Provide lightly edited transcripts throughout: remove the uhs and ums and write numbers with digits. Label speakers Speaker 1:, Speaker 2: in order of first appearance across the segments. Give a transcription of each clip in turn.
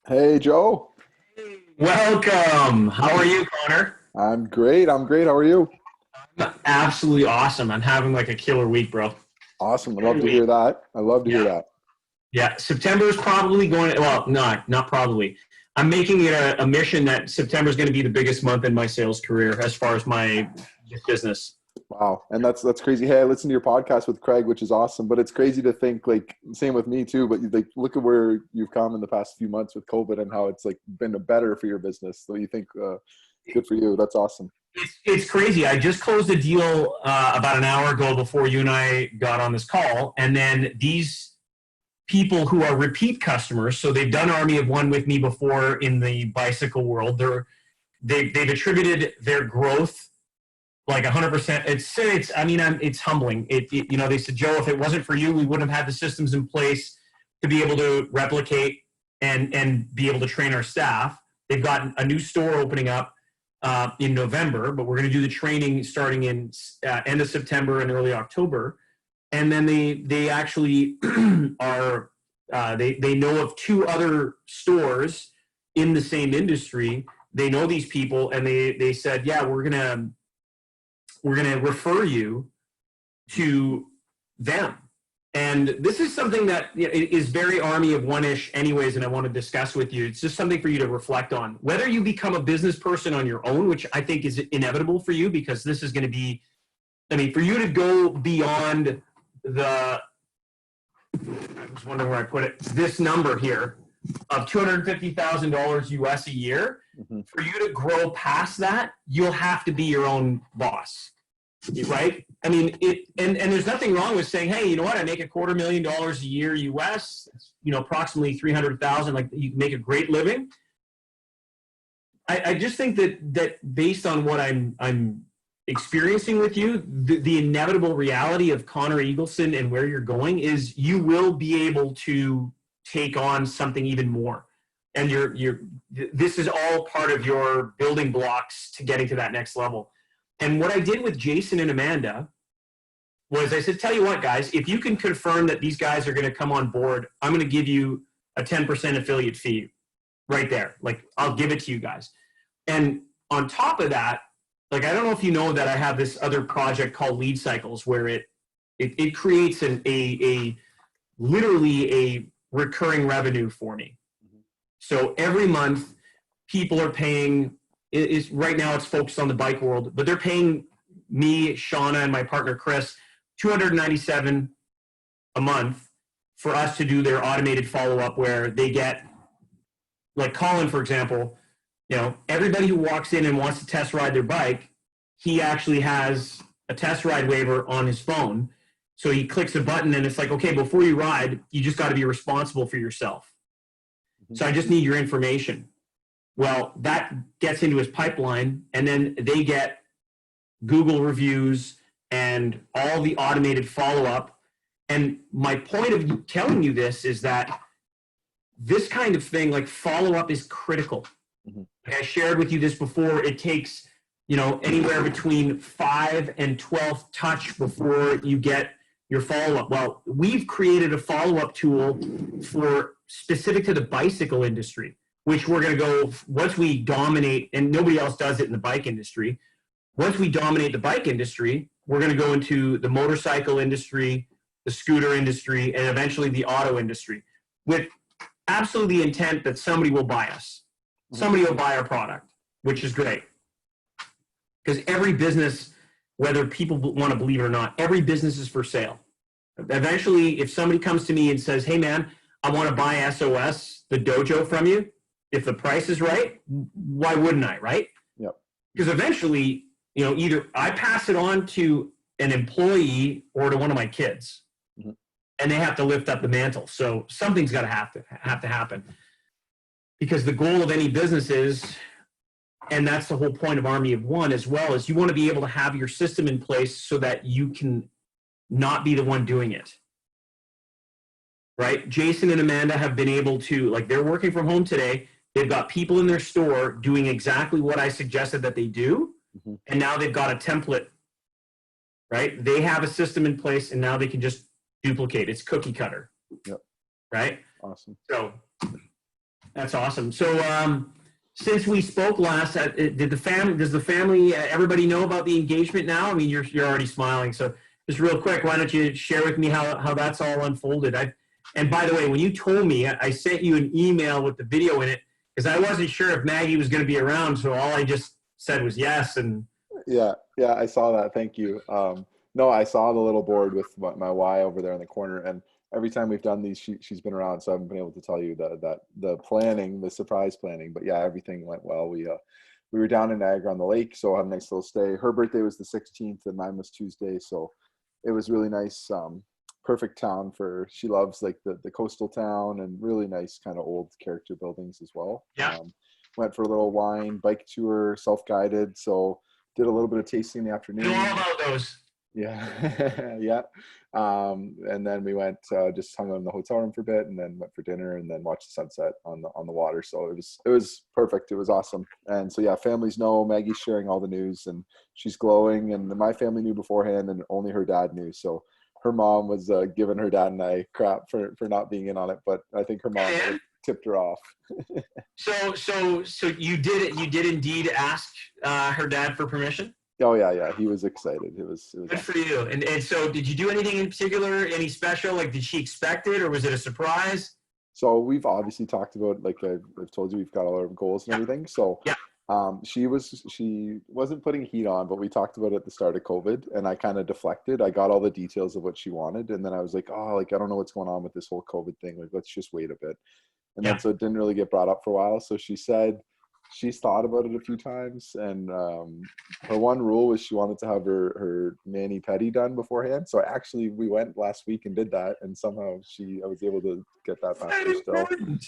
Speaker 1: Hey Joe,
Speaker 2: Welcome. How are you, Connor?
Speaker 1: I'm great. I'm great. How are you?
Speaker 2: Absolutely awesome. I'm having like a killer week, bro.
Speaker 1: Awesome. I love
Speaker 2: Killer
Speaker 1: to
Speaker 2: week.
Speaker 1: hear that. I love to hear
Speaker 2: Yeah.
Speaker 1: that.
Speaker 2: Yeah. September is probably going to, well, not probably. I'm making it a mission that September is going to be the biggest month in my sales career as far as my business.
Speaker 1: Wow. And that's crazy. Hey, I listened to your podcast with Craig, which is awesome, but it's crazy to think like same with me too, but like look at where you've come in the past few months with COVID and how it's like been a better for your business. So you think good for you. That's awesome.
Speaker 2: It's crazy. I just closed a deal about an hour ago before you and I got on this call. And then these people who are repeat customers, so they've done Army of One with me before in the bicycle world, they've attributed their growth like 100%. It's humbling. They said, Joe, if it wasn't for you, we wouldn't have had the systems in place to be able to replicate and be able to train our staff. They've got a new store opening up in November, but we're going to do the training starting in end of September and early October. And then they actually are they know of two other stores in the same industry. They know these people, and they said, yeah, we're gonna refer you to them. And this is something that is very Army of One-ish anyways, and I want to discuss with you. It's just something for you to reflect on. Whether you become a business person on your own, which I think is inevitable for you, because this is going to be, for you to go beyond the, I was wondering where I put it, this number here of $250,000 US a year,
Speaker 1: Hmm.
Speaker 2: for you to grow past that, you'll have to be your own boss, right? And there's nothing wrong with saying, hey, you know what? I make $250,000 a year US, approximately 300,000. Like, you can make a great living. I just think that based on what I'm experiencing with you, the inevitable reality of Connor Eagleson and where you're going is you will be able to take on something even more. And this is all part of your building blocks to getting to that next level. And what I did with Jason and Amanda was I said, tell you what, guys, if you can confirm that these guys are going to come on board, I'm going to give you a 10% affiliate fee right there. Like, I'll give it to you guys. And on top of that, like, I don't know if you know that I have this other project called Lead Cycles, where it creates a literally a recurring revenue for me. So every month, people are paying. Is right now it's focused on the bike world, but they're paying me, Shauna, and my partner Chris $297 a month for us to do their automated follow up, where they get, like Colin, for example. Everybody who walks in and wants to test ride their bike, he actually has a test ride waiver on his phone. So he clicks a button and it's like, okay, before you ride, you just got to be responsible for yourself.
Speaker 1: Hmm.
Speaker 2: So I just need your information. Well, that gets into his pipeline, and then they get Google reviews and all the automated follow up. And my point of telling you this is that this kind of thing, like follow up, is critical.
Speaker 1: Hmm.
Speaker 2: Like I shared with you this before, it takes, anywhere between 5 and 12 touch before you get your follow up. Well, we've created a follow up tool for specific to the bicycle industry, which we're going to go once we dominate, and nobody else does it in the bike industry. Once we dominate the bike industry, we're going to go into the motorcycle industry, the scooter industry, and eventually the auto industry, with absolutely the intent that somebody will buy us.
Speaker 1: Hmm.
Speaker 2: Somebody will buy our product, which is great. Because every business, whether people want to believe it or not, every business is for sale. Eventually, if somebody comes to me and says, hey, man, I want to buy SOS, the dojo from you, if the price is right, why wouldn't I, right?
Speaker 1: Yep.
Speaker 2: Because eventually, either I pass it on to an employee or to one of my kids,
Speaker 1: Hmm.
Speaker 2: and they have to lift up the mantle. So something's got to have to happen. Because the goal of any business is, and that's the whole point of Army of One as well, is you want to be able to have your system in place so that you can not be the one doing it. Right? Jason and Amanda have been able to, like, they're working from home today. They've got people in their store doing exactly what I suggested that they do.
Speaker 1: Hmm.
Speaker 2: And now they've got a template, right? They have a system in place, and now they can just duplicate. It's cookie cutter,
Speaker 1: Yep.
Speaker 2: right?
Speaker 1: Awesome.
Speaker 2: So That's awesome. So, since we spoke last, does the family, everybody know about the engagement now? I mean, you're already smiling. So, just real quick, why don't you share with me how that's all unfolded? And by the way, when you told me, I sent you an email with the video in it because I wasn't sure if Maggie was going to be around. So all I just said was yes. And
Speaker 1: Yeah, yeah, I saw that. Thank you. No, I saw the little board with my Y over there in the corner, and every time we've done these, she's been around, so I haven't been able to tell you that the planning, the surprise planning. But yeah, everything went well. We were down in Niagara on the lake, so had a nice little stay. Her birthday was the 16th, and mine was Tuesday, so it was really nice. Perfect town for, she loves like the coastal town, and really nice kind of old character buildings as well.
Speaker 2: yeah,
Speaker 1: Went for a little wine bike tour, self-guided, so did a little bit of tasting in the
Speaker 2: I know all
Speaker 1: afternoon.
Speaker 2: about those.
Speaker 1: Yeah, yeah. And then we went, just hung out in the hotel room for a bit, and then went for dinner, and then watched the sunset on the water. So it was perfect. It was awesome. And so yeah, families know. Maggie's sharing all the news, and she's glowing. And my family knew beforehand, and only her dad knew. So her mom was giving her dad and I crap for not being in on it, but I think her mom
Speaker 2: And
Speaker 1: tipped her off.
Speaker 2: so you did indeed ask her dad for permission?
Speaker 1: Oh yeah, he was excited. It was
Speaker 2: Good
Speaker 1: awesome.
Speaker 2: for you. And so did you do anything in particular, any special? Like, did she expect it or was it a surprise?
Speaker 1: So we've obviously talked about, like I've told you, we've got all our goals and
Speaker 2: Yeah.
Speaker 1: everything. So
Speaker 2: Yeah.
Speaker 1: she wasn't putting heat on, but we talked about it at the start of COVID, and I kind of deflected. I got all the details of what she wanted, and then I was like, oh, like I don't know what's going on with this whole COVID thing. Like, let's just wait a bit. And then
Speaker 2: Yeah.
Speaker 1: so it didn't really get brought up for a while. So she said she's thought about it a few times, and her one rule was she wanted to have her mani pedi done beforehand. So actually, we went last week and did that, and somehow I was able to get that past
Speaker 2: That
Speaker 1: her still.
Speaker 2: important.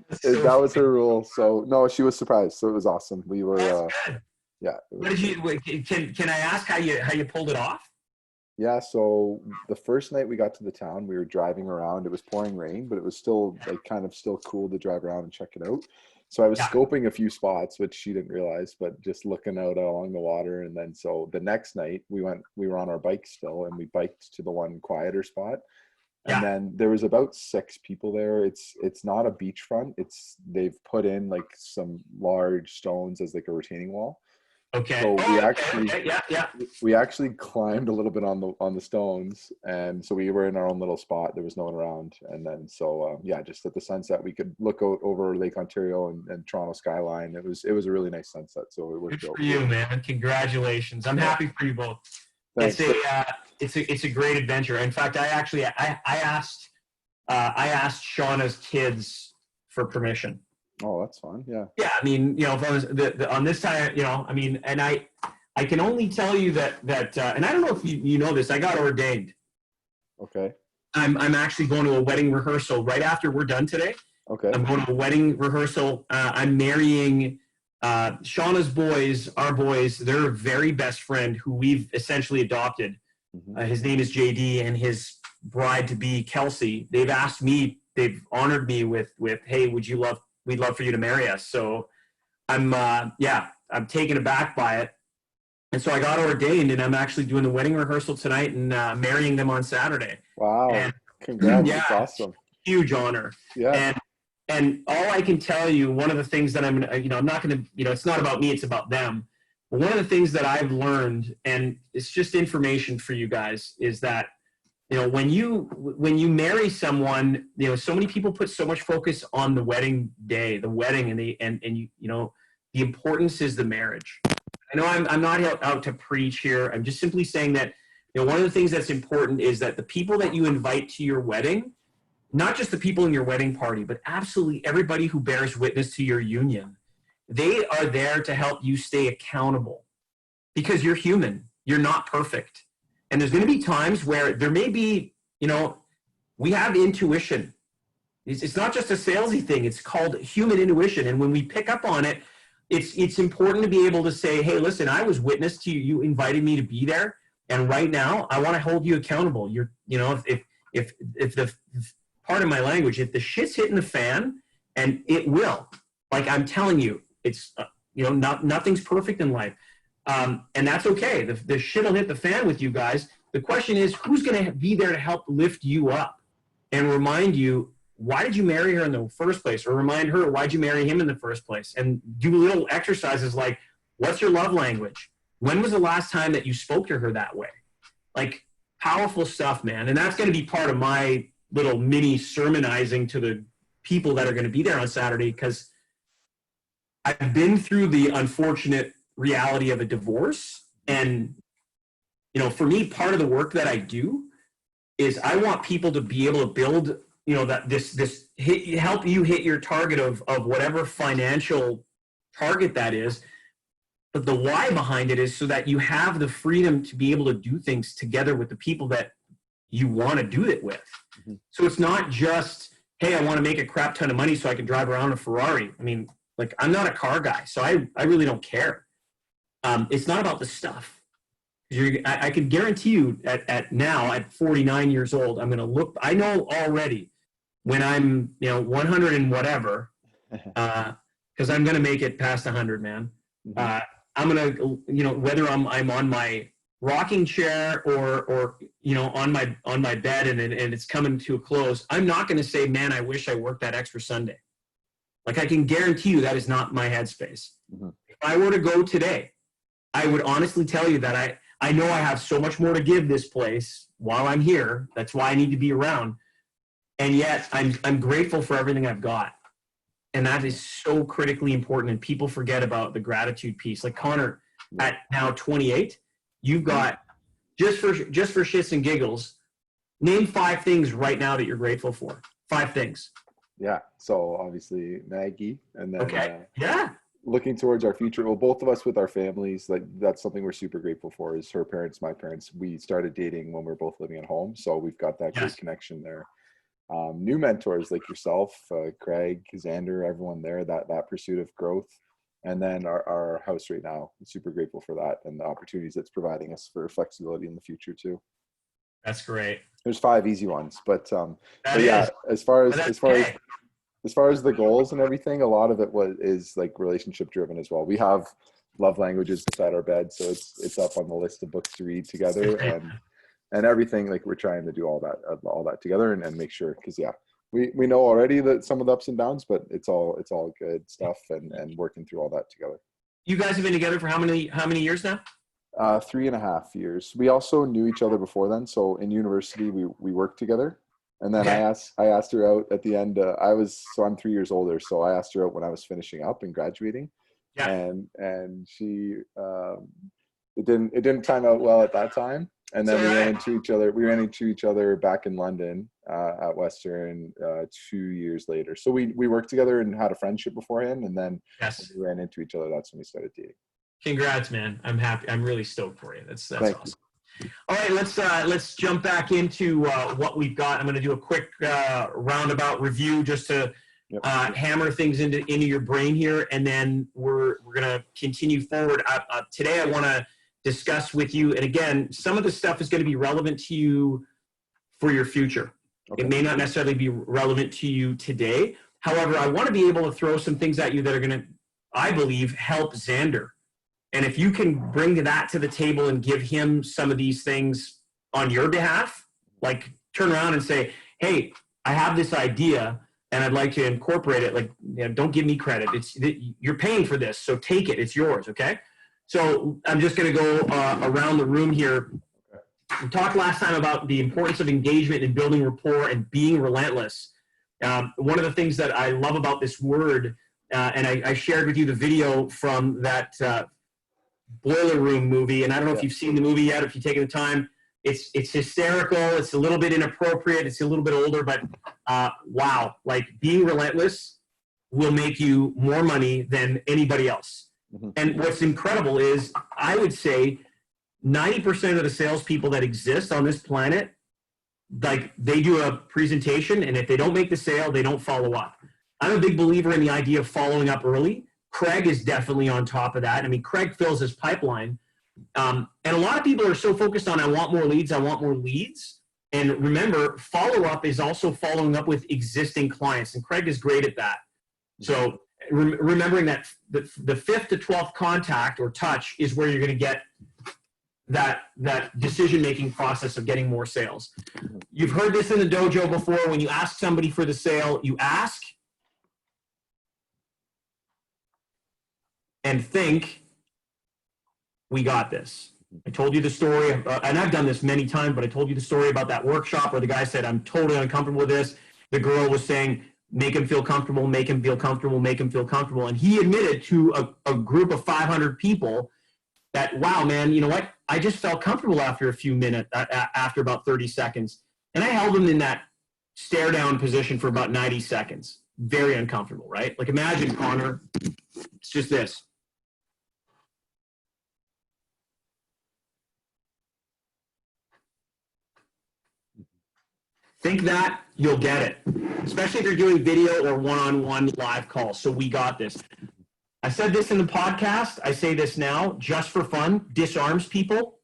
Speaker 2: That's so
Speaker 1: That was
Speaker 2: funny.
Speaker 1: her rule. So no, she was surprised. So it was awesome. We
Speaker 2: That's
Speaker 1: were,
Speaker 2: good.
Speaker 1: yeah, it
Speaker 2: What
Speaker 1: was
Speaker 2: did
Speaker 1: great.
Speaker 2: you wait, can I ask how you pulled it off?
Speaker 1: Yeah, so the first night we got to the town, we were driving around. It was pouring rain, but it was still like kind of still cool to drive around and check it out. So I was
Speaker 2: Yeah.
Speaker 1: scoping a few spots, which she didn't realize, but just looking out along the water. And then so the next night we were on our bikes still, and we biked to the one quieter spot. And
Speaker 2: Yeah.
Speaker 1: then there was about 6 people there. It's not a beachfront. They've put in like some large stones as like a retaining wall.
Speaker 2: Okay.
Speaker 1: So
Speaker 2: Oh, okay. Yeah, yeah.
Speaker 1: we actually climbed a little bit on the stones, and so we were in our own little spot. There was no one around, and then so yeah, just at the sunset, we could look out over Lake Ontario and Toronto skyline. It was a really nice sunset, so it
Speaker 2: Good
Speaker 1: worked out
Speaker 2: for
Speaker 1: really
Speaker 2: you,
Speaker 1: well.
Speaker 2: man. Congratulations. I'm
Speaker 1: Yeah,
Speaker 2: happy for you both. It's
Speaker 1: thanks.
Speaker 2: a it's a great adventure. In fact, I asked Shauna's kids for permission.
Speaker 1: Oh, that's fun. Yeah.
Speaker 2: Yeah, I mean, if I was on this time, I mean, and I can only tell you that and I don't know if you know this. I got ordained.
Speaker 1: Okay.
Speaker 2: I'm actually going to a wedding rehearsal right after we're done today.
Speaker 1: Okay.
Speaker 2: I'm going to a wedding rehearsal. I'm marrying Shauna's boys, our boys, their very best friend who we've essentially adopted.
Speaker 1: Hmm.
Speaker 2: His name is JD, and his bride to be Kelsey. They've honored me with hey, we'd love for you to marry us. So I'm taken aback by it. And so I got ordained, and I'm actually doing the wedding rehearsal tonight and marrying them on Saturday.
Speaker 1: Wow.
Speaker 2: And
Speaker 1: Congrats.
Speaker 2: yeah,
Speaker 1: That's awesome.
Speaker 2: huge honor.
Speaker 1: Yeah.
Speaker 2: And all I can tell you, one of the things that I'm not going to, it's not about me, it's about them. But one of the things that I've learned, and it's just information for you guys, is that when you marry someone, so many people put so much focus on the wedding day, the wedding, the importance is the marriage. I know I'm not out to preach here. I'm just simply saying that one of the things that's important is that the people that you invite to your wedding, not just the people in your wedding party, but absolutely everybody who bears witness to your union, they are there to help you stay accountable because you're human. You're not perfect. And there's going to be times where there may be, we have intuition. It's not just a salesy thing. It's called human intuition. And when we pick up on it, it's important to be able to say, hey, listen, I was witness to you. You invited me to be there. And right now, I want to hold you accountable. If the part of my language, if the shit's hitting the fan, and it will, like I'm telling you, it's, nothing's perfect in life. And that's okay. The shit will hit the fan with you guys. The question is, who's going to be there to help lift you up and remind you why did you marry her in the first place? Or remind her, why'd you marry him in the first place? And do little exercises like, what's your love language? When was the last time that you spoke to her that way? Like, powerful stuff, man. And that's going to be part of my little mini sermonizing to the people that are going to be there on Saturday, because I've been through the unfortunate reality of a divorce. And, you know, for me, part of the work that I do is I want people to be able to build, you know, that help you hit your target of whatever financial target that is. But the why behind it is so that you have the freedom to be able to do things together with the people that you want to do it with. Mm-hmm. So it's not just, hey, I want to make a crap ton of money so I can drive around a Ferrari. I mean, like, I'm not a car guy, so I really don't care. It's not about the stuff. I can guarantee you at 49 years old, I'm going to look, I know already when I'm, you know, 100 and whatever, because I'm going to make it past 100, man. Mm-hmm. I'm going to, you know, whether I'm on my rocking chair or you know, on my bed and it's coming to a close, I'm not going to say, man, I wish I worked that extra Sunday. Like, I can guarantee you that is not my headspace. Mm-hmm. If I were to go today, I would honestly tell you that I know I have so much more to give this place while I'm here. That's why I need to be around. And yet I'm grateful for everything I've got. And that is so critically important. And people forget about the gratitude piece. Like, Connor, at now 28, you've got, just for shits and giggles, name 5 things right now that you're grateful for. 5 things.
Speaker 1: Yeah. So obviously Maggie, and then
Speaker 2: yeah.
Speaker 1: Looking towards our future. Well, both of us with our families, like, that's something we're super grateful for, is her parents, my parents. We started dating when we were both living at home. So we've got that great connection there. New mentors like yourself, Craig, Xander, everyone there, that pursuit of growth. And then our house right now, I'm super grateful for that and the opportunities it's providing us for flexibility in the future too.
Speaker 2: That's great.
Speaker 1: There's 5 easy ones, but yeah, as far as the goals and everything, a lot of it is like relationship driven as well. We have love languages beside our bed, so it's up on the list of books to read together and everything. Like, we're trying to do all that together and make sure, because we know already that some of the ups and downs, but it's all good stuff and working through all that together.
Speaker 2: You guys have been together for how many years now?
Speaker 1: 3.5 years. We also knew each other before then. So in university, we worked together. And then I asked her out at the end. I'm 3 years older. So I asked her out when I was finishing up and graduating. Yeah. And she, it didn't time out well at that time. And then we ran into each other back in London, at Western, 2 years later. So we worked together and had a friendship beforehand. And then when we ran into each other, that's when we started dating.
Speaker 2: Congrats, man. I'm happy. I'm really stoked for you. That's awesome. All right, let's jump back into what we've got. I'm going to do a quick roundabout review just to hammer things into your brain here, and then we're going to continue forward. Today, I want to discuss with you, and again, some of the stuff is going to be relevant to you for your future. Okay. It may not necessarily be relevant to you today. However, I want to be able to throw some things at you that are going to, I believe, help Xander. And if you can bring that to the table and give him some of these things on your behalf, like turn around and say, hey, I have this idea and I'd like to incorporate it. Like, you know, don't give me credit. You're paying for this, so take it. It's yours, okay? So I'm just going to go around the room here. We talked last time about the importance of engagement and building rapport and being relentless. One of the things that I love about this word, and I shared with you the video from that Boiler Room movie, and I don't know if you've seen the movie yet, if you've taken the time. It's hysterical, it's a little bit inappropriate, it's a little bit older, but wow, like, being relentless will make you more money than anybody else. Mm-hmm. And what's incredible is, I would say 90% of the salespeople that exist on this planet, like, they do a presentation, and if they don't make the sale, they don't follow up. I'm a big believer in the idea of following up early. Craig is definitely on top of that. I mean, Craig fills his pipeline. And a lot of people are so focused on, I want more leads. And remember, follow-up is also following up with existing clients. And Craig is great at that. So remembering that the 5th to 12th contact or touch is where you're going to get that decision-making process of getting more sales. You've heard this in the dojo before. When you ask somebody for the sale, you ask and think, we got this. I told you the story, and I've done this many times, but I told you the story about that workshop where the guy said, I'm totally uncomfortable with this. The girl was saying, make him feel comfortable, make him feel comfortable, make him feel comfortable. And he admitted to a group of 500 people that, wow, man, you know what? I just felt comfortable after a few minutes, after about 30 seconds. And I held him in that stare down position for about 90 seconds. Very uncomfortable, right? Like imagine, Connor, it's just this. Think that, you'll get it. Especially if you're doing video or one-on-one live calls. So we got this. I said this in the podcast. I say this now. Just for fun disarms people.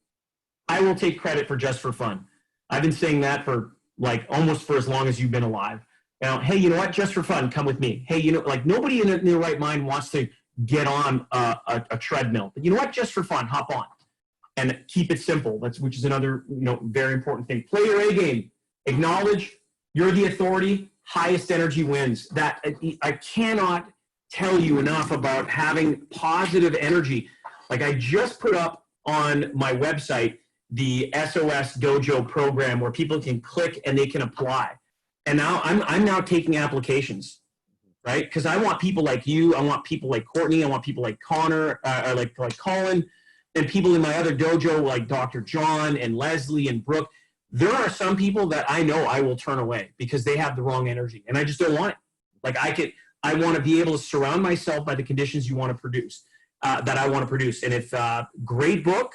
Speaker 2: I will take credit for just for fun. I've been saying that for like almost for as long as you've been alive. Now, hey, you know what? Just for fun, come with me. Hey, you know, like nobody in their right mind wants to get on a treadmill. But you know what? Just for fun, hop on. And keep it simple. Which is another, you know, very important thing. Play your A game. Acknowledge you're the authority. Highest energy wins. That I cannot tell you enough about having positive energy. Like I just put up on my website the SOS Dojo program where people can click and they can apply. And now I'm now taking applications, right? Because I want people like you. I want people like Courtney. I want people like Connor, or like Colin, and people in my other dojo like Dr. John and Leslie and Brooke. There are some people that I know I will turn away because they have the wrong energy, and I just don't want it. Like I want to be able to surround myself by the conditions you want to produce, that I want to produce. And if great book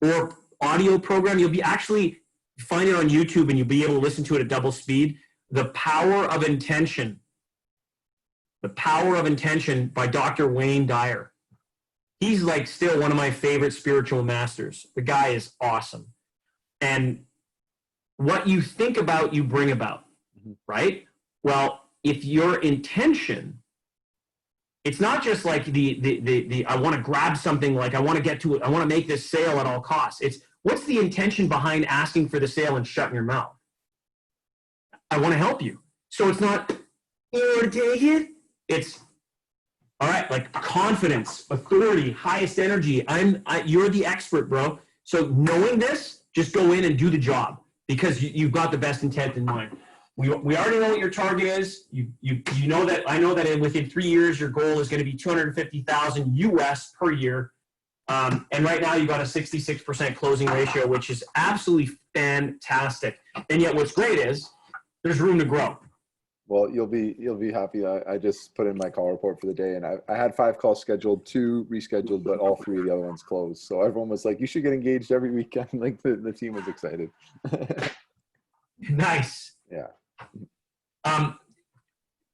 Speaker 2: or audio program, you'll be actually find it on YouTube and you'll be able to listen to it at double speed. The Power of Intention. The Power of Intention by Dr. Wayne Dyer. He's like still one of my favorite spiritual masters. The guy is awesome. And what you think about, you bring about, right? Well, if your intention, it's not just like the I want to grab something, like I want to get to it, I want to make this sale at all costs. It's what's the intention behind asking for the sale and shutting your mouth? I want to help you. So it's not, you want to take it? It's, all right, like confidence, authority, highest energy. You're the expert, bro. So knowing this, just go in and do the job because you've got the best intent in mind. We already know what your target is. You know that. I know that within 3 years, your goal is going to be $250,000 US per year. And right now, you've got a 66% closing ratio, which is absolutely fantastic. And yet, what's great is there's room to grow.
Speaker 1: Well, you'll be happy. I just put in my call report for the day, and I had 5 calls scheduled, 2 rescheduled, but all 3 of the other ones closed. So everyone was like, "You should get engaged every weekend." Like the team was excited.
Speaker 2: Nice.
Speaker 1: Yeah.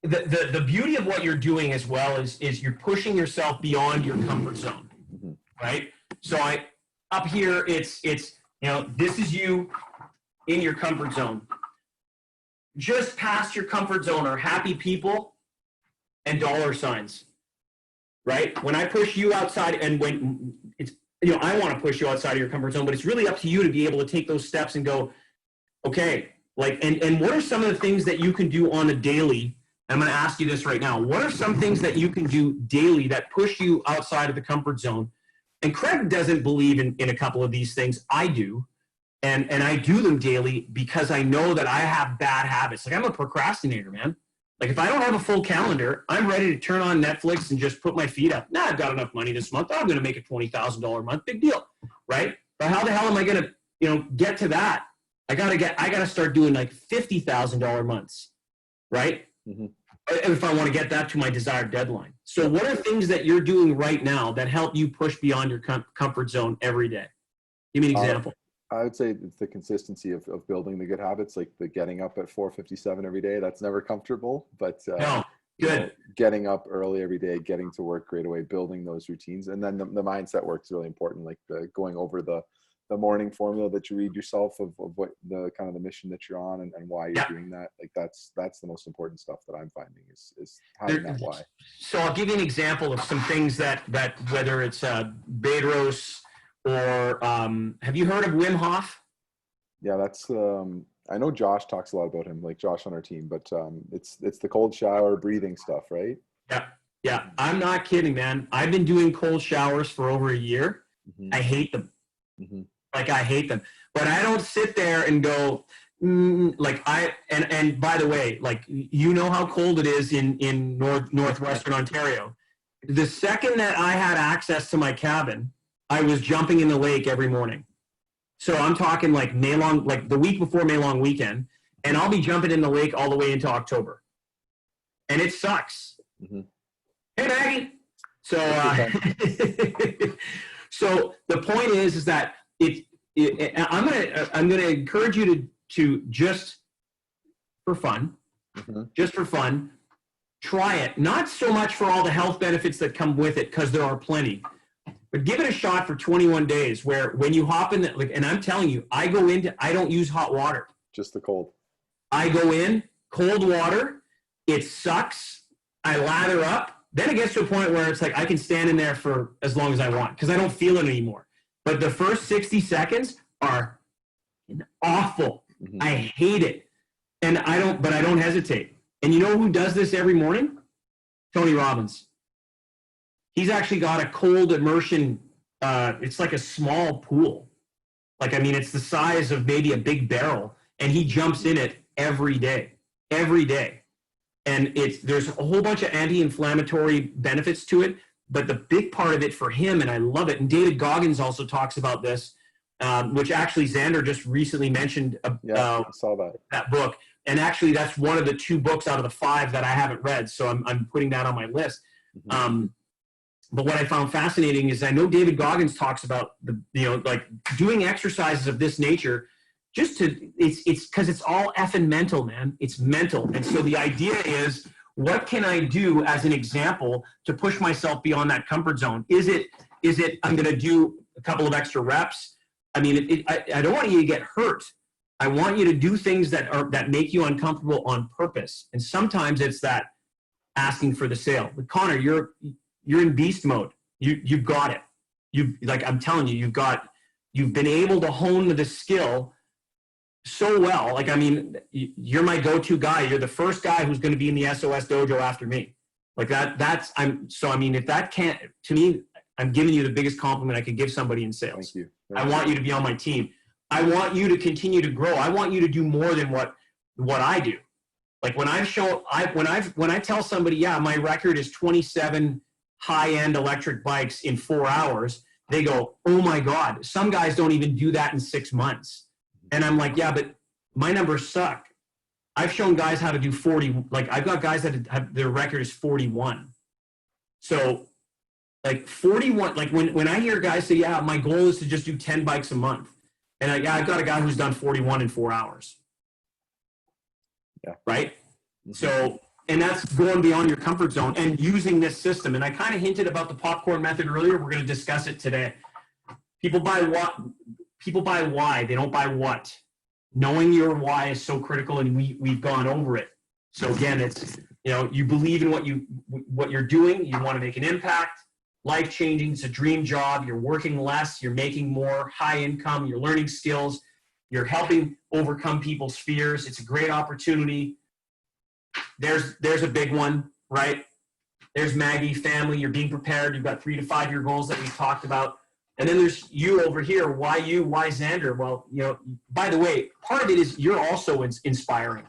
Speaker 2: The beauty of what you're doing as well is you're pushing yourself beyond your comfort zone, right? So up here, it's this is you in your comfort zone. Just past your comfort zone are happy people and dollar signs, right? When I push you outside, and when it's, I want to push you outside of your comfort zone, but it's really up to you to be able to take those steps and go, okay, like, and what are some of the things that you can do on a daily? I'm going to ask you this right now. What are some things that you can do daily that push you outside of the comfort zone? And Craig doesn't believe in a couple of these things. I do. And I do them daily because I know that I have bad habits. Like I'm a procrastinator, man. Like if I don't have a full calendar, I'm ready to turn on Netflix and just put my feet up. I've got enough money this month. I'm going to make a $20,000 a month. Big deal, right? But how the hell am I going to, get to that? I got to start doing like $50,000 months, right? Mm-hmm. If I want to get that to my desired deadline. So what are things that you're doing right now that help you push beyond your comfort zone every day? Give me an example.
Speaker 1: I would say it's the consistency of building the good habits, like the getting up at 4:57 every day. That's never comfortable, but
Speaker 2: no, good.
Speaker 1: Getting up early every day, getting to work right away, building those routines. And then the mindset work is really important, like going over the morning formula that you read yourself of what the kind of the mission that you're on and why you're doing that. Like that's the most important stuff that I'm finding is having that why.
Speaker 2: So I'll give you an example of some things that whether it's Bedros or have you heard of Wim Hof?
Speaker 1: Yeah, that's I know Josh talks a lot about him, like Josh on our team, but it's the cold shower breathing stuff, right?
Speaker 2: Yeah, yeah. I'm not kidding, man. I've been doing cold showers for over a year.
Speaker 1: Mm-hmm.
Speaker 2: I hate them.
Speaker 1: Mm-hmm.
Speaker 2: Like I hate them. But I don't sit there and go, like and by the way, like you know how cold it is in northwestern Ontario. The second that I had access to my cabin, I was jumping in the lake every morning. So I'm talking like May long, like the week before May long weekend, and I'll be jumping in the lake all the way into October, and it sucks.
Speaker 1: Mm-hmm.
Speaker 2: Hey Maggie. So so the point is that I'm gonna encourage you to just for fun, just for fun, try it. Not so much for all the health benefits that come with it, because there are plenty. But give it a shot for 21 days where when you hop in, and I'm telling you, I don't use hot water.
Speaker 1: Just the cold.
Speaker 2: I go in, cold water. It sucks. I lather up. Then it gets to a point where it's like I can stand in there for as long as I want because I don't feel it anymore. But the first 60 seconds are awful. Mm-hmm. I hate it. And I don't hesitate. And you know who does this every morning? Tony Robbins. He's actually got a cold immersion. It's like a small pool. Like, I mean, it's the size of maybe a big barrel. And he jumps in it every day. And there's a whole bunch of anti-inflammatory benefits to it. But the big part of it for him, and I love it, and David Goggins also talks about this, which actually Xander just recently mentioned
Speaker 1: I saw
Speaker 2: that book. And actually, that's one of the 2 books out of the 5 that I haven't read. So I'm putting that on my list. Mm-hmm. But what I found fascinating is I know David Goggins talks about like doing exercises of this nature. It's because it's all effing mental, man. It's mental. And so the idea is, what can I do as an example to push myself beyond that comfort zone? Is it I'm going to do a couple of extra reps? I mean, I don't want you to get hurt. I want you to do things that make you uncomfortable on purpose. And sometimes it's that asking for the sale. But Connor, you're in beast mode. You've got it. I'm telling you, you've been able to hone the skill so well. Like, I mean, you're my go-to guy. You're the first guy who's going to be in the SOS dojo after me. Like if that can't, to me, I'm giving you the biggest compliment I could give somebody in sales.
Speaker 1: Thank you.
Speaker 2: I want you to be on my team. I want you to continue to grow. I want you to do more than what I do. Like when I tell somebody, yeah, my record is 27 high-end electric bikes in 4 hours, they go, oh my God, some guys don't even do that in 6 months. And I'm like, yeah, but my numbers suck. I've shown guys how to do 40. Like I've got guys that have their record is 41. So like 41, like when I hear guys say, yeah, my goal is to just do 10 bikes a month. And I've got a guy who's done 41 in 4 hours.
Speaker 1: Yeah.
Speaker 2: Right? Mm-hmm. So, and that's going beyond your comfort zone and using this system. And I kind of hinted about the popcorn method earlier. We're going to discuss it today. People buy why, they don't buy what. Knowing your why is so critical, and we've gone over it. So again, it's, you believe in what you're doing, you want to make an impact, life-changing, it's a dream job, you're working less, you're making more, high income, you're learning skills, you're helping overcome people's fears, it's a great opportunity. There's a big one, right? There's Maggie, family, you're being prepared, you've got 3 to 5 year goals that we talked about. And then there's you over here. Why you? Why Xander? Well, by the way, part of it is you're also inspiring.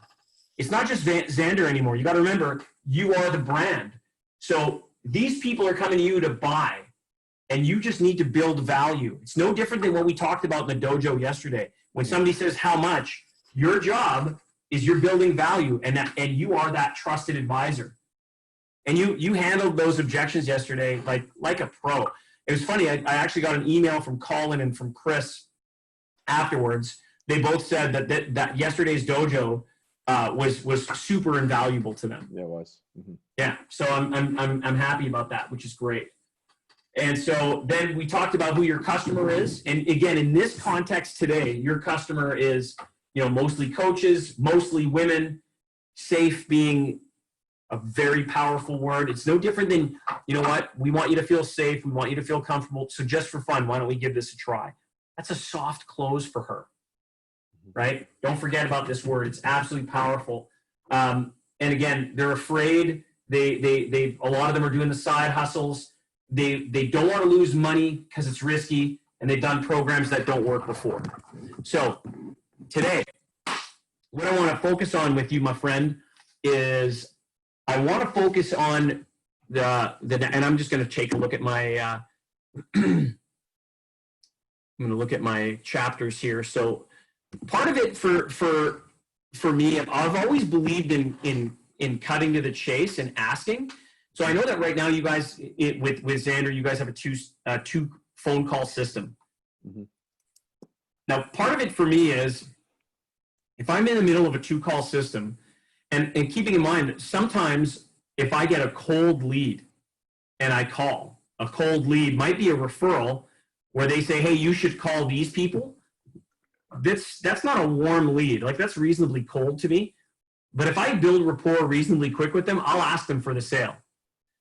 Speaker 2: It's not just Xander anymore. You got to remember, you are the brand. So these people are coming to you to buy, and you just need to build value. It's no different than what we talked about in the dojo yesterday. When somebody says how much, your job is you're building value, and you are that trusted advisor. And you handled those objections yesterday like a pro. It was funny. I actually got an email from Colin and from Chris afterwards. They both said that yesterday's dojo was super invaluable to them.
Speaker 1: Yeah, it was. Mm-hmm.
Speaker 2: Yeah, so I'm happy about that, which is great. And so then we talked about who your customer is, and again, in this context today, your customer is mostly coaches, mostly women. Safe being a very powerful word. It's no different than, you know what, we want you to feel safe. We want you to feel comfortable. So just for fun, why don't we give this a try? That's a soft close for her, right? Don't forget about this word. It's absolutely powerful. And again, they're afraid. They a lot of them are doing the side hustles. They don't want to lose money because it's risky, and they've done programs that don't work before. So today, what I want to focus on with you, my friend, is I want to focus on and I'm just going to take a look at my I'm going to look at my chapters here. So part of it for me, I've always believed in cutting to the chase and asking. So I know that right now you guys with Xander, you guys have a two phone call system.
Speaker 1: Mm-hmm.
Speaker 2: Now, part of it for me is if I'm in the middle of a 2-call system, and keeping in mind that sometimes if I get a cold lead and I call, a cold lead might be a referral where they say, hey, you should call these people. That's not a warm lead. Like, that's reasonably cold to me. But if I build rapport reasonably quick with them, I'll ask them for the sale.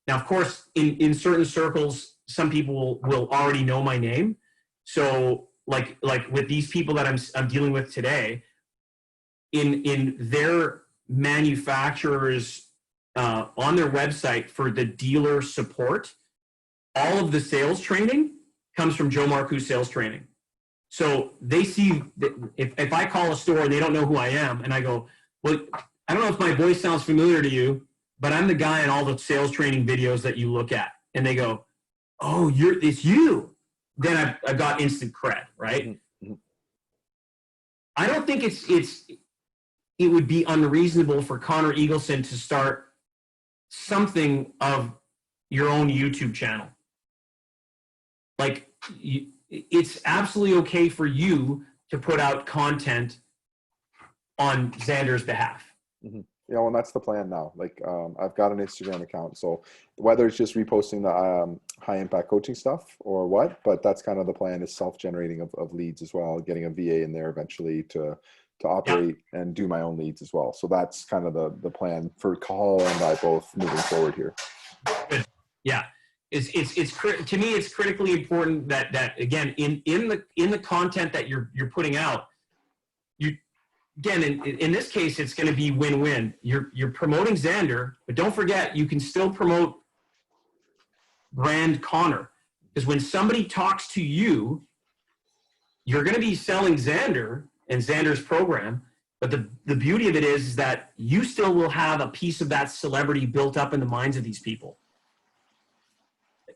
Speaker 2: Now, of course, in certain circles, some people will already know my name. So like with these people that I'm dealing with today, in their manufacturers on their website for the dealer support, all of the sales training comes from Joe Marcoux Sales Training. So they see that if I call a store and they don't know who I am, and I go, well, I don't know if my voice sounds familiar to you, but I'm the guy in all the sales training videos that you look at. And they go, oh, it's you. Then I got instant cred, right? Mm-hmm. I don't think it would be unreasonable for Connor Eagleson to start something of your own YouTube channel. Like, it's absolutely okay for you to put out content on Xander's behalf.
Speaker 1: Mm-hmm. Yeah, well, that's the plan now. Like, I've got an Instagram account, so whether it's just reposting the high impact coaching stuff or what, but that's kind of the plan, is self-generating of leads as well, getting a VA in there eventually to operate and do my own leads as well. So that's kind of the plan for Call and I both moving forward here.
Speaker 2: Good. Yeah. It's to me, it's critically important that again, in the content that you're putting out, again, in this case, it's going to be win-win. You're promoting Xander, but don't forget, you can still promote brand Connor, because when somebody talks to you, you're going to be selling Xander and Xander's program. But the beauty of it is that you still will have a piece of that celebrity built up in the minds of these people.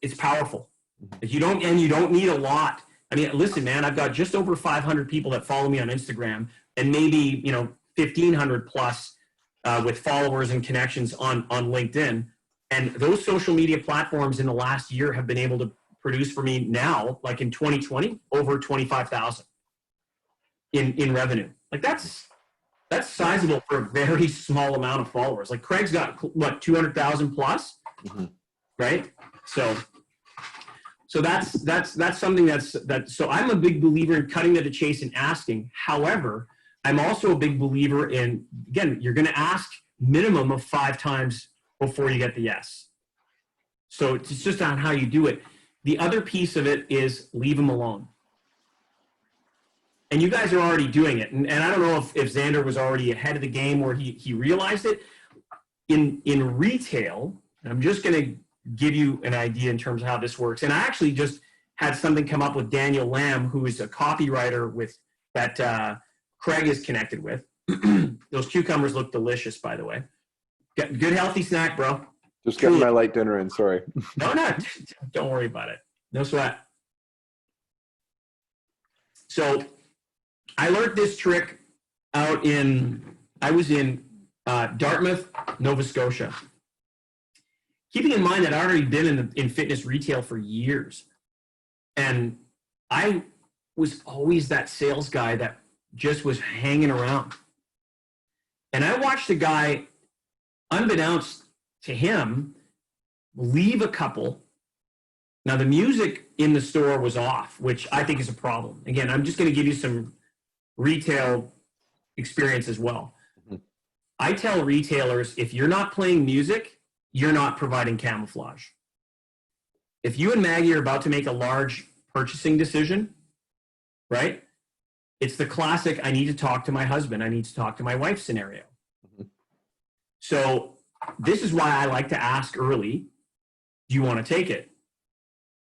Speaker 2: It's powerful. You don't need a lot. I mean, listen, man, I've got just over 500 people that follow me on Instagram, and maybe 1,500 plus with followers and connections on LinkedIn. And those social media platforms in the last year have been able to produce for me now, like in 2020, over 25,000 in revenue. Like, that's sizable for a very small amount of followers. Like, Craig's got what, 200,000 plus, mm-hmm. Right? So that's something so I'm a big believer in cutting to the chase and asking. However, I'm also a big believer in, again, you're going to ask minimum of 5 times before you get the yes. So it's just on how you do it. The other piece of it is leave them alone. And you guys are already doing it. And I don't know if Xander was already ahead of the game where he realized it. In retail, and I'm just going to give you an idea in terms of how this works. And I actually just had something come up with Daniel Lamb, who is a copywriter that Craig is connected with. Those cucumbers look delicious, by the way. Good healthy snack, bro.
Speaker 1: Just getting my light dinner in, sorry.
Speaker 2: No, don't worry about it. No sweat. So I learned this trick I was in Dartmouth, Nova Scotia. Keeping in mind that I'd already been in fitness retail for years. And I was always that sales guy that just was hanging around. And I watched a guy, unbeknownst to him, leave a couple. Now, the music in the store was off, which I think is a problem. Again, I'm just going to give you some retail experience as well. Mm-hmm. I tell retailers, if you're not playing music, you're not providing camouflage. If you and Maggie are about to make a large purchasing decision, right? It's the classic, I need to talk to my husband, I need to talk to my wife scenario. Mm-hmm. So this is why I like to ask early, do you want to take it?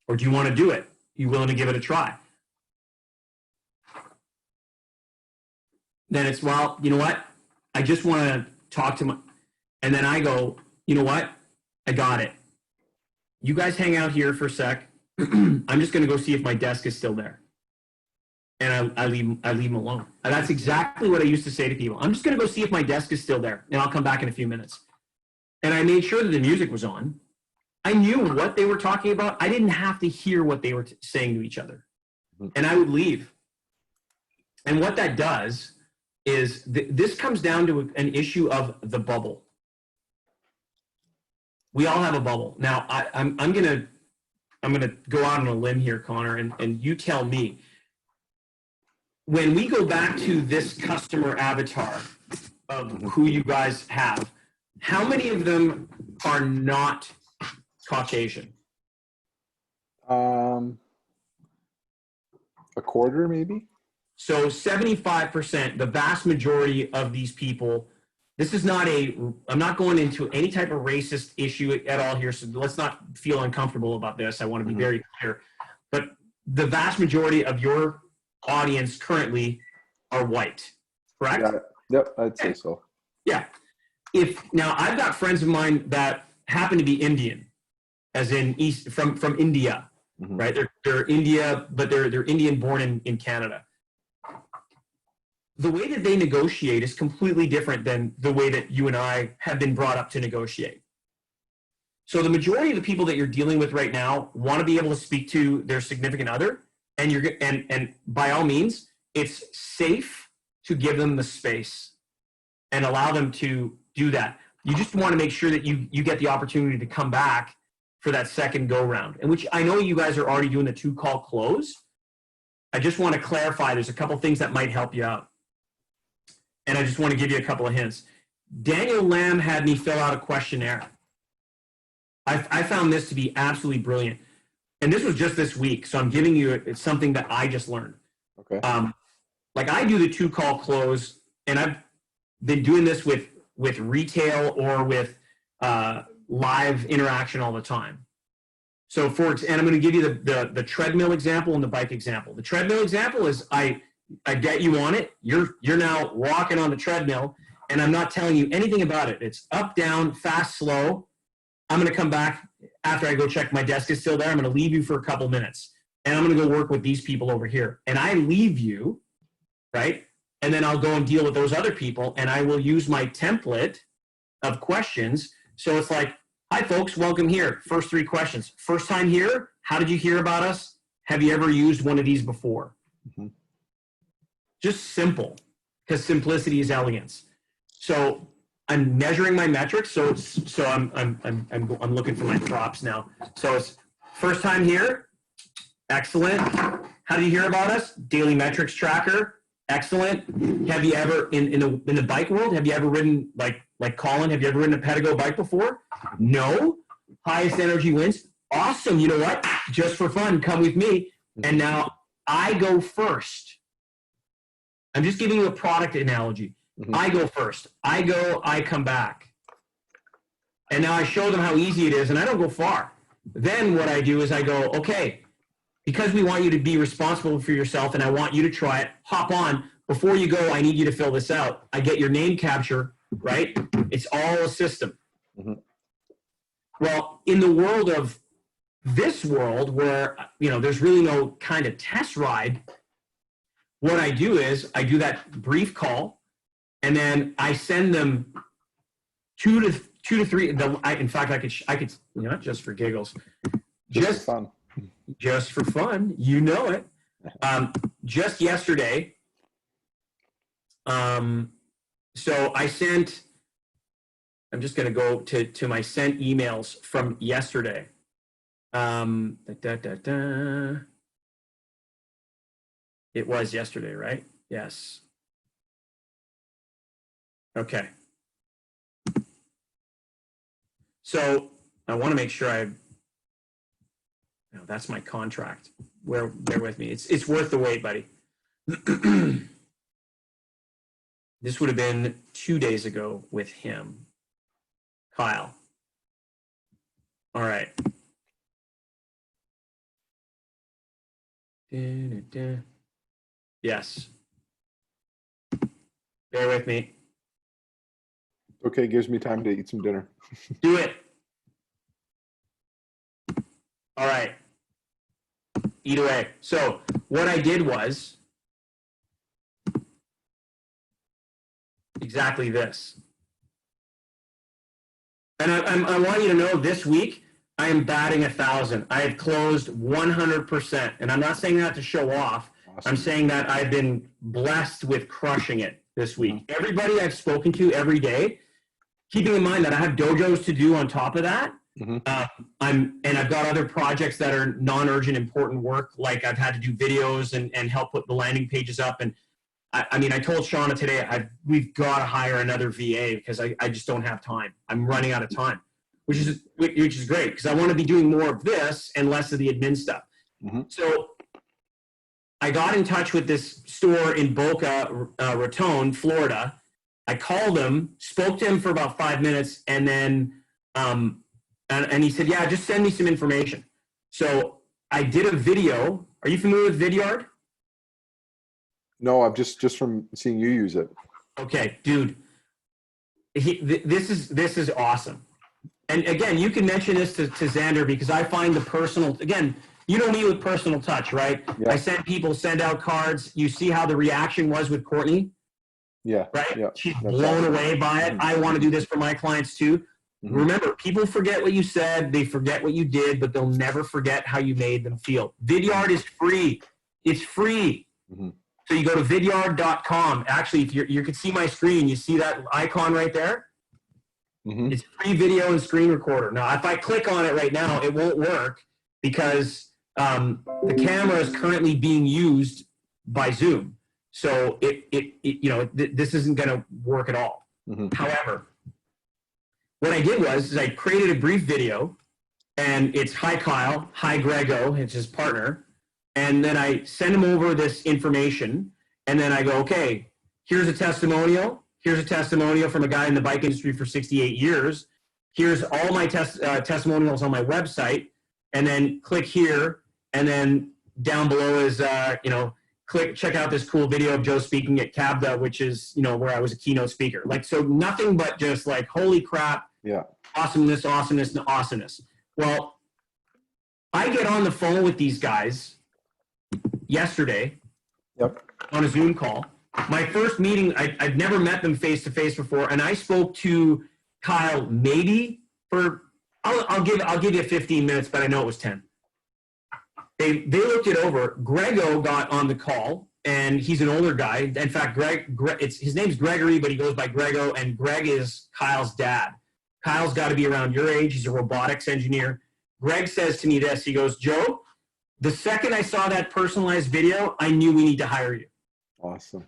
Speaker 2: Or do you want to do it? Are you willing to give it a try? Then it's, well, you know what? I just want to talk to my, and then I go, you know what? I got it. You guys hang out here for a sec. I'm just going to go see if my desk is still there. And I leave them alone. And that's exactly what I used to say to people. I'm just going to go see if my desk is still there, and I'll come back in a few minutes. And I made sure that the music was on. I knew what they were talking about. I didn't have to hear what they were saying to each other. And I would leave. And what that does is this comes down to an issue of the bubble. We all have a bubble. Now, I'm gonna go out on a limb here, Connor, and you tell me. When we go back to this customer avatar of who you guys have, how many of them are not Caucasian?
Speaker 1: A quarter, maybe.
Speaker 2: So 75%, the vast majority of these people, this is not I'm not going into any type of racist issue at all here, so let's not feel uncomfortable about this. I want to be very clear. But the vast majority of your audience currently are white, correct?
Speaker 1: Yeah. Yep, I'd say so.
Speaker 2: Yeah. Now I've got friends of mine that happen to be Indian, as in from India, right? They're India, but they're Indian born in Canada. The way that they negotiate is completely different than the way that you and I have been brought up to negotiate. So the majority of the people that you're dealing with right now want to be able to speak to their significant other, and by all means, it's safe to give them the space and allow them to do that. You just want to make sure that you get the opportunity to come back for that second go round, and which I know you guys are already doing the 2-call close. I just want to clarify, there's a couple things that might help you out. And I just want to give you a couple of hints. Daniel Lamb had me fill out a questionnaire. I found this to be absolutely brilliant. And this was just this week, so I'm giving you it's something that I just learned.
Speaker 1: Okay.
Speaker 2: Like I do the 2-call close, and I've been doing this with retail or with live interaction all the time. So and I'm going to give you the treadmill example and the bike example. The treadmill example is I get you on it. You're now walking on the treadmill, and I'm not telling you anything about it. It's up, down, fast, slow. I'm going to come back after I go check my desk is still there. I'm going to leave you for a couple minutes, and I'm going to go work with these people over here. And I leave you, right? And then I'll go and deal with those other people, and I will use my template of questions. So it's like, hi, folks, welcome here. First 3 questions. First time here? How did you hear about us? Have you ever used one of these before? Just simple, because simplicity is elegance. So I'm measuring my metrics. So I'm looking for my props now. So it's first time here, excellent. How do you hear about us? Daily metrics tracker, excellent. Have you ever in the bike world? Have you ever ridden like Colin? Have you ever ridden a Pedigo bike before? No. Highest energy wins. Awesome. You know what? Just for fun, come with me. And now I go first. I'm just giving you a product analogy. I go first. I come back. And now I show them how easy it is, and I don't go far. Then what I do is I go, okay, because we want you to be responsible for yourself and I want you to try it, hop on. Before you go, I need you to fill this out. I get your name capture, right? It's all a system. Well, in the world of this world where, there's really no kind of test ride, what I do is I do that brief call, and then I send them 2 to 3. In fact, I could, just for giggles, just for fun. Just for fun, it. Just yesterday, so I sent. I'm just going to go to my sent emails from yesterday. It was yesterday, right? Yes. Okay. So I want to make sure no, that's my contract. Bear with me. It's worth the wait, buddy. This would have been 2 days ago with him. Kyle. All right. Yes. Bear with me.
Speaker 1: Okay, gives me time to eat some dinner.
Speaker 2: Do it. All right. Eat away. So what I did was exactly this. And I want you to know this week, I am batting 1,000. I have closed 100%. And I'm not saying that to show off. Awesome. I'm saying that I've been blessed with crushing it this week. Mm-hmm. Everybody I've spoken to every day, keeping in mind that I have dojos to do on top of that. Mm-hmm. I've got other projects that are non-urgent, important work. Like I've had to do videos and help put the landing pages up. And I mean, I told Shauna today, we've got to hire another VA because I just don't have time. I'm running out of time, which is great because I want to be doing more of this and less of the admin stuff. Mm-hmm. So I got in touch with this store in Boca Raton, Florida. I called him, spoke to him for about 5 minutes, and then and he said, yeah, just send me some information. So I did a video. Are you familiar with Vidyard?
Speaker 1: No, I'm just from seeing you use it.
Speaker 2: Okay, dude. This is awesome. And again, you can mention this to Xander because I find the personal, again, you know me with personal touch, right? Yeah. I send out cards. You see how the reaction was with Courtney? Yeah. Right? Yeah. She's blown away by it. Mm-hmm. I want to do this for my clients too. Mm-hmm. Remember, people forget what you said, they forget what you did, but they'll never forget how you made them feel. Vidyard is free. It's free. Mm-hmm. So you go to vidyard.com. Actually, if you can see my screen, you see that icon right there? Mm-hmm. It's free video and screen recorder. Now, if I click on it right now, it won't work because the camera is currently being used by Zoom. So this isn't going to work at all. Mm-hmm. However, what I did was I created a brief video, and it's hi Kyle, hi Grego, it's his partner, and then I send him over this information, and then I go, okay, here's a testimonial. Here's a testimonial from a guy in the bike industry for 68 years. Here's all my testimonials on my website, and then click here, and then down below is check out this cool video of Joe speaking at CABDA, which is where I was a keynote speaker. Like, so nothing but just like, holy crap. Yeah. Awesomeness, awesomeness, and awesomeness. Well, I get on the phone with these guys yesterday. Yep. On a Zoom call. My first meeting, I'd never met them face to face before, and I spoke to Kyle maybe for I'll give you 15 minutes, but I know it was 10. They looked it over. Grego got on the call, and he's an older guy. In fact, his name's Gregory, but he goes by Grego, and Greg is Kyle's dad. Kyle's got to be around your age. He's a robotics engineer. Greg says to me this. He goes, Joe, the second I saw that personalized video, I knew we need to hire you.
Speaker 1: Awesome.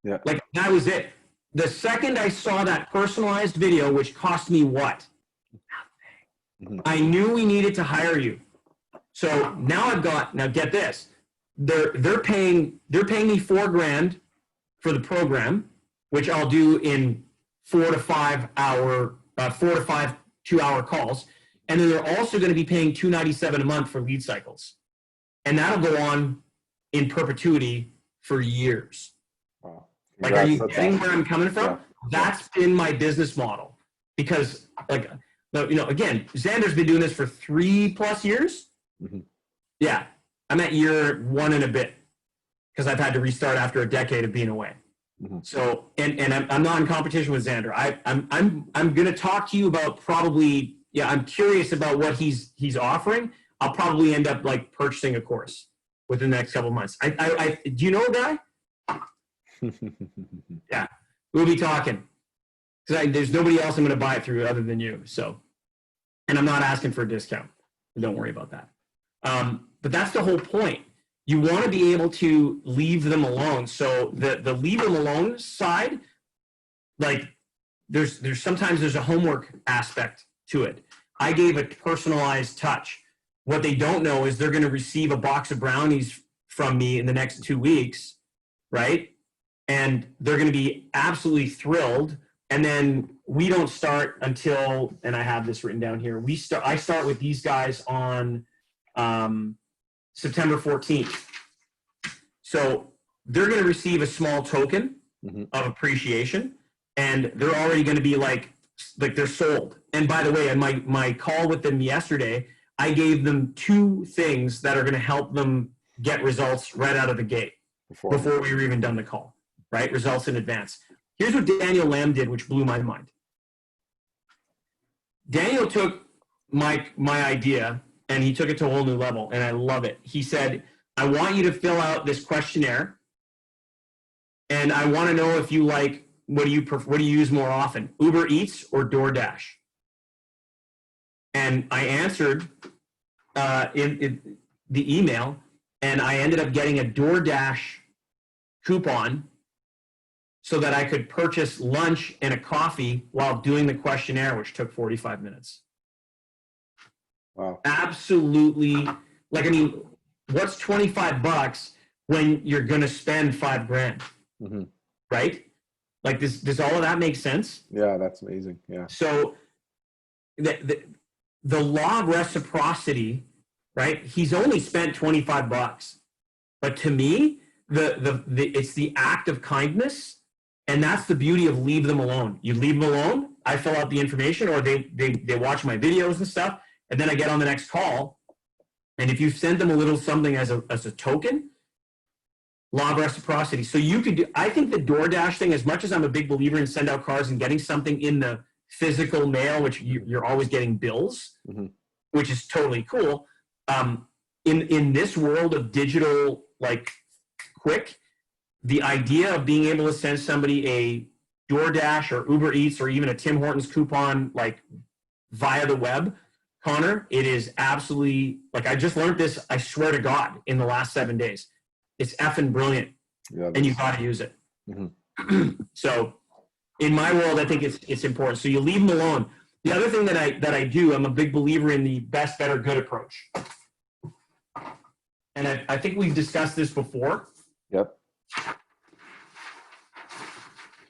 Speaker 1: Yeah.
Speaker 2: Like, that was it. The second I saw that personalized video, which cost me what? Nothing. Mm-hmm. I knew we needed to hire you. So now get this. They're paying me $4,000 for the program, which I'll do in 4 to 5 2-hour calls. And then they're also going to be paying $297 a month for lead cycles. And that'll go on in perpetuity for years. Wow. Like, are you getting where I'm coming from? Yeah. That's been my business model. Because, again, Xander's been doing this for 3+ years. Mm-hmm. Yeah. I'm at year 1 and a bit because I've had to restart after a decade of being away. Mm-hmm. So, and I'm not in competition with Xander. I'm going to talk to you about probably, I'm curious about what he's offering. I'll probably end up like purchasing a course within the next couple of months. Do you know a guy? Yeah, we'll be talking because there's nobody else I'm going to buy it through other than you. So, and I'm not asking for a discount. Don't worry about that. But that's the whole point. You want to be able to leave them alone. So the leave them alone side, like there's sometimes there's a homework aspect to it. I gave a personalized touch. What they don't know is they're going to receive a box of brownies from me in the next 2 weeks, right? And they're going to be absolutely thrilled. And then we don't start until, and I have this written down here. I start with these guys on September 14th. So they're going to receive a small token of appreciation, and they're already going to be like they're sold. And by the way, in my call with them yesterday, I gave them 2 things that are going to help them get results right out of the gate before we were even done the call, right? Results in advance. Here's what Daniel Lamb did, which blew my mind. Daniel took my idea and he took it to a whole new level, and I love it. He said, I want you to fill out this questionnaire, and I want to know if you like, what do you use more often, Uber Eats or DoorDash? And I answered in the email, and I ended up getting a DoorDash coupon so that I could purchase lunch and a coffee while doing the questionnaire, which took 45 minutes.
Speaker 1: Wow.
Speaker 2: Absolutely. Like, I mean, what's $25 when you're going to spend $5,000? Right? Like, does all of that make sense?
Speaker 1: Yeah, that's amazing. Yeah.
Speaker 2: So the law of reciprocity, right? He's only spent $25, but to me, it's the act of kindness, and that's the beauty of leave them alone. You leave them alone, I fill out the information, or they watch my videos and stuff, and then I get on the next call. And if you send them a little something as a token, law of reciprocity. So you could do, I think the DoorDash thing, as much as I'm a big believer in send out cards and getting something in the physical mail, which you're always getting bills, which is totally cool. In this world of digital, like quick, the idea of being able to send somebody a DoorDash or Uber Eats or even a Tim Hortons coupon, like via the web, Connor, it is absolutely, like, I just learned this, I swear to God, in the last 7 days. It's effing brilliant, and you've got to use it. So in my world, I think it's important. So you leave them alone. The other thing that I do, I'm a big believer in the best, better, good approach. And I think we've discussed this before.
Speaker 1: Yep.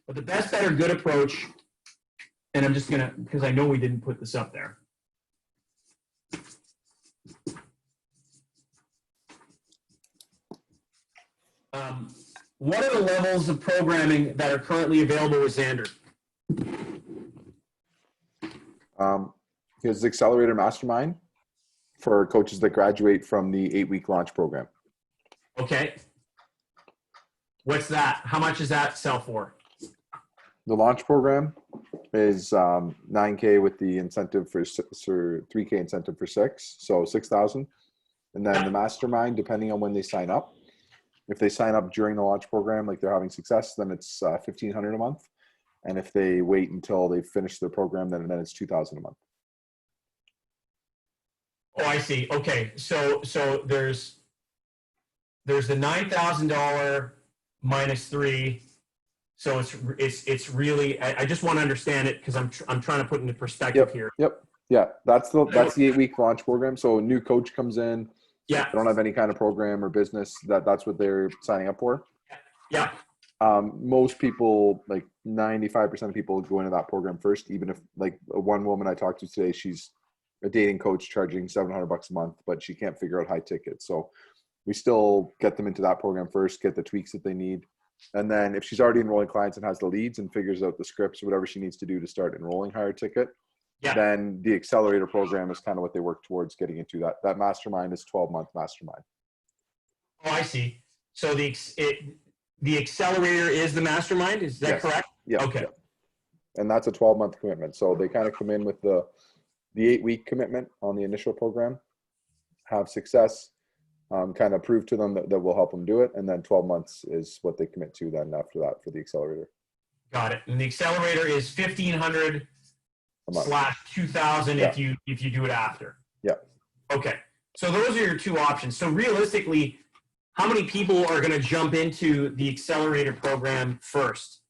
Speaker 2: But the best, better, good approach, and I'm just going to, because I know we didn't put this up there. What are the levels of programming that are currently available with Xander?
Speaker 1: Here's the Accelerator Mastermind for coaches that graduate from the 8-week launch program.
Speaker 2: Okay. What's that? How much does that sell for?
Speaker 1: The launch program is $9,000 with the incentive for $3,000 incentive for 6, so $6,000. And then the mastermind, depending on when they sign up. If they sign up during the launch program, like they're having success, then it's $1,500 a month. And if they wait until they finish their program, then it's $2,000 a month.
Speaker 2: Oh, I see. Okay, so there's the $9,000 minus 3. So it's really, I just want to understand it because I'm trying to put into perspective here.
Speaker 1: Yep. Yeah, that's the 8-week launch program. So a new coach comes in.
Speaker 2: Yeah.
Speaker 1: They don't have any kind of program or business. That's what they're signing up for.
Speaker 2: Yeah.
Speaker 1: Most people, like 95% of people, go into that program first. Even if, like, one woman I talked to today, she's a dating coach charging $700 a month, but she can't figure out high tickets. So we still get them into that program first, get the tweaks that they need. And then if she's already enrolling clients and has the leads and figures out the scripts or whatever she needs to do to start enrolling higher ticket, then the accelerator program is kind of what they work towards getting into. That mastermind is 12-month mastermind.
Speaker 2: Oh, I see. So the accelerator is the mastermind. Is that correct?
Speaker 1: Yeah.
Speaker 2: Okay.
Speaker 1: Yeah. And that's a 12-month commitment. So they kind of come in with the 8-week commitment on the initial program, have success, kind of prove to them that we'll help them do it. And then 12 months is what they commit to then after that for the accelerator.
Speaker 2: Got it. And the accelerator is $1,500 / $2,000 if you do it after.
Speaker 1: Yeah.
Speaker 2: Okay. So those are your two options. So realistically, how many people are going to jump into the accelerator program first?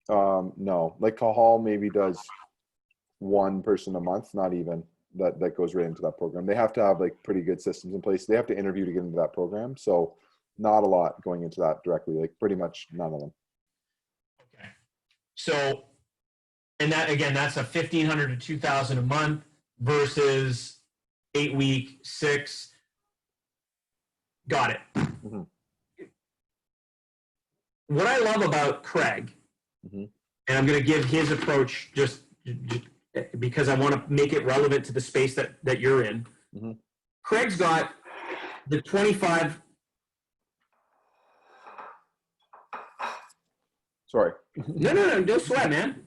Speaker 1: No, like Cahal maybe does one person a month, not even that goes right into that program. They have to have like pretty good systems in place. They have to interview to get into that program. So not a lot going into that directly, like pretty much none of them.
Speaker 2: Okay. So, and that, again, that's a 1,500 to 2,000 a month versus 8-week, 6. Got it.
Speaker 1: Mm-hmm.
Speaker 2: What I love about Craig,
Speaker 1: Mm-hmm.
Speaker 2: and I'm going to give his approach just because I want to make it relevant to the space that you're in.
Speaker 1: Mm-hmm.
Speaker 2: Craig's got the 25.
Speaker 1: Sorry.
Speaker 2: No, don't sweat, man.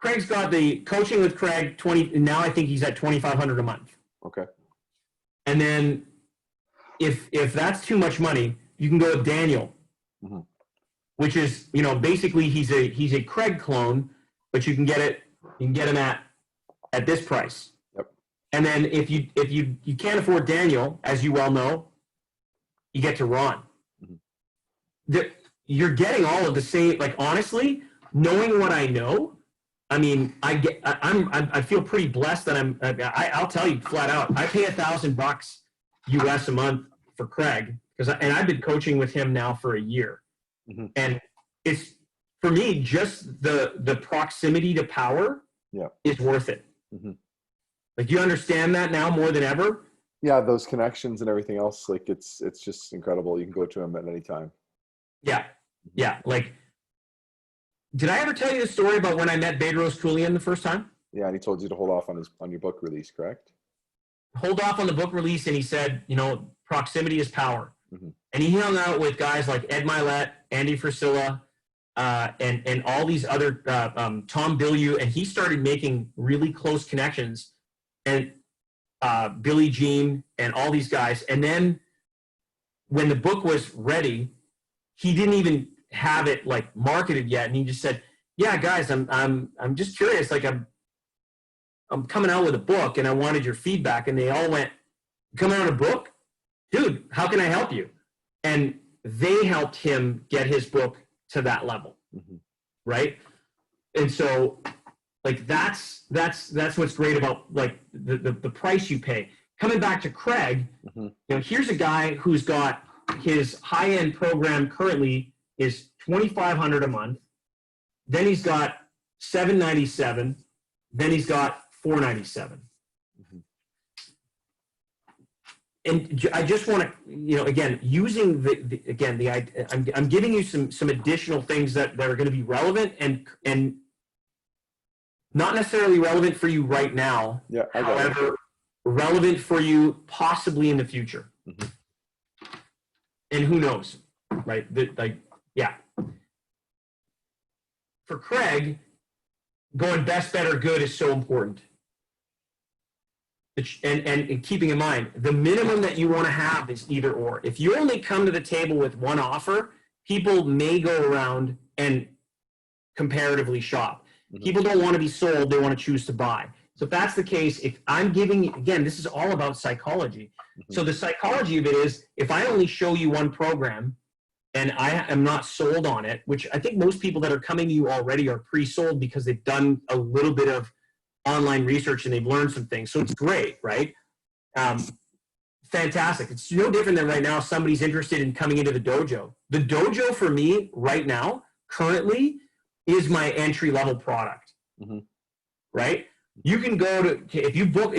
Speaker 2: Craig's got the coaching with Craig 20. Now I think he's at 2,500 a month.
Speaker 1: Okay.
Speaker 2: And then if that's too much money, you can go with Daniel,
Speaker 1: mm-hmm.
Speaker 2: which is, basically he's a Craig clone, but you can get him at this price.
Speaker 1: Yep.
Speaker 2: And then if you can't afford Daniel, as you well know, you get to Ron. Mm-hmm. You're getting all of the same. Like, honestly, knowing what I know, I mean, I feel pretty blessed that I'll tell you flat out, I pay $1,000 US a month for Craig and I've been coaching with him now for a year. Mm-hmm. And it's, for me, just the proximity to power is worth it. Mm-hmm. Like, you understand that now more than ever?
Speaker 1: Yeah, those connections and everything else, like it's just incredible. You can go to him at any time.
Speaker 2: Yeah. Yeah. Like, did I ever tell you the story about when I met Bedros Keuilian the first time?
Speaker 1: Yeah, and he told you to hold off on your book release, correct?
Speaker 2: Hold off on the book release, and he said, proximity is power. Mm-hmm. And he hung out with guys like Ed Milet, Andy Frisilla, and all these other, Tom Bilyeu, and he started making really close connections, and Billy Jean and all these guys. And then when the book was ready, he didn't even have it like marketed yet, and he just said, "Yeah, guys, I'm just curious. Like, I'm coming out with a book, and I wanted your feedback." And they all went, "Coming out with a book, dude? How can I help you?" And they helped him get his book to that level, mm-hmm. right? And so, like, that's what's great about like the price you pay. Coming back to Craig, mm-hmm. Here's a guy who's got his high-end program currently is $2,500 a month. Then he's got $797. Then he's got $497. Mm-hmm. And I just want to, again, using I'm giving you some additional things that are going to be relevant and not necessarily relevant for you right now.
Speaker 1: Yeah,
Speaker 2: however, relevant for you possibly in the future. Mm-hmm. And who knows, right? Yeah. For Craig, going best, better, good is so important. And keeping in mind, the minimum that you want to have is either or. If you only come to the table with one offer, people may go around and comparatively shop. Mm-hmm. People don't want to be sold, they want to choose to buy. So if that's the case, if I'm giving, again, this is all about psychology. Mm-hmm. So the psychology of it is, if I only show you one program and I am not sold on it, which I think most people that are coming to you already are pre-sold because they've done a little bit of online research and they've learned some things. So it's great, right? Fantastic. It's no different than right now somebody's interested in coming into the dojo. The dojo for me right now, currently, is my entry-level product, mm-hmm. right? You can go to, if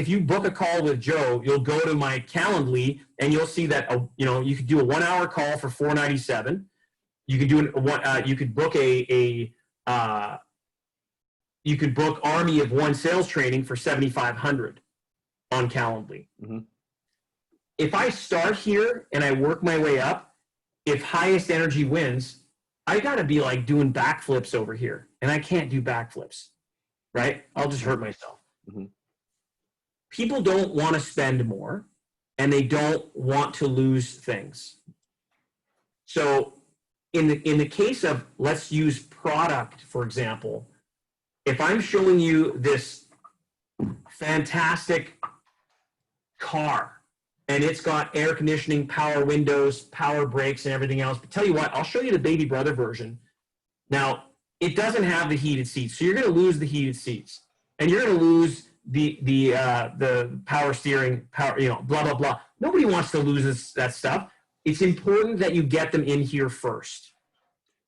Speaker 2: you book a call with Joe, you'll go to my Calendly and you'll see that, you could do a 1-hour call for $497. You could do you could book you could book Army of One sales training for $7,500 on Calendly. Mm-hmm. If I start here and I work my way up, if highest energy wins, I got to be like doing backflips over here, and I can't do backflips. Right? I'll just hurt myself. Mm-hmm. People don't want to spend more, and they don't want to lose things. So in the case of, let's use product, for example, if I'm showing you this fantastic car, and it's got air conditioning, power windows, power brakes, and everything else, but tell you what, I'll show you the baby brother version. Now, it doesn't have the heated seats. So you're going to lose the heated seats, and you're going to lose the power steering, blah, blah, blah. Nobody wants to lose that stuff. It's important that you get them in here first.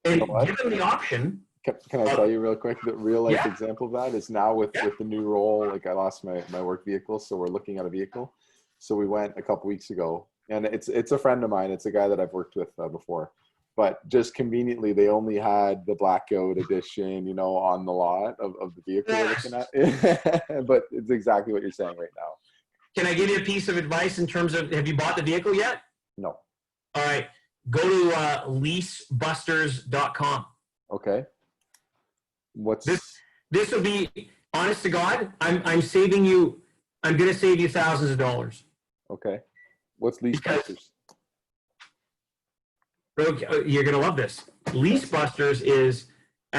Speaker 2: And give them the option.
Speaker 1: Can I tell you real quick, the real life example of that is now with the new role, like I lost my work vehicle, so we're looking at a vehicle. So we went a couple weeks ago, and it's a friend of mine. It's a guy that I've worked with before, but just conveniently, they only had the blackout edition, on the lot of the vehicle we're looking at. But it's exactly what you're saying right now.
Speaker 2: Can I give you a piece of advice in terms of, have you bought the vehicle yet?
Speaker 1: No.
Speaker 2: All right. Go to leasebusters.com.
Speaker 1: Okay. What's
Speaker 2: this will be, honest to God, I'm saving you, I'm going to save you thousands of dollars.
Speaker 1: Okay. What's Leasebusters?
Speaker 2: You're going to love this. Leasebusters is,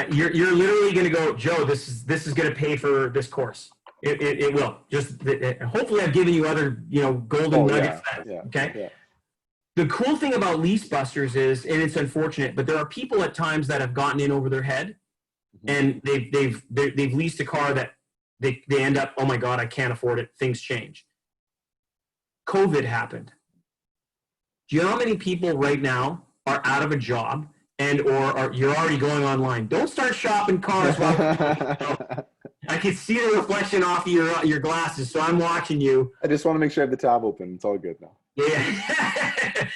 Speaker 2: you're literally going to go, Joe, this is going to pay for this course. It will. Just hopefully I've given you other, golden nuggets. Okay. Yeah. The cool thing about Leasebusters is, and it's unfortunate, but there are people at times that have gotten in over their head, and they've leased a car that they end up, oh my God, I can't afford it. Things change. COVID happened. Do you know how many people right now are out of a job or you're already going online? Don't start shopping cars. I can see the reflection off of your glasses, so I'm watching you.
Speaker 1: I just want to make sure I have the tab open. It's all good now.
Speaker 2: Yeah.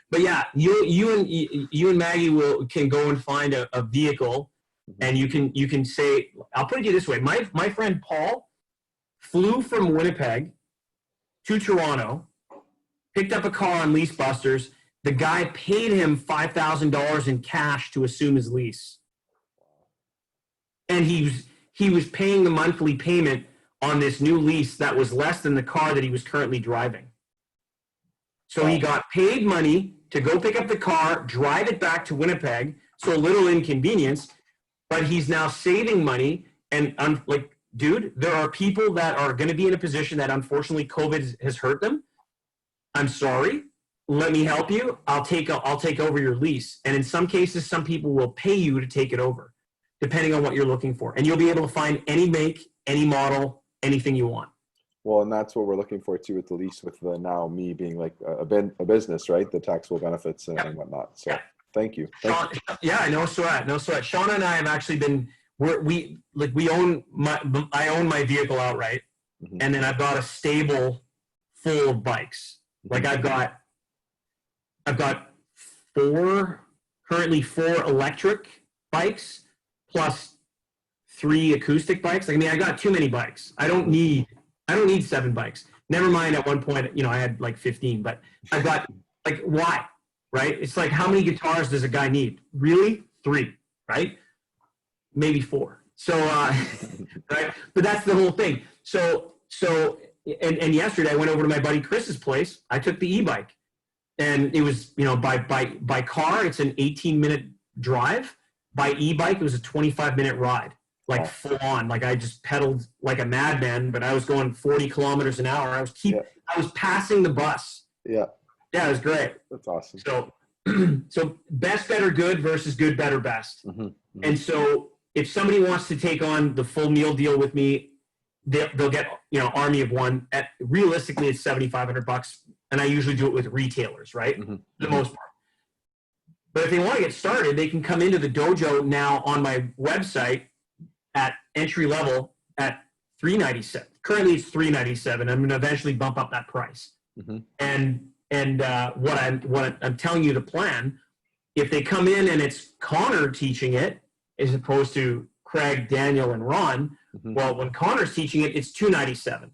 Speaker 2: But yeah, you and Maggie can go and find a vehicle, and you can say, I'll put it to you this way. My friend Paul flew from Winnipeg to Toronto, picked up a car on Leasebusters. The guy paid him $5,000 in cash to assume his lease, and he was paying the monthly payment on this new lease that was less than the car that he was currently driving. So he got paid money to go pick up the car, drive it back to Winnipeg, so a little inconvenience, but he's now saving money. And I'm like, dude, there are people that are going to be in a position that unfortunately COVID has hurt them. I'm sorry. Let me help you. I'll take over your lease. And in some cases, some people will pay you to take it over, depending on what you're looking for. And you'll be able to find any make, any model, anything you want.
Speaker 1: Well, and that's what we're looking for too with the lease, with now me being like a business, right? The taxable benefits and whatnot. So thank you.
Speaker 2: Sean, yeah, no sweat. Shauna and I have actually been, I own my vehicle outright. And then I've got a stable full of bikes. Like I've got currently four electric bikes plus 3 acoustic bikes. I mean, I got too many bikes. I don't need 7 bikes. Never mind, at one point, I had like 15, but I've got, like, why? Right? It's like, how many guitars does a guy need? Really? 3, right? Maybe 4. So, right? But that's the whole thing. So, and yesterday I went over to my buddy Chris's place. I took the e-bike, and it was, by car, it's an 18-minute drive. By e-bike, it was a 25-minute ride. Like full on, like I just pedaled like a madman, but I was going 40 kilometers an hour. I was passing the bus. Yeah, it was great.
Speaker 1: That's awesome.
Speaker 2: So best, better, good versus good, better, best. And so if somebody wants to take on the full meal deal with me, they'll get army of one. Realistically, it's $7,500, and I usually do it with retailers, right? For the most part. But if they want to get started, they can come into the dojo now on my website at entry level at $397. Currently it's $397. I'm going to eventually bump up that price. And what I'm telling you, the plan, if they come in and it's Connor teaching it as opposed to Craig, Daniel, and Ron, well, when Connor's teaching it, it's $297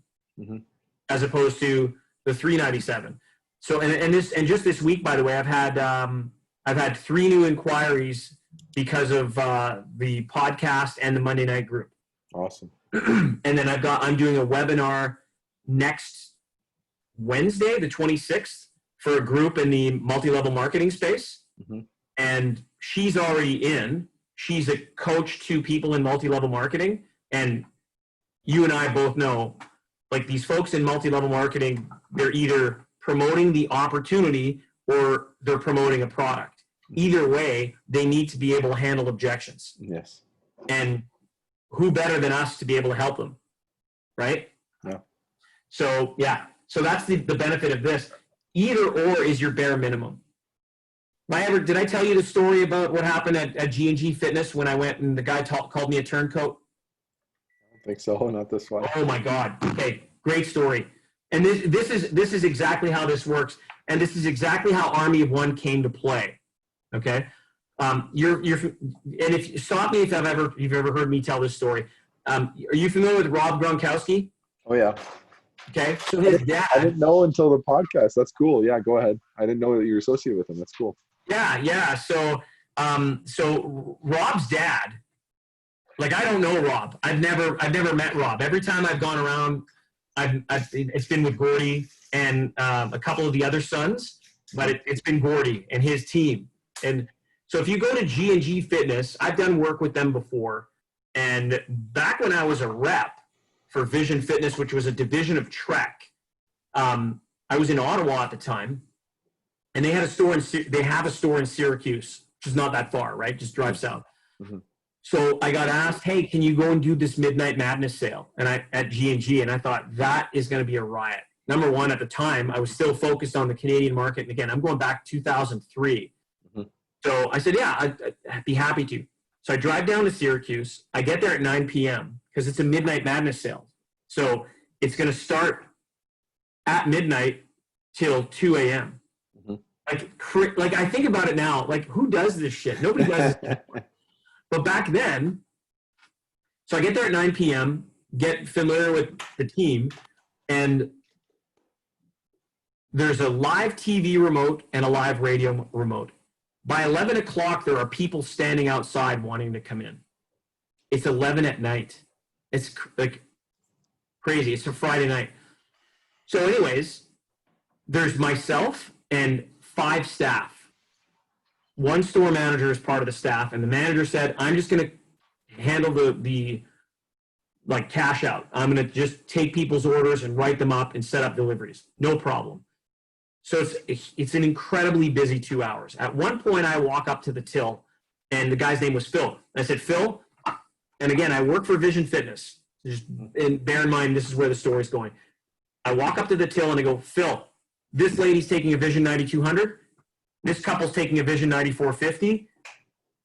Speaker 2: as opposed to the $397. So and just this week, by the way, I've had 3 new inquiries because of the podcast and the Monday night group.
Speaker 1: Awesome.
Speaker 2: And then I'm doing a webinar next Wednesday, the 26th, for a group in the multi-level marketing space. And she's already in. She's a coach to people in multi-level marketing. And you and I both know, like, these folks in multi-level marketing, they're either promoting the opportunity or they're promoting a product. Either way, they need to be able to handle objections.
Speaker 1: Yes.
Speaker 2: And who better than us to be able to help them, right?
Speaker 1: Yeah.
Speaker 2: So, yeah. So that's the benefit of this. Either or is your bare minimum. Did I tell you the story about what happened at G&G Fitness when I went and the guy called me a turncoat?
Speaker 1: I don't think so. Not this one.
Speaker 2: Oh my God. Okay. Great story. And this is exactly how this works. And this is exactly how Army of One came to play. Okay. And if stop me if you've ever heard me tell this story. Are you familiar with Rob Gronkowski?
Speaker 1: Oh yeah.
Speaker 2: Okay. So his dad.
Speaker 1: I didn't know until the podcast. That's cool. Yeah, go ahead. I didn't know that you were associated with him. That's cool.
Speaker 2: Yeah. So Rob's dad, like, I don't know Rob. I've never met Rob. Every time I've gone around, it's been with Gordy and a couple of the other sons, but it's been Gordy and his team. And so if you go to G&G Fitness, I've done work with them before. And back when I was a rep for Vision Fitness, which was a division of Trek, I was in Ottawa at the time, and they have a store in Syracuse, which is not that far, right? Just drive south. Mm-hmm. So I got asked, hey, can you go and do this Midnight Madness sale at G&G? And I thought, that is going to be a riot. Number one, at the time, I was still focused on the Canadian market. And again, I'm going back to 2003. Mm-hmm. So I said, yeah, I'd be happy to. So I drive down to Syracuse. I get there at 9 p.m. because it's a Midnight Madness sale. So it's going to start at midnight till 2 a.m. Mm-hmm. Like I think about it now, like, who does this shit? Nobody does this. But back then, so I get there at 9 p.m., get familiar with the team, and there's a live TV remote and a live radio remote. By 11 o'clock, there are people standing outside wanting to come in. It's 11 at night. It's like crazy. It's a Friday night. So anyways, there's myself and 5 staff. One store manager is part of the staff, and the manager said, I'm just going to handle the like cash out. I'm going to just take people's orders and write them up and set up deliveries. No problem. So it's an incredibly busy 2 hours. At one point, I walk up to the till, and the guy's name was Phil. I said, Phil, and again, I work for Vision Fitness. And bear in mind, this is where the story's going. I walk up to the till, and I go, Phil, this lady's taking a Vision 9200. This couple's taking a Vision 9450.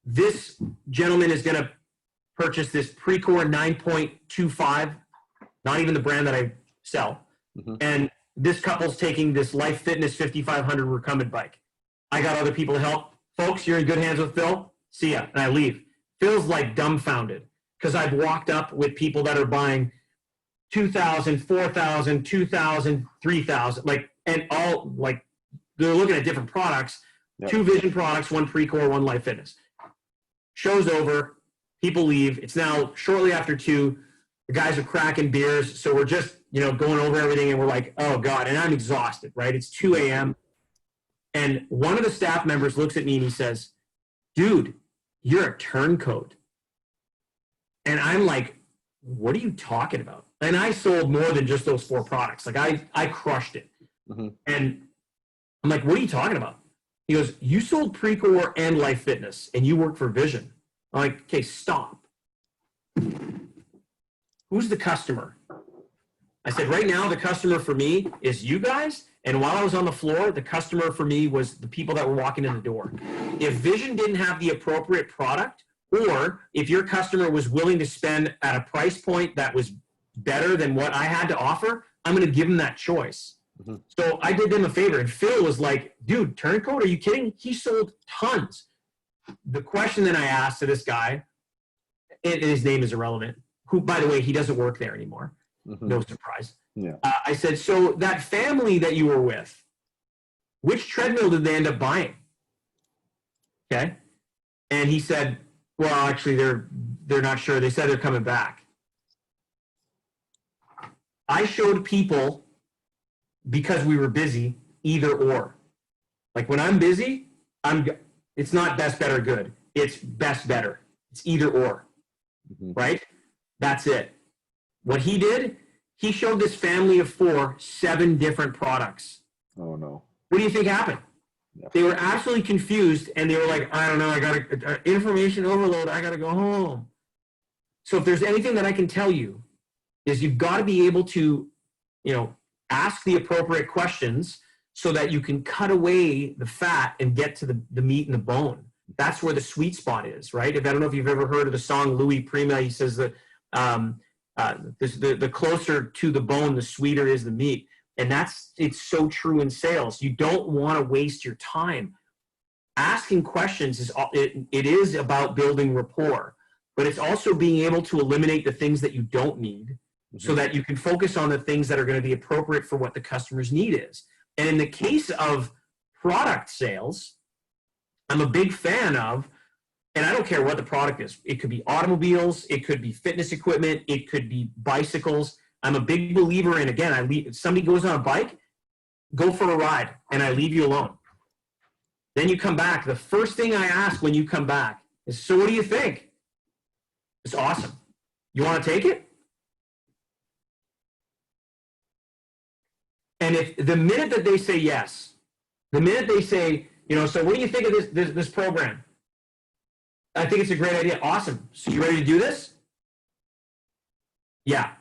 Speaker 2: This gentleman is going to purchase this Precor 9.25, not even the brand that I sell. Mm-hmm. And this couple's taking this Life Fitness 5500 recumbent bike. I got other people to help. Folks, you're in good hands with Phil. See ya. And I leave. Phil's like dumbfounded because I've walked up with people that are buying 2,000, 4,000, 2,000, 3,000, like, and all like they're looking at different products. Yep. 2 Vision products, 1 Precor, 1 Life Fitness. Show's over. People leave. It's now shortly after 2. The guys are cracking beers. So we're just, going over everything, and we're like, oh God. And I'm exhausted, right? It's 2 a.m. And one of the staff members looks at me and he says, dude, you're a turncoat. And I'm like, what are you talking about? And I sold more than just those 4 products. Like I crushed it. Mm-hmm. And I'm like, what are you talking about? He goes, you sold Precor and Life Fitness, and you work for Vision. I'm like, okay, stop. Who's the customer? I said, right now, the customer for me is you guys. And while I was on the floor, the customer for me was the people that were walking in the door. If Vision didn't have the appropriate product, or if your customer was willing to spend at a price point that was better than what I had to offer, I'm going to give them that choice. Mm-hmm. So I did them a favor, and Phil was like, dude, turncoat, are you kidding? He sold tons. The question that I asked to this guy, and his name is irrelevant, who, by the way, he doesn't work there anymore. Mm-hmm. No surprise. Yeah. I said, so that family that you were with, which treadmill did they end up buying? Okay. And he said, well, actually, they're not sure. They said they're coming back. I showed people, because we were busy, either or. Like when I'm busy, it's not best, better, good. It's best, better. It's either or, mm-hmm. Right? That's it. What he did, he showed this family of 4, 7 different products.
Speaker 1: Oh, no.
Speaker 2: What do you think happened? Yeah. They were absolutely confused, and they were like, I don't know, I got information overload. I got to go home. So if there's anything that I can tell you is you've got to be able to, ask the appropriate questions so that you can cut away the fat and get to the meat and the bone. That's where the sweet spot is, right? I don't know if you've ever heard of the song Louis Prima. He says that the closer to the bone, the sweeter is the meat. And it's so true in sales. You don't want to waste your time. Asking questions it is about building rapport, but it's also being able to eliminate the things that you don't need so that you can focus on the things that are going to be appropriate for what the customer's need is. And in the case of product sales, I'm a big fan of, and I don't care what the product is. It could be automobiles, it could be fitness equipment, it could be bicycles. I'm a big believer in, again, if somebody goes on a bike, go for a ride, and I leave you alone. Then you come back. The first thing I ask when you come back is, so what do you think? It's awesome. You want to take it? And if the minute that they say yes, the minute they say, so what do you think of this program? I think it's a great idea. Awesome. So you ready to do this? Yeah.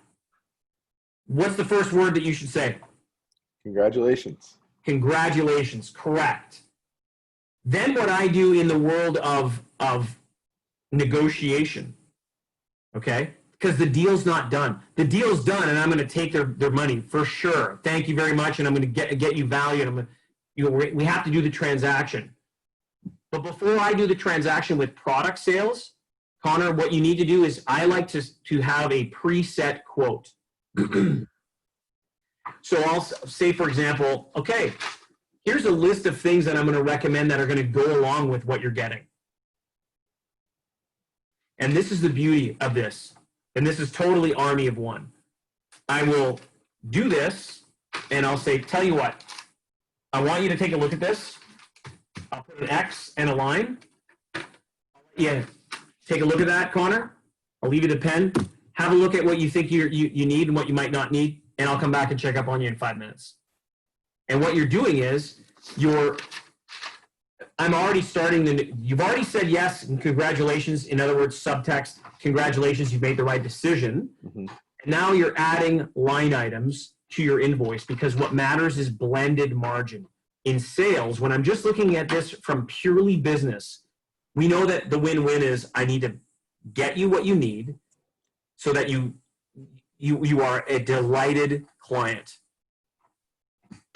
Speaker 2: What's the first word that you should say?
Speaker 1: Congratulations.
Speaker 2: Congratulations. Correct. Then what I do in the world of negotiation, okay? Because the deal's not done. The deal's done, and I'm going to take their money for sure. Thank you very much, and I'm going to get you value, and we have to do the transaction. But before I do the transaction with product sales, Connor, what you need to do is I like to have a preset quote. So I'll say, for example, okay, here's a list of things that I'm going to recommend that are going to go along with what you're getting. And this is the beauty of this. And this is totally army of one. I will do this, and I'll say, tell you what, I want you to take a look at this. I'll put an X and a line. Yeah, take a look at that, Connor. I'll leave you the pen. Have a look at what you think you need and what you might not need, and I'll come back and check up on you in 5 minutes. And what you're doing is I'm already you've already said yes and congratulations. In other words, subtext, congratulations, you've made the right decision. Mm-hmm. Now you're adding line items to your invoice because what matters is blended margin. In sales, when I'm just looking at this from purely business, we know that the win-win is I need to get you what you need so that you are a delighted client.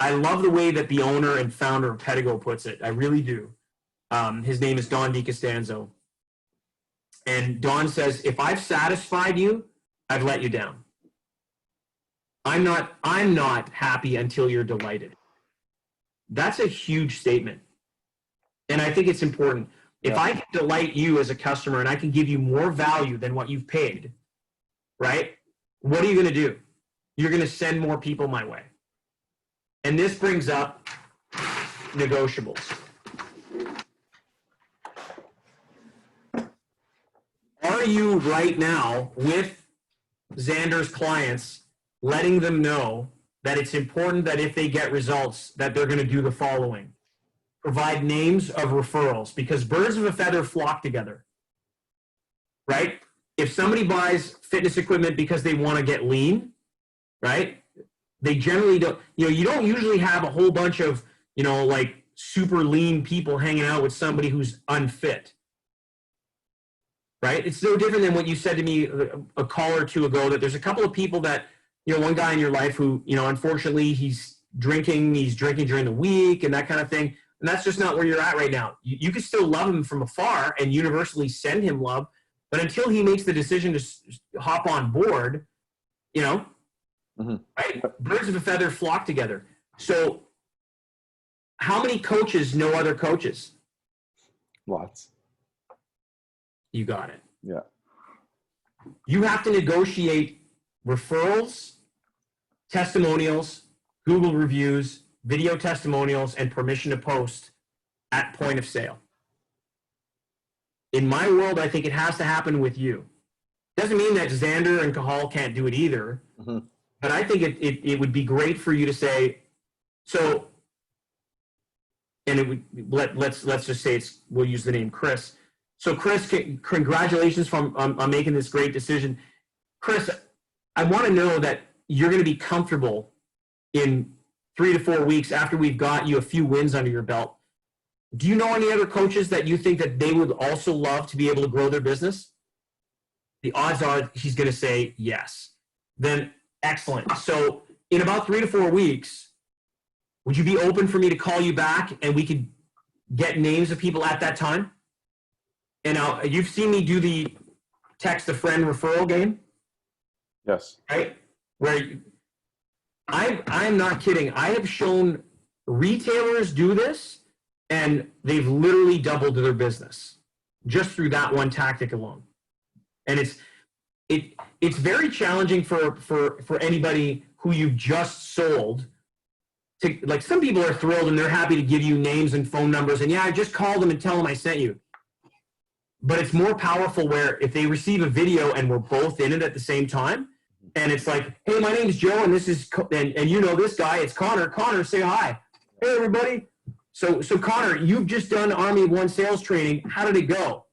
Speaker 2: I love the way that the owner and founder of Pedigo puts it. I really do. His name is Don DiCostanzo. And Don says, if I've satisfied you, I've let you down. I'm not happy until you're delighted. That's a huge statement. And I think it's important. If I can delight you as a customer and I can give you more value than what you've paid, right? What are you going to do? You're going to send more people my way. And this brings up negotiables. Are you right now with Xander's clients letting them know that it's important that if they get results that they're going to do the following? Provide names of referrals, because birds of a feather flock together, right? If somebody buys fitness equipment because they want to get lean, right? They generally don't, you don't usually have a whole bunch of, like super lean people hanging out with somebody who's unfit, right? It's no different than what you said to me a call or two ago, that there's a couple of people that, one guy in your life who, unfortunately he's drinking during the week and that kind of thing. And that's just not where you're at right now. You can still love him from afar and universally send him love, but until he makes the decision to hop on board, mm-hmm. Right? Birds of a feather flock together. So how many coaches know other coaches?
Speaker 1: Lots.
Speaker 2: You got it.
Speaker 1: Yeah.
Speaker 2: You have to negotiate referrals, testimonials, Google reviews, video testimonials, and permission to post at point of sale. In my world, I think it has to happen with you. Doesn't mean that Xander and Cahal can't do it either, mm-hmm. But I think it would be great for you to say, so, and it would let's just say we'll use the name Chris. So Chris, congratulations on making this great decision. Chris, I want to know that you're going to be comfortable in 3 to 4 weeks after we've got you a few wins under your belt. Do you know any other coaches that you think that they would also love to be able to grow their business? The odds are he's going to say yes. Then excellent. So in about 3 to 4 weeks, would you be open for me to call you back and we could get names of people at that time? And you've seen me do the text a friend referral game.
Speaker 1: Yes.
Speaker 2: Right? Where I'm not kidding. I have shown retailers do this, and they've literally doubled their business just through that one tactic alone. And it's very challenging for anybody who you just sold. Like, some people are thrilled and they're happy to give you names and phone numbers, and yeah, I just called them and tell them I sent you. But it's more powerful where if they receive a video and we're both in it at the same time, and it's like, hey, my name's Joe, and this is, and you know this guy, it's Connor. Connor, say hi. Hey, everybody. So Connor, you've just done Army of One sales training. How did it go?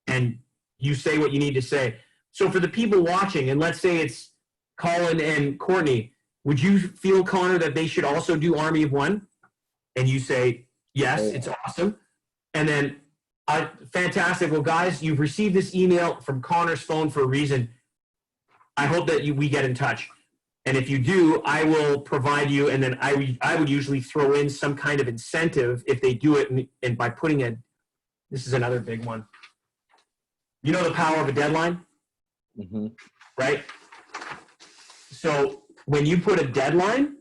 Speaker 2: And you say what you need to say. So for the people watching, and let's say it's Colin and Courtney, would you feel, Connor, that they should also do Army of One? And you say, yes, it's awesome. And then, fantastic. Well, guys, you've received this email from Connor's phone for a reason. I hope that we get in touch. And if you do, I will provide you, and then I would usually throw in some kind of incentive if they do it, and by putting this is another big one. You know the power of a deadline?
Speaker 1: Mm-hmm.
Speaker 2: Right? So when you put a deadline,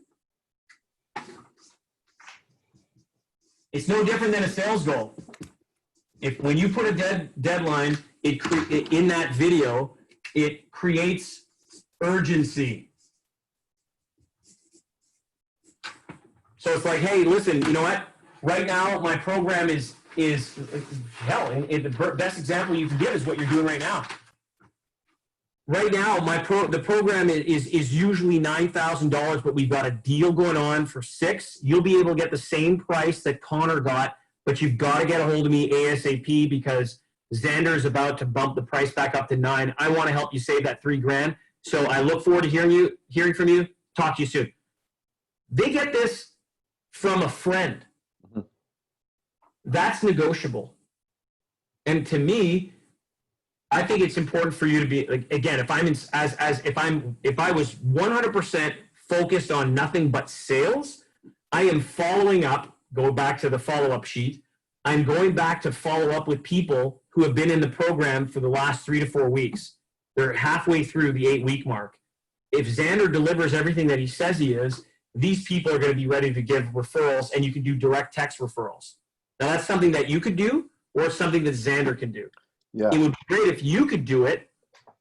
Speaker 2: it's no different than a sales goal. When you put a deadline, in that video, it creates urgency. So it's like, hey, listen, you know what? Right now, my program is hell. And the best example you can give is what you're doing right now. Right now, the program is usually $9,000, but we've got a deal going on for $6,000. You'll be able to get the same price that Connor got, but you've got to get a hold of me ASAP because Xander is about to bump the price back up to $9,000. I want to help you save that $3,000. So I look forward to hearing from you. Talk to you soon. They get this from a friend. Mm-hmm. That's negotiable. And to me, I think it's important for you to be, like, again, if I was 100% focused on nothing but sales, I am following up, go back to the follow-up sheet. I'm going back to follow up with people who have been in the program for the last 3 to 4 weeks. They're halfway through the 8-week mark. If Xander delivers everything that he says he is, these people are going to be ready to give referrals, and you can do direct text referrals. Now, that's something that you could do, or it's something that Xander can do. Yeah. It would be great if you could do it,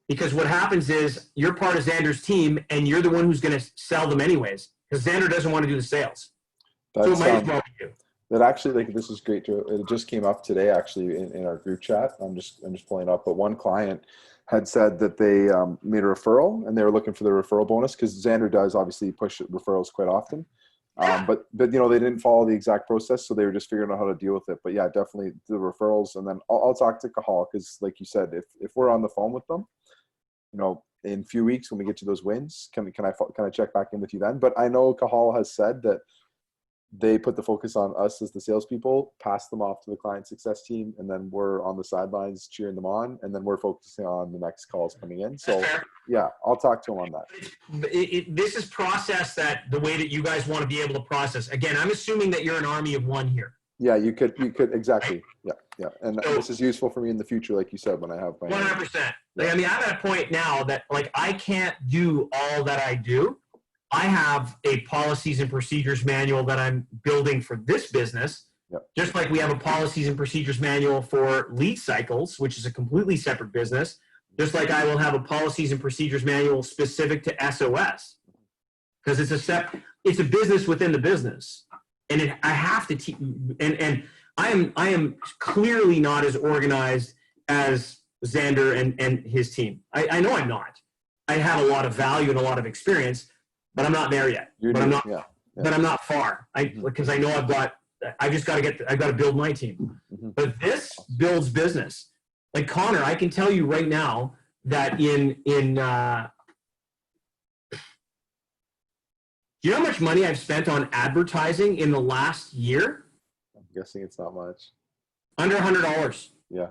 Speaker 2: because what happens is you're part of Xander's team, and you're the one who's going to sell them anyways, because Xander doesn't want to do the sales. So it might as well be you.
Speaker 1: That actually, like, this is great. It just came up today, actually, in our group chat. I'm just pulling up, but one client had said that they made a referral and they were looking for the referral bonus, because Xander does obviously push referrals quite often. But you know, they didn't follow the exact process, so they were just figuring out how to deal with it. But yeah, definitely the referrals. And then I'll talk to Cahal, because like you said, if we're on the phone with them, you know, in a few weeks when we get to those wins, can I check back in with you then? But I know Cahal has said that they put the focus on us as the salespeople, pass them off to the client success team, and then we're on the sidelines cheering them on, and then we're focusing on the next calls coming in. So yeah, I'll talk to him on that.
Speaker 2: This is process that the way that you guys want to be able to process. Again, I'm assuming that you're an army of one here.
Speaker 1: Yeah, you could exactly. Yeah. And so, this is useful for me in the future, like you said, when I have my
Speaker 2: 100%. Like, I mean, I'm at a point now that, like, I can't do all that I do. I have a policies and procedures manual that I'm building for this business, just like we have a policies and procedures manual for lead cycles, which is a completely separate business, just like I will have a policies and procedures manual specific to SOS, because it's a business within the business, and I have to teach. And I am clearly not as organized as Xander and his team. I know I'm not. I have a lot of value and a lot of experience, but I'm not there yet. But I'm not far. Because I know I've got to build my team. Mm-hmm. But this builds business. Like Connor, I can tell you right now that do you know how much money I've spent on advertising in the last year?
Speaker 1: I'm guessing it's not much.
Speaker 2: Under $100.
Speaker 1: Yeah.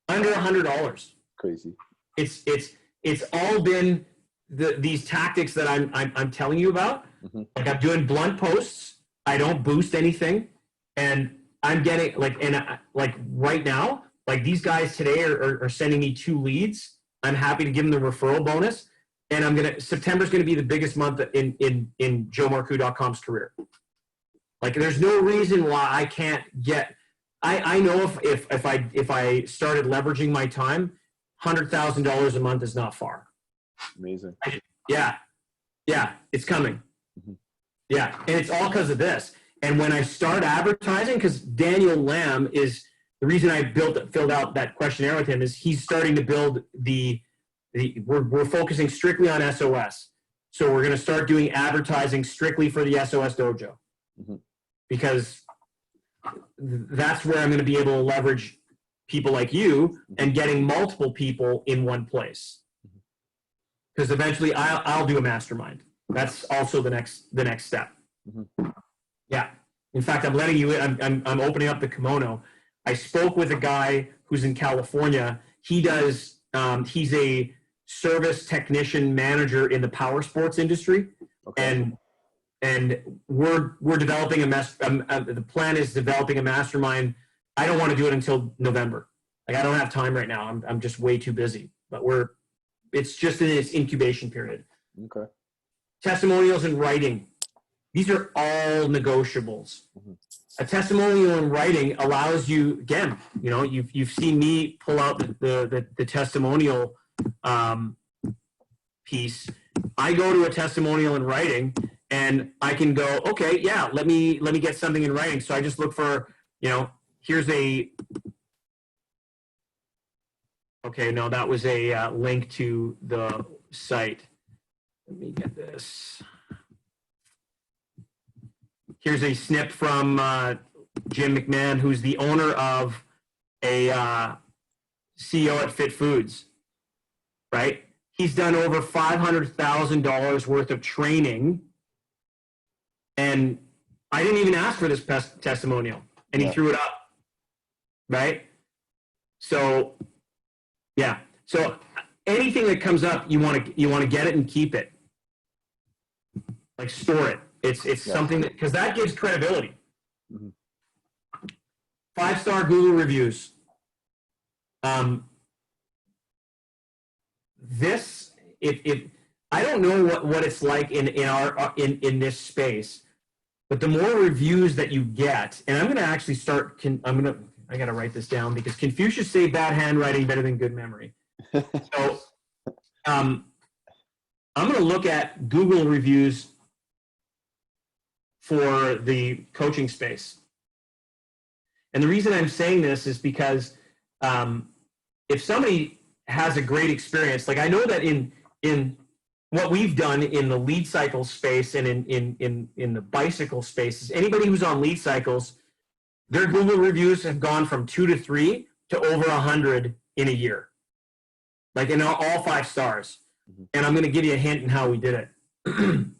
Speaker 2: Under $100.
Speaker 1: Crazy.
Speaker 2: It's all been these tactics that I'm telling you about.
Speaker 1: Mm-hmm.
Speaker 2: Like I'm doing blunt posts. I don't boost anything, and I'm getting like right now, like these guys today are sending me 2 leads. I'm happy to give them the referral bonus, and September's gonna be the biggest month in joemarcoux.com's career. Like there's no reason why I can't get. I know if I started leveraging my time, $100,000 a month is not far.
Speaker 1: Amazing.
Speaker 2: Yeah, it's coming.
Speaker 1: Mm-hmm.
Speaker 2: Yeah, and it's all because of this. And when I start advertising, because Daniel Lamb is the reason I filled out that questionnaire with him, is he's starting to build we're focusing strictly on SOS. So we're going to start doing advertising strictly for the SOS dojo,
Speaker 1: mm-hmm.
Speaker 2: because that's where I'm going to be able to leverage people like you and getting multiple people in one place. Because eventually I'll do a mastermind. That's also the next step.
Speaker 1: Mm-hmm.
Speaker 2: Yeah. In fact, I'm letting you in. I'm opening up the kimono. I spoke with a guy who's in California. He does. He's a service technician manager in the power sports industry, okay. and we're developing the plan is developing a mastermind. I don't want to do it until November. Like I don't have time right now. I'm just way too busy. But it's just in its incubation period.
Speaker 1: Okay.
Speaker 2: Testimonials in writing. These are all negotiables. Mm-hmm. A testimonial in writing allows you, again, you've seen me pull out the testimonial piece. I go to a testimonial in writing and I can go, okay, yeah, let me get something in writing. So I just look for, here's okay, no, that was a link to the site. Let me get this. Here's a snip from Jim McMahon, who's the owner of a CEO at Fit Foods, right? He's done over $500,000 worth of training, and I didn't even ask for this testimonial, and he threw it up, right? So, yeah. So anything that comes up, you want to get it and keep it, like store it. It's something that, because that gives credibility. Mm-hmm. 5-star Google reviews. This, if I don't know what it's like in this space, but the more reviews that you get, and I'm going to actually start. I got to write this down because Confucius say bad handwriting better than good memory. So, I'm going to look at Google reviews for the coaching space. And the reason I'm saying this is because if somebody has a great experience, like I know that in what we've done in the lead cycle space and in the bicycle space, is anybody who's on lead cycles, their Google reviews have gone from 2 to 3 to over 100 in a year, like in all 5 stars. Mm-hmm. And I'm going to give you a hint in how we did it.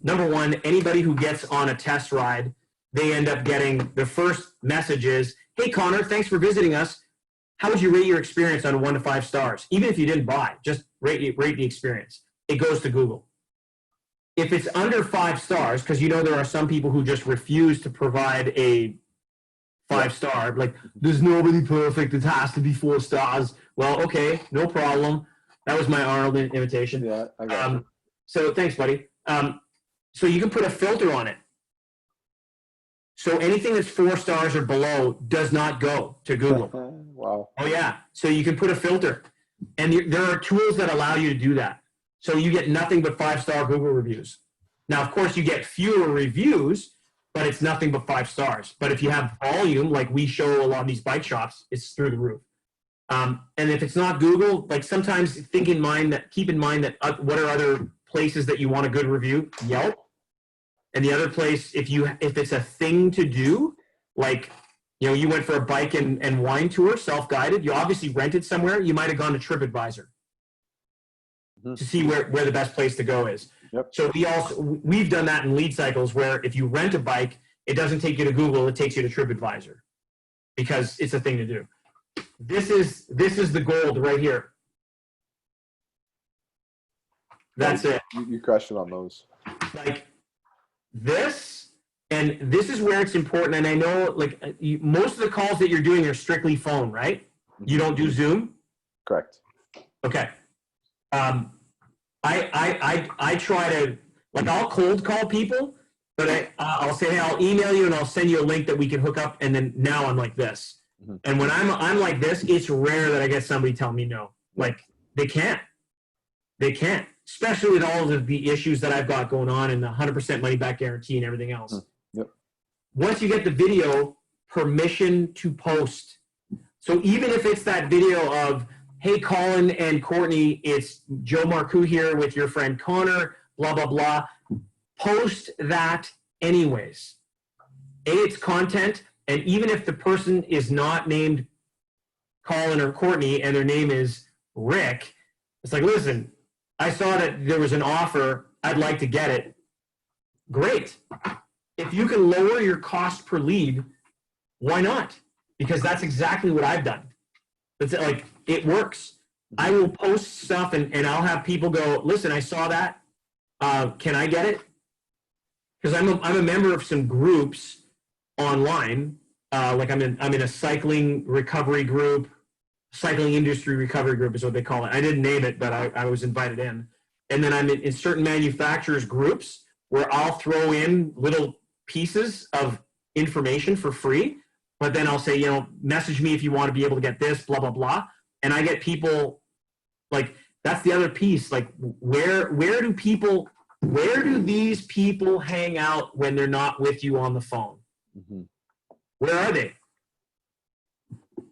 Speaker 2: Number one, anybody who gets on a test ride, they end up getting the first message is, hey, Connor, thanks for visiting us. How would you rate your experience on 1 to 5 stars? Even if you didn't buy, just rate the experience. It goes to Google. If it's under 5 stars, because there are some people who just refuse to provide a 5-star, like, there's nobody perfect, it has to be 4 stars. Well, okay, no problem. That was my Arnold invitation.
Speaker 1: Yeah, I got it.
Speaker 2: So thanks, buddy. So you can put a filter on it. So anything that's 4 stars or below does not go to Google.
Speaker 1: Wow.
Speaker 2: Oh yeah. So you can put a filter, and there are tools that allow you to do that. So you get nothing but 5-star Google reviews. Now, of course, you get fewer reviews, but it's nothing but 5 stars. But if you have volume, like we show a lot of these bike shops, it's through the roof. And if it's not Google, like sometimes keep in mind that what are other places that you want a good review? Yelp. And the other place, if it's a thing to do, like you went for a bike and wine tour, self-guided. You obviously rented somewhere. You might have gone to TripAdvisor to see where the best place to go is.
Speaker 1: Yep.
Speaker 2: So we've done that in lead cycles where if you rent a bike, it doesn't take you to Google, it takes you to TripAdvisor because it's a thing to do. This is the gold right here. That's it.
Speaker 1: You crushed it on those.
Speaker 2: Like this. And this is where it's important. And I know, like, most of the calls that you're doing are strictly phone, right? You don't do Zoom?
Speaker 1: Correct.
Speaker 2: Okay. I try to, like, I'll cold call people, but I'll say, hey, I'll email you and I'll send you a link that we can hook up. And then now I'm like this. And when I'm like this, it's rare that I get somebody tell me no. Like, they can't. They can't. Especially with all of the issues that I've got going on and the 100% money back guarantee and everything else.
Speaker 1: Yep.
Speaker 2: Once you get the video, permission to post. So even if it's that video of, hey, Colin and Courtney, it's Joe Marcoux here with your friend Connor, blah, blah, blah. Post that anyways. It's content. And even if the person is not named Colin or Courtney and their name is Rick, it's like, listen, I saw that there was an offer. I'd like to get it. Great. If you can lower your cost per lead, why not? Because that's exactly what I've done. It's like, it works. I will post stuff and I'll have people go, listen, I saw that. Can I get it? Because I'm a member of some groups online. Like I'm in a cycling recovery group. Cycling industry recovery group is what they call it. I didn't name it, but I was invited in. And then I'm in certain manufacturers groups where I'll throw in little pieces of information for free, but then I'll say, message me if you want to be able to get this, blah, blah, blah. And I get people, like, that's the other piece. Like, where do these people hang out when they're not with you on the phone?
Speaker 1: Mm-hmm.
Speaker 2: Where are they?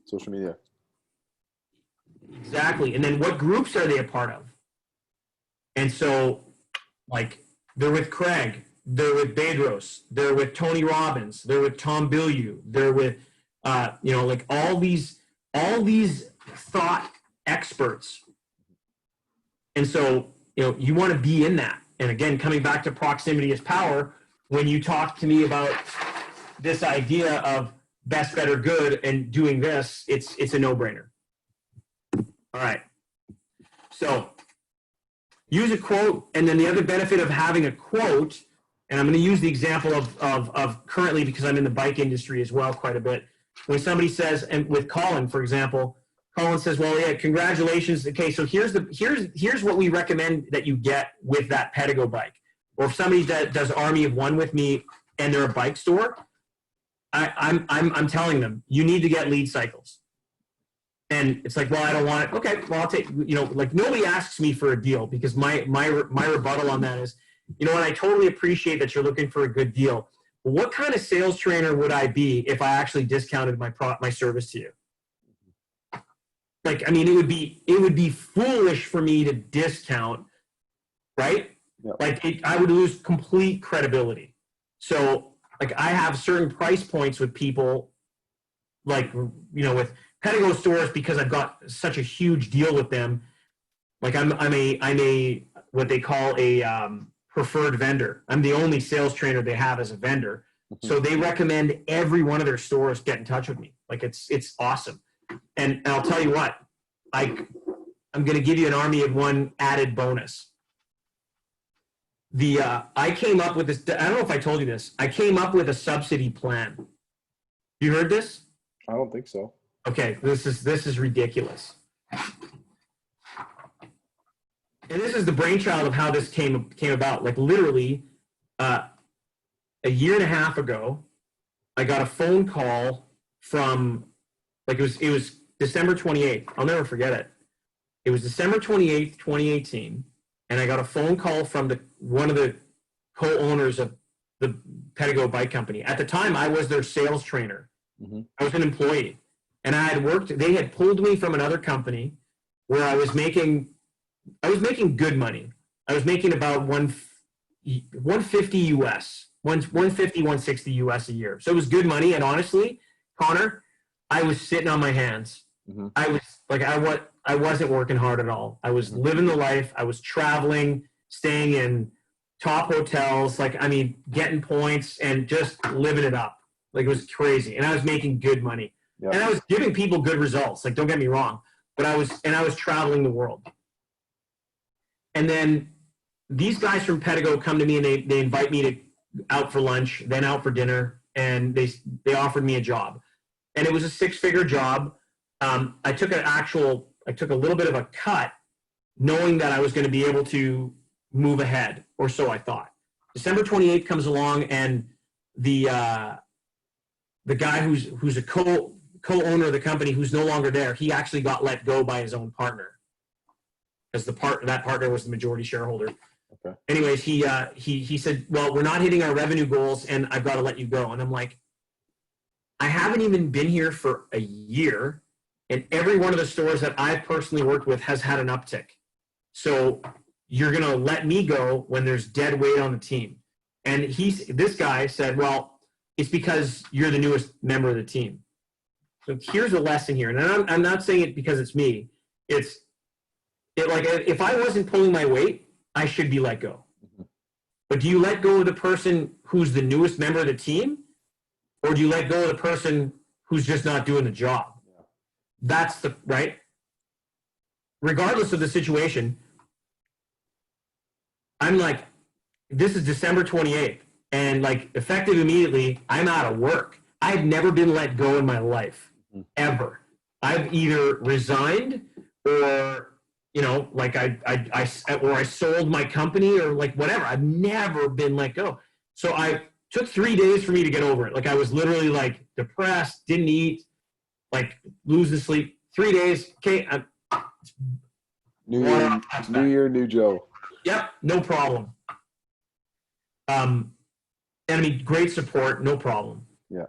Speaker 1: Social media.
Speaker 2: Exactly. And then what groups are they a part of? And so, like, they're with Craig, they're with Bedros, they're with Tony Robbins, they're with Tom Bilyeu, they're with, like all these thought experts. And so, you want to be in that. And again, coming back to proximity is power, when you talk to me about this idea of best, better, good, and doing this, it's a no-brainer. All right. So use a quote, and then the other benefit of having a quote, and I'm going to use the example of currently because I'm in the bike industry as well quite a bit. When somebody says, and with Colin, for example, Colin says, well, yeah, congratulations. Okay, so here's what we recommend that you get with that Pedigo bike. Or if somebody does Army of One with me and they're a bike store, I'm telling them, you need to get lead cycles. And it's like, well, I don't want it. Okay, well, I'll take, like nobody asks me for a deal because my rebuttal on that is, and I totally appreciate that you're looking for a good deal. But what kind of sales trainer would I be if I actually discounted my service to you? Like, I mean, it would be foolish for me to discount, right? Yep. Like I would lose complete credibility. So like I have certain price points with people, like, with Pedigo stores, because I've got such a huge deal with them. Like I'm a what they call a preferred vendor. I'm the only sales trainer they have as a vendor. Mm-hmm. So they recommend every one of their stores get in touch with me. Like it's awesome. And I'll tell you what, I'm going to give you an Army of One added bonus. I came up with this. I don't know if I told you this. I came up with a subsidy plan. You heard this?
Speaker 1: I don't think so.
Speaker 2: Okay, this is ridiculous. And this is the brainchild of how this came about. Like literally, a year and a half ago, I got a phone call from, like it was December 28th. I'll never forget it. It was December 28th, 2018, and I got a phone call from one of the co-owners of the Pedigo bike company. At the time, I was their sales trainer. Mm-hmm. I was an employee, and I had worked. They had pulled me from another company where I was making good money. I was making about 150 US, 150, 160 US a year. So it was good money. And honestly, Connor, I was sitting on my hands. I was like, I wasn't working hard at all. I was living the life. I was traveling, staying in top hotels, like, I mean, getting points and just living it up. Like, it was crazy. And I was making good money.
Speaker 1: Yep.
Speaker 2: And I was giving people good results. Like, don't get me wrong. But I was traveling the world. And then these guys from Pedigo come to me and they invite me to out for lunch, then out for dinner, and they offered me a job. And it was a 6-figure job. I took a little bit of a cut, knowing that I was going to be able to move ahead, or so I thought. December 28th comes along, and the guy who's a co-owner of the company, who's no longer there, he actually got let go by his own partner, because that partner was the majority shareholder.
Speaker 1: Okay.
Speaker 2: Anyways, he said, well, we're not hitting our revenue goals, and I've got to let you go. And I'm like, I haven't even been here for a year, and every one of the stores that I've personally worked with has had an uptick. So you're going to let me go when there's dead weight on the team. And this guy said, well, it's because you're the newest member of the team. So here's a lesson here. And I'm not saying it because it's me. Like, if I wasn't pulling my weight, I should be let go. But do you let go of the person who's the newest member of the team? Or do you let go of the person who's just not doing the job? That's right? Regardless of the situation, I'm like, this is December 28th. And like, effective immediately, I'm out of work. I've never been let go in my life, ever. I've either resigned or, like I sold my company or like whatever. I've never been let go. So I took 3 days for me to get over it. Like, I was literally like depressed, didn't eat, like losing sleep. 3 days. Okay.
Speaker 1: New year, new Joe.
Speaker 2: Yep. No problem. And I mean, great support. No problem.
Speaker 1: Yeah.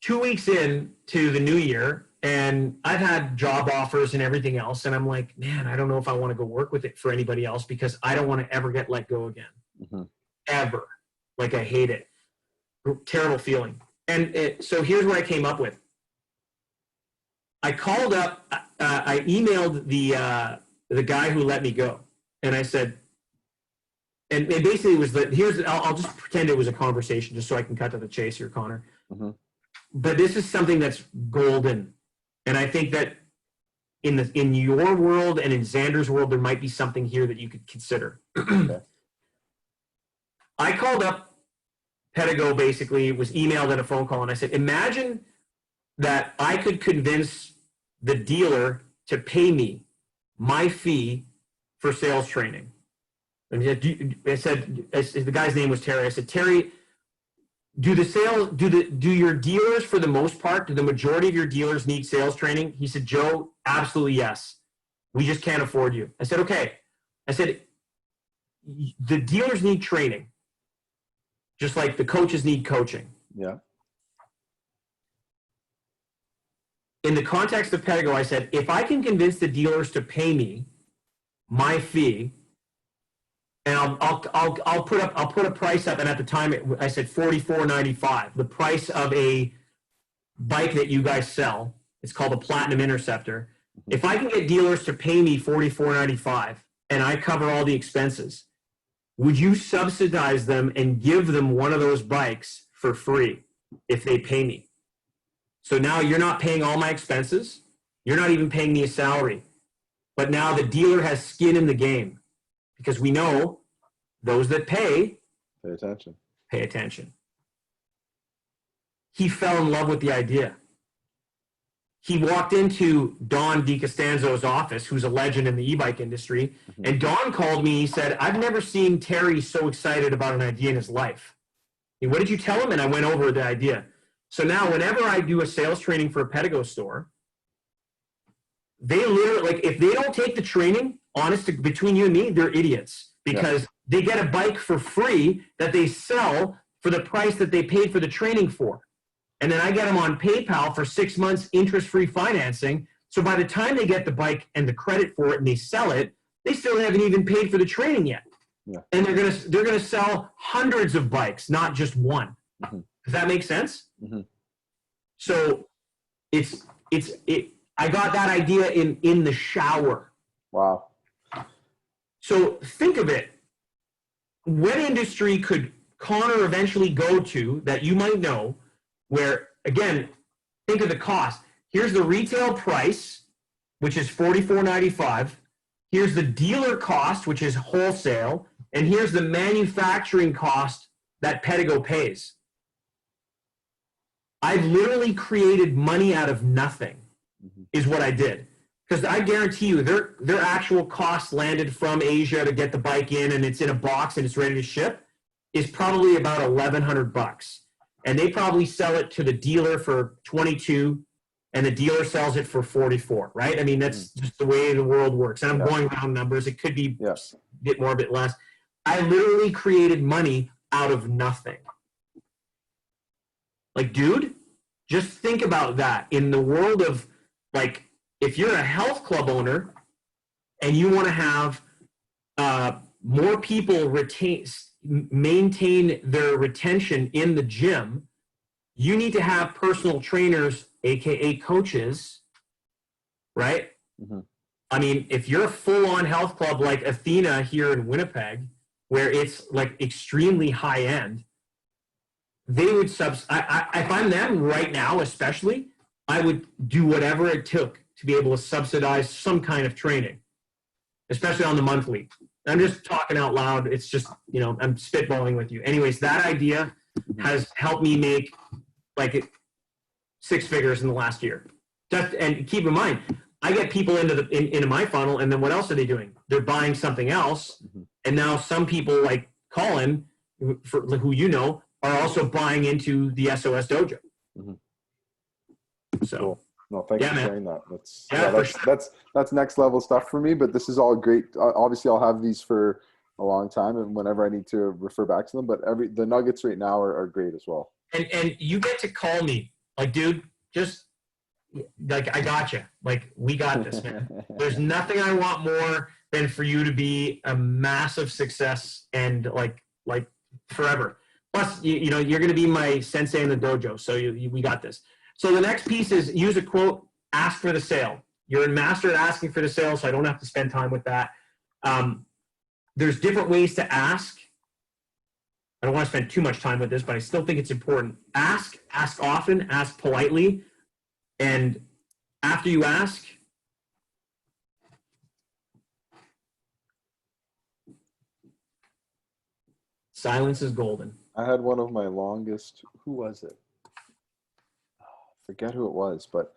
Speaker 2: 2 weeks in to the new year, and I've had job offers and everything else. And I'm like, man, I don't know if I want to go work with it for anybody else, because I don't want to ever get let go again. Ever. Like, I hate it. Terrible feeling. And so here's what I came up with. I called up, I emailed the guy who let me go. And I said, and basically it was I'll just pretend it was a conversation just so I can cut to the chase here, Connor. But this is something that's golden. And I think that in your world and in Xander's world, there might be something here that you could consider. Okay. I called up Pedigo, basically, was emailed and a phone call, and I said, imagine that I could convince the dealer to pay me my fee for sales training. And the guy's name was Terry. I said, Terry, do your dealers, for the most part, do the majority of your dealers need sales training? He said, Joe, absolutely yes. We just can't afford you. I said, okay. I said, the dealers need training, just like the coaches need coaching.
Speaker 1: Yeah.
Speaker 2: In the context of Pedigo, I said, if I can convince the dealers to pay me my fee, and I'll put a price up, and at the time I said $44.95, the price of a bike that you guys sell. It's called a Platinum Interceptor. If I can get dealers to pay me $44.95 and I cover all the expenses, would you subsidize them and give them one of those bikes for free if they pay me? So now you're not paying all my expenses. You're not even paying me a salary. But now the dealer has skin in the game, because we know those that pay attention. He fell in love with the idea. He walked into Don DiCostanzo's office, who's a legend in the e-bike industry, and Don called me. He said, I've never seen Terry so excited about an idea in his life. What did you tell him? And I went over the idea. So now whenever I do a sales training for a Pedigo store, they literally, like, if they don't take the training, between you and me, they're idiots, because they get a bike for free that they sell for the price that they paid for the training for. And then I get them on PayPal for 6 months interest-free financing. So by the time they get the bike and the credit for it and they sell it, they still haven't even paid for the training yet. Yeah. And they're gonna sell hundreds of bikes, not just one. Does that make sense? So I got that idea in the shower.
Speaker 1: Wow.
Speaker 2: So think of it. What industry could Connor eventually go to that you might know where, again, think of the cost. Here's the retail price, which is $44.95. Here's the dealer cost, which is wholesale. And here's the manufacturing cost that Pedigo pays. I've literally created money out of nothing, is what I did. Because I guarantee you, their actual cost landed from Asia to get the bike in, and it's in a box and it's ready to ship, is probably about $1,100. And they probably sell it to the dealer for 22, and the dealer sells it for 44, right? I mean, that's just the way the world works. And I'm going around numbers. It could be a bit more, a bit less. I literally created money out of nothing. Like, dude, just think about that. In the world of, like, if you're a health club owner and you want to have more people maintain their retention in the gym, you need to have personal trainers, aka coaches, right? I mean, if you're a full-on health club like Athena here in Winnipeg, where it's like extremely high-end, they would if I'm them right now, especially, I would do whatever it took to be able to subsidize some kind of training, especially on the monthly. I'm just talking out loud. It's just, I'm spitballing with you. Anyways, that idea has helped me make like 6 figures in the last year. And keep in mind, I get people into my funnel, and then what else are they doing? They're buying something else, and now some people like Colin, who are also buying into the SOS Dojo. So.
Speaker 1: Cool. No, thanks for sharing that. That's next level stuff for me, but this is all great. Obviously, I'll have these for a long time, and whenever I need to refer back to them, but the nuggets right now are great as well.
Speaker 2: And you get to call me, like, dude, just like, I got you. Like, we got this, man. There's nothing I want more than for you to be a massive success and like forever. Plus, you're going to be my sensei in the dojo, so we got this. So the next piece is use a quote, ask for the sale. You're a master at asking for the sale, so I don't have to spend time with that. There's different ways to ask. I don't want to spend too much time with this, but I still think it's important. Ask often, ask politely, and after you ask, silence is golden.
Speaker 1: I had one of my longest, who was it? Forget who it was, but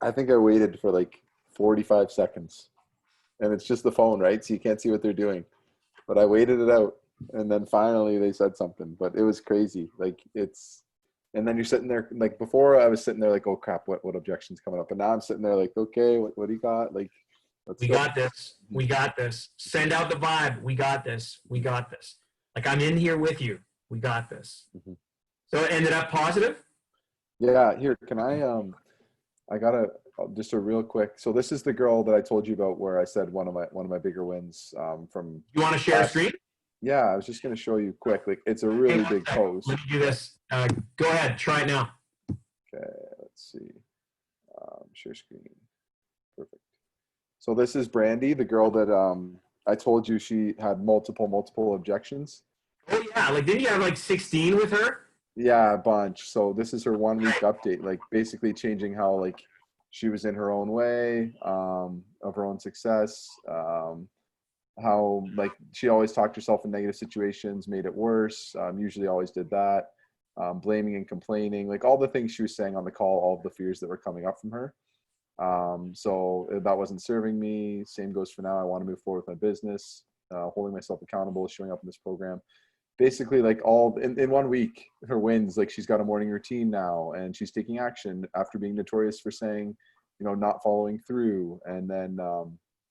Speaker 1: I think I waited for like 45 seconds, and it's just the phone, right? So you can't see what they're doing, but I waited it out, and then finally they said something, but it was crazy. Like, and then you're sitting there, like, before I was sitting there like, oh crap, what objection's coming up? And now I'm sitting there like, okay, what do you got? Like,
Speaker 2: we got this. We got this. Send out the vibe. We got this. We got this. Like, I'm in here with you. We got this. So it ended up positive?
Speaker 1: Yeah, here, can I got just a real quick. So this is the girl that I told you about where I said one of my bigger wins from.
Speaker 2: You want to share screen?
Speaker 1: Yeah, I was just going to show you quick. Like, it's a really big post.
Speaker 2: Let me do this. Go ahead. Try it now.
Speaker 1: Okay, let's see. Share screen. Perfect. So this is Brandy, the girl that I told you she had multiple objections.
Speaker 2: Oh yeah, like, didn't you have like 16 with her?
Speaker 1: Yeah, a bunch. So this is her 1 week update, like basically changing how like she was in her own way of her own success. How like she always talked herself in negative situations, made it worse. Usually always did that. Blaming and complaining, like all the things she was saying on the call, all of the fears that were coming up from her. So that wasn't serving me. Same goes for now. I want to move forward with my business, holding myself accountable, showing up in this program. Basically, like all in 1 week, her wins, like she's got a morning routine now, and she's taking action after being notorious for saying, not following through. And then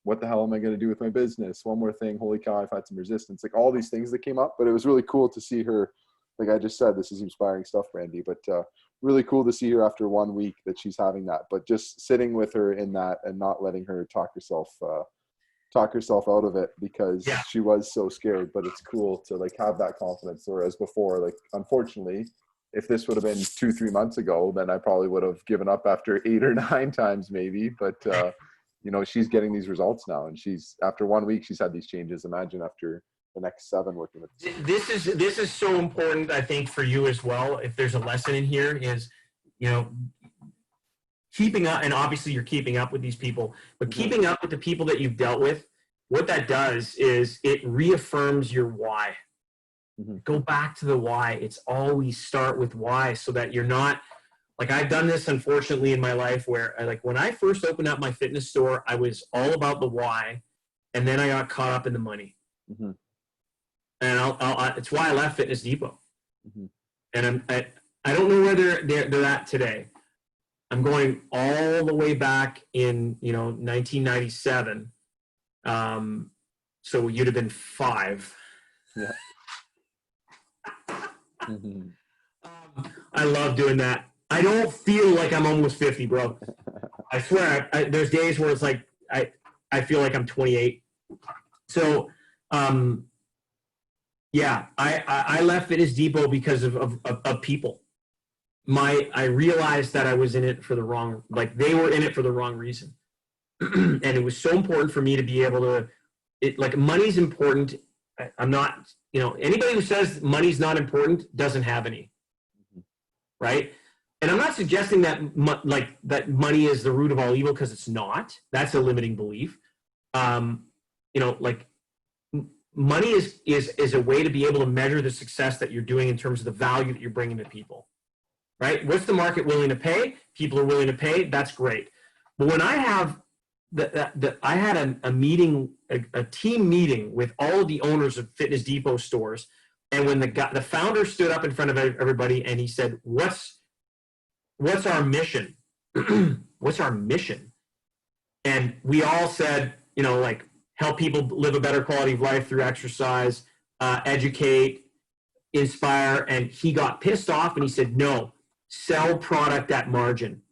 Speaker 1: what the hell am I going to do with my business? One more thing. Holy cow, I've had some resistance. Like all these things that came up, but it was really cool to see her. Like I just said, this is inspiring stuff, Brandy, but really cool to see her after 1 week that she's having that, but just sitting with her in that and not letting her talk herself out of it because she was so scared. But it's cool to like have that confidence, whereas before, like, unfortunately, if this would have been 2-3 months ago, then I probably would have given up after 8 or 9 times maybe. But you know, she's getting these results now, and she's, after 1 week, she's had these changes. Imagine after the next 7 working with.
Speaker 2: This is so important, I think, for you as well. If there's a lesson in here, is, you know, keeping up, and obviously you're keeping up with these people, but keeping up with the people that you've dealt with, what that does is it reaffirms your why. Go back to the why. It's always start with why, so that you're not, like, I've done this unfortunately in my life where when I first opened up my fitness store, I was all about the why, and then I got caught up in the money. And it's why I left Fitness Depot. And I don't know where they're at today. I'm going all the way back in, 1997. So you'd have been 5.
Speaker 1: Yeah.
Speaker 2: I love doing that. I don't feel like I'm almost 50, bro. I swear, there's days where it's like I feel like I'm 28. So, yeah, I left Fitness Depot because of people. I realized that I was in it for the wrong, they were in it for the wrong reason. And it was so important for me to be able to, money's important. I'm not, anybody who says money's not important doesn't have any, right? And I'm not suggesting that that money is the root of all evil, because it's not. That's a limiting belief. Money is a way to be able to measure the success that you're doing in terms of the value that you're bringing to people, right? What's the market willing to pay? People are willing to pay. That's great. But when I have I had a meeting, a team meeting with all of the owners of Fitness Depot stores, and when the founder stood up in front of everybody and he said, "What's our mission?" What's our mission? And we all said, help people live a better quality of life through exercise, educate, inspire. And he got pissed off and he said, "No, sell product at margin."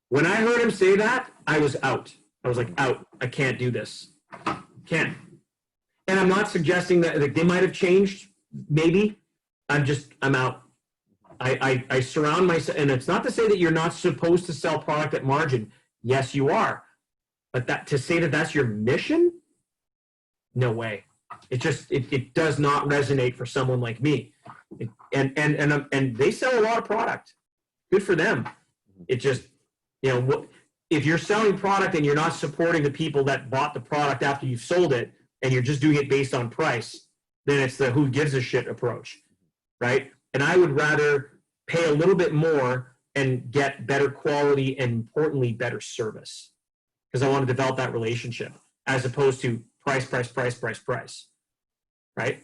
Speaker 2: When I heard him say that, I was out. I was like, out. I can't do this. Can't. And I'm not suggesting that they might have changed. Maybe. I'm out. I surround myself, and it's not to say that you're not supposed to sell product at margin. Yes, you are. But to say that that's your mission, no way. It does not resonate for someone like me. And they sell a lot of product. Good for them. It just, if you're selling product and you're not supporting the people that bought the product after you've sold it, and you're just doing it based on price, then it's the who gives a shit approach, right? And I would rather pay a little bit more and get better quality and, importantly, better service, because I want to develop that relationship, as opposed to price, right?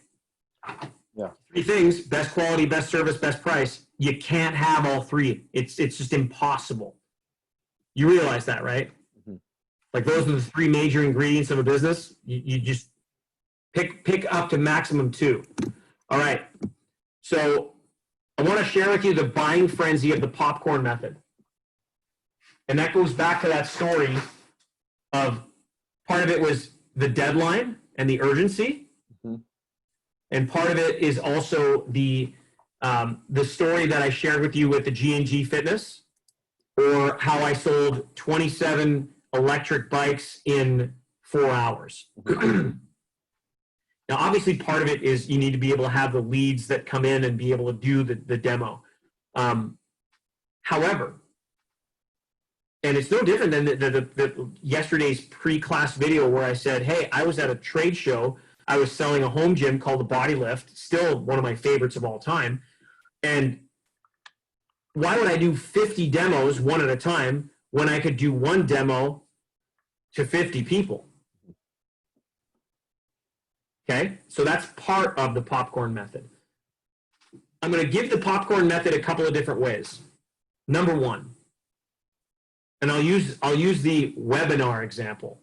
Speaker 1: Yeah. 3
Speaker 2: things: best quality, best service, best price. You can't have all 3. It's just impossible. You realize that, right? Those are the 3 major ingredients of a business. You just pick up to maximum 2. All right. So I want to share with you the buying frenzy of the popcorn method. And that goes back to that story of, part of it was the deadline and the urgency. And part of it is also the story that I shared with you with the G&G Fitness, or how I sold 27 electric bikes in 4 hours. Now, obviously, part of it is you need to be able to have the leads that come in and be able to do the demo. However, and it's no different than the yesterday's pre-class video where I said, hey, I was at a trade show. I was selling a home gym called the Body Lift, still one of my favorites of all time. And why would I do 50 demos one at a time when I could do one demo to 50 people? Okay, so that's part of the popcorn method. I'm going to give the popcorn method a couple of different ways. Number 1, and I'll use the webinar example.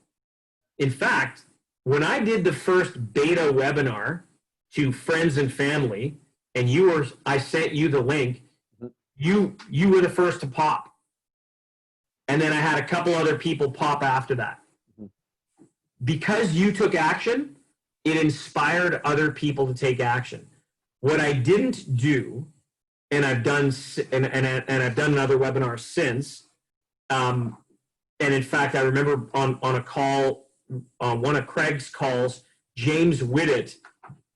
Speaker 2: In fact, when I did the first beta webinar to friends and family, and I sent you the link, you were the first to pop. And then I had a couple other people pop after that. Because you took action, it inspired other people to take action. What I didn't do and I've done I've done another webinar since. And in fact, I remember on a call, on one of Craig's calls, James Whitted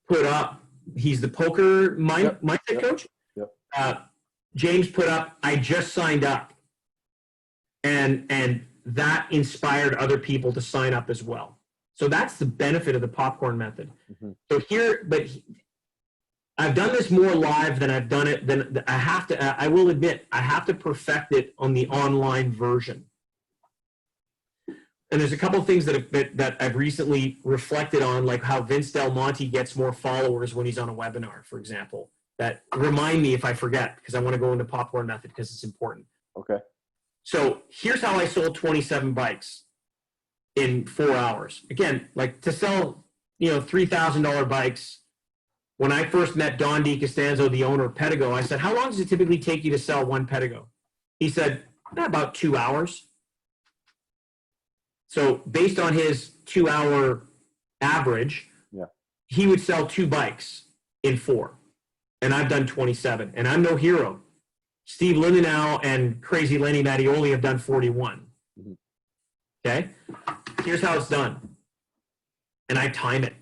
Speaker 2: put up. He's the poker mindset coach. Yep. James put up, I just signed up, and that inspired other people to sign up as well. So that's the benefit of the popcorn method. Mm-hmm. So here, but I've done this more live than I've done it. Then I will admit, I have to perfect it on the online version. And there's a couple of things that I've recently reflected on, like how Vince Del Monte gets more followers when he's on a webinar, for example. That remind me if I forget, because I want to go into popcorn method because it's important.
Speaker 1: Okay.
Speaker 2: So here's how I sold 27 bikes in 4 hours. Again, like to sell, $3,000 bikes. When I first met Don DiCostanzo, the owner of Pedigo, I said, how long does it typically take you to sell one Pedigo? He said, about 2 hours. So based on his 2 hour average, he would sell 2 bikes in 4. And I've done 27. And I'm no hero. Steve Lindenau and Crazy Lenny Mattioli have done 41. Mm-hmm. Okay? Here's how it's done. And I time it.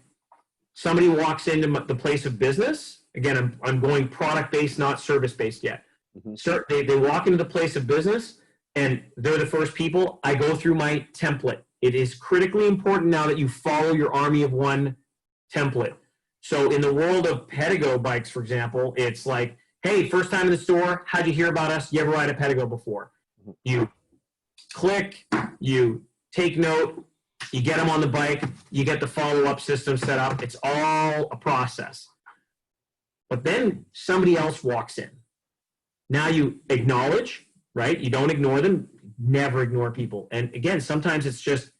Speaker 2: Somebody walks into the place of business. Again, I'm going product-based, not service-based yet. Mm-hmm. So they walk into the place of business, and they're the first people. I go through my template. It is critically important now that you follow your army of one template. So in the world of Pedigo bikes, for example, it's like, hey, first time in the store, how'd you hear about us? You ever ride a Pedigo before? Mm-hmm. You click, you take note, you get them on the bike, you get the follow-up system set up. It's all a process. But then somebody else walks in. Now you acknowledge, right? You don't ignore them. Never ignore people. And again, sometimes it's just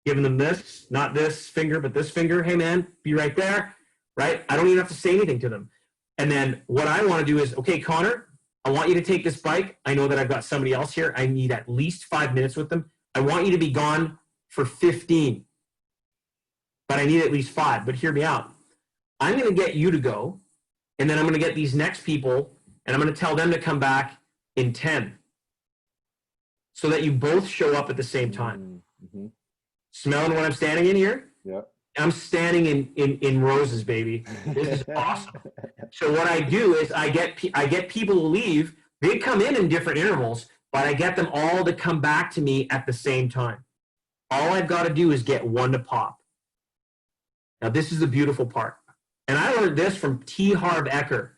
Speaker 2: giving them this, not this finger, but this finger. Hey, man, be right there, right? I don't even have to say anything to them. And then what I want to do is, okay, Connor, I want you to take this bike. I know that I've got somebody else here. I need at least 5 minutes with them. I want you to be gone for 15, but I need at least 5. But hear me out. I'm going to get you to go, and then I'm going to get these next people, and I'm going to tell them to come back in 10, so that you both show up at the same time. Mm-hmm. Smelling what I'm standing in here?
Speaker 1: Yeah.
Speaker 2: I'm standing in roses, baby. This is awesome. So what I do is I get people to leave. They come in different intervals, but I get them all to come back to me at the same time. All I've got to do is get one to pop. Now, this is the beautiful part. And I learned this from T. Harv Eker,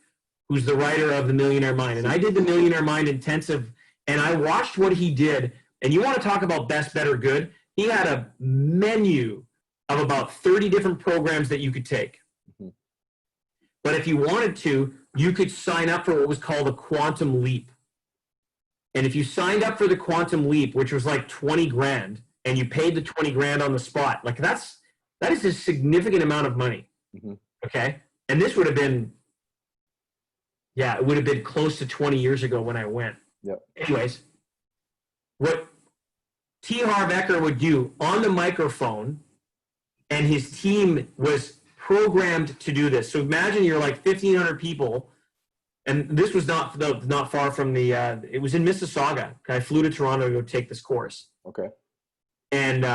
Speaker 2: who's the writer of The Millionaire Mind. And I did the Millionaire Mind Intensive, and I watched what he did. And you want to talk about best, better, good? He had a menu of about 30 different programs that you could take. Mm-hmm. But if you wanted to, you could sign up for what was called a quantum leap. And if you signed up for the quantum leap, which was like 20 grand, and you paid the 20 grand on the spot, like that is a significant amount of money. Mm-hmm. Okay. And this would have been, it would have been close to 20 years ago when I went.
Speaker 1: Yep.
Speaker 2: Anyways, what T. Harv Eker would do on the microphone, and his team was programmed to do this. So imagine you're like 1,500 people, and this was not far from it was in Mississauga. I flew to Toronto to go take this course.
Speaker 1: Okay.
Speaker 2: And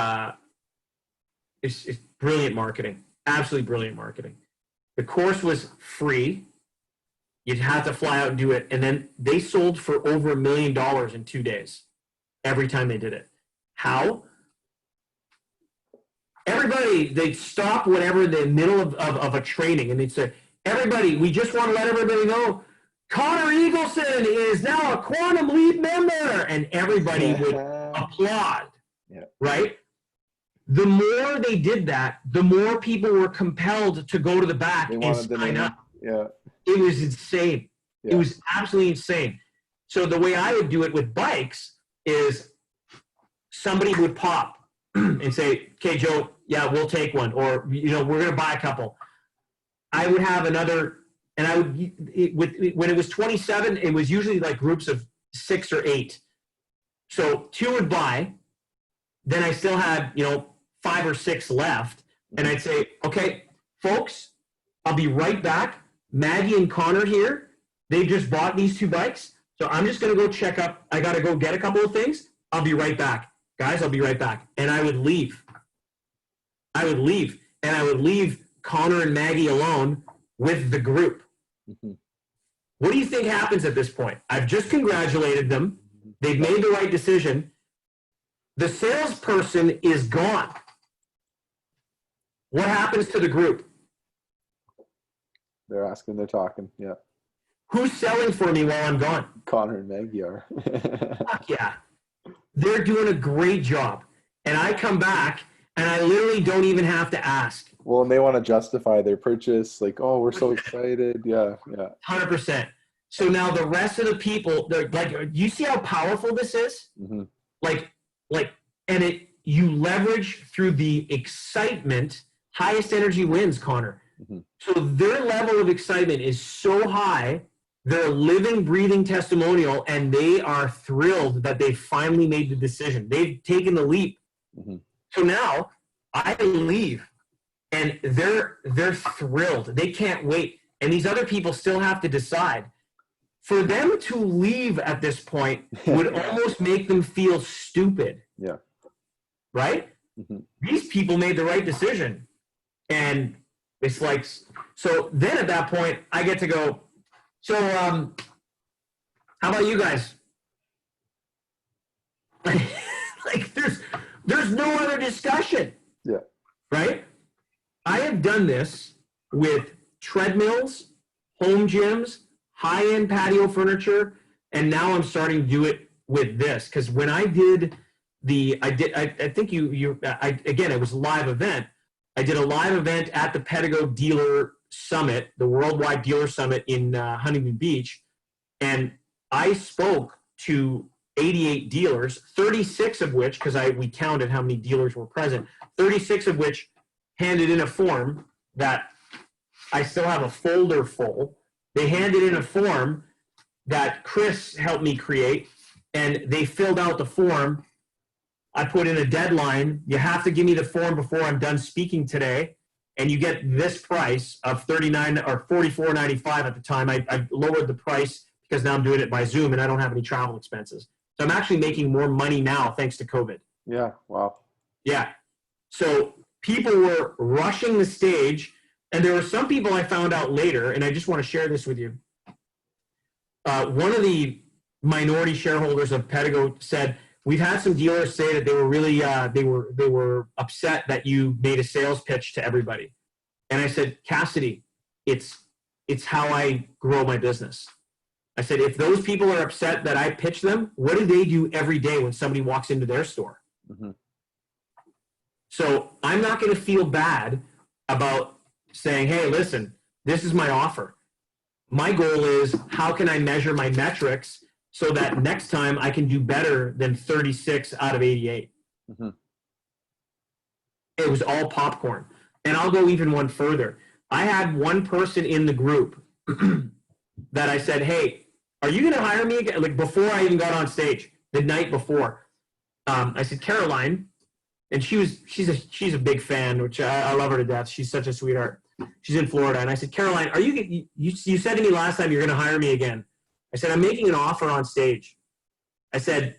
Speaker 2: it's brilliant marketing, absolutely brilliant marketing. The course was free. You'd have to fly out and do it. And then they sold for over $1 million in 2 days, every time they did it. How? Everybody, they'd stop whatever in the middle of a training, and they'd say, everybody, we just want to let everybody know, Connor Eagleson is now a Quantum Leap member. And everybody would applaud, right? The more they did that, the more people were compelled to go to the back and sign up.
Speaker 1: Yeah.
Speaker 2: It was insane. Yeah. It was absolutely insane. So the way I would do it with bikes is somebody would pop and say, okay, Joe, we'll take one. Or, we're going to buy a couple. I would have another, and I would, when it was 27, it was usually like groups of 6 or 8. So 2 would buy. Then I still had, 5 or 6 left. And I'd say, okay, folks, I'll be right back. Maggie and Connor here. They just bought these 2 bikes. So I'm just going to go check up. I got to go get a couple of things. I'll be right back. Guys, I'll be right back. And I would leave. And I would leave Connor and Maggie alone with the group.
Speaker 1: Mm-hmm.
Speaker 2: What do you think happens at this point? I've just congratulated them. They've made the right decision. The salesperson is gone. What happens to the group?
Speaker 1: They're asking, they're talking. Yeah.
Speaker 2: Who's selling for me while I'm gone?
Speaker 1: Connor and Maggie are.
Speaker 2: Fuck yeah. They're doing a great job. And I come back and I literally don't even have to ask.
Speaker 1: Well, and they want to justify their purchase. Like, oh, we're so excited. Yeah.
Speaker 2: 100%. So now the rest of the people, they're like, you see how powerful this is?
Speaker 1: Mm-hmm.
Speaker 2: And you leverage through the excitement. Highest energy wins, Connor.
Speaker 1: Mm-hmm.
Speaker 2: So their level of excitement is so high. They're a living, breathing testimonial, and they are thrilled that they finally made the decision. They've taken the leap.
Speaker 1: Mm-hmm.
Speaker 2: So now I leave, and they're thrilled. They can't wait. And these other people still have to decide. For them to leave at this point would almost make them feel stupid.
Speaker 1: Yeah.
Speaker 2: Right?
Speaker 1: Mm-hmm.
Speaker 2: These people made the right decision. And it's like, so then at that point, I get to go, so how about you guys? Like there's no other discussion.
Speaker 1: Yeah.
Speaker 2: Right? I have done this with treadmills, home gyms, high-end patio furniture, and now I'm starting to do it with this. Because when I did I think again, it was a live event. I did a live event at the Pedigo Dealer Summit, the Worldwide Dealer Summit in Huntington Beach, and I spoke to 88 dealers, 36 of which, because we counted how many dealers were present, 36 of which handed in a form that I still have a folder full. They handed in a form that Chris helped me create, and they filled out the form. I put in a deadline. You have to give me the form before I'm done speaking today, and you get this price of $39 or $44.95 at the time. I lowered the price because now I'm doing it by Zoom, and I don't have any travel expenses. So I'm actually making more money now thanks to COVID.
Speaker 1: Yeah. Wow.
Speaker 2: Yeah. So people were rushing the stage, and there were some people I found out later, and I just want to share this with you. One of the minority shareholders of Pedigo said, we've had some dealers say that they were really they were upset that you made a sales pitch to everybody. And I said, Cassidy, it's how I grow my business. I said, if those people are upset that I pitch them, what do they do every day when somebody walks into their store?
Speaker 1: Mm-hmm.
Speaker 2: So I'm not going to feel bad about saying, hey, listen, this is my offer. My goal is, how can I measure my metrics so that next time I can do better than 36 out of 88?
Speaker 1: Mm-hmm.
Speaker 2: It was all popcorn. And I'll go even one further. I had one person in the group that I said, hey, are you going to hire me again? Like before I even got on stage, the night before, I said, Caroline, and she's a big fan, which I love her to death. She's such a sweetheart. She's in Florida. And I said, Caroline, are you said to me last time you're going to hire me again. I said, I'm making an offer on stage. I said,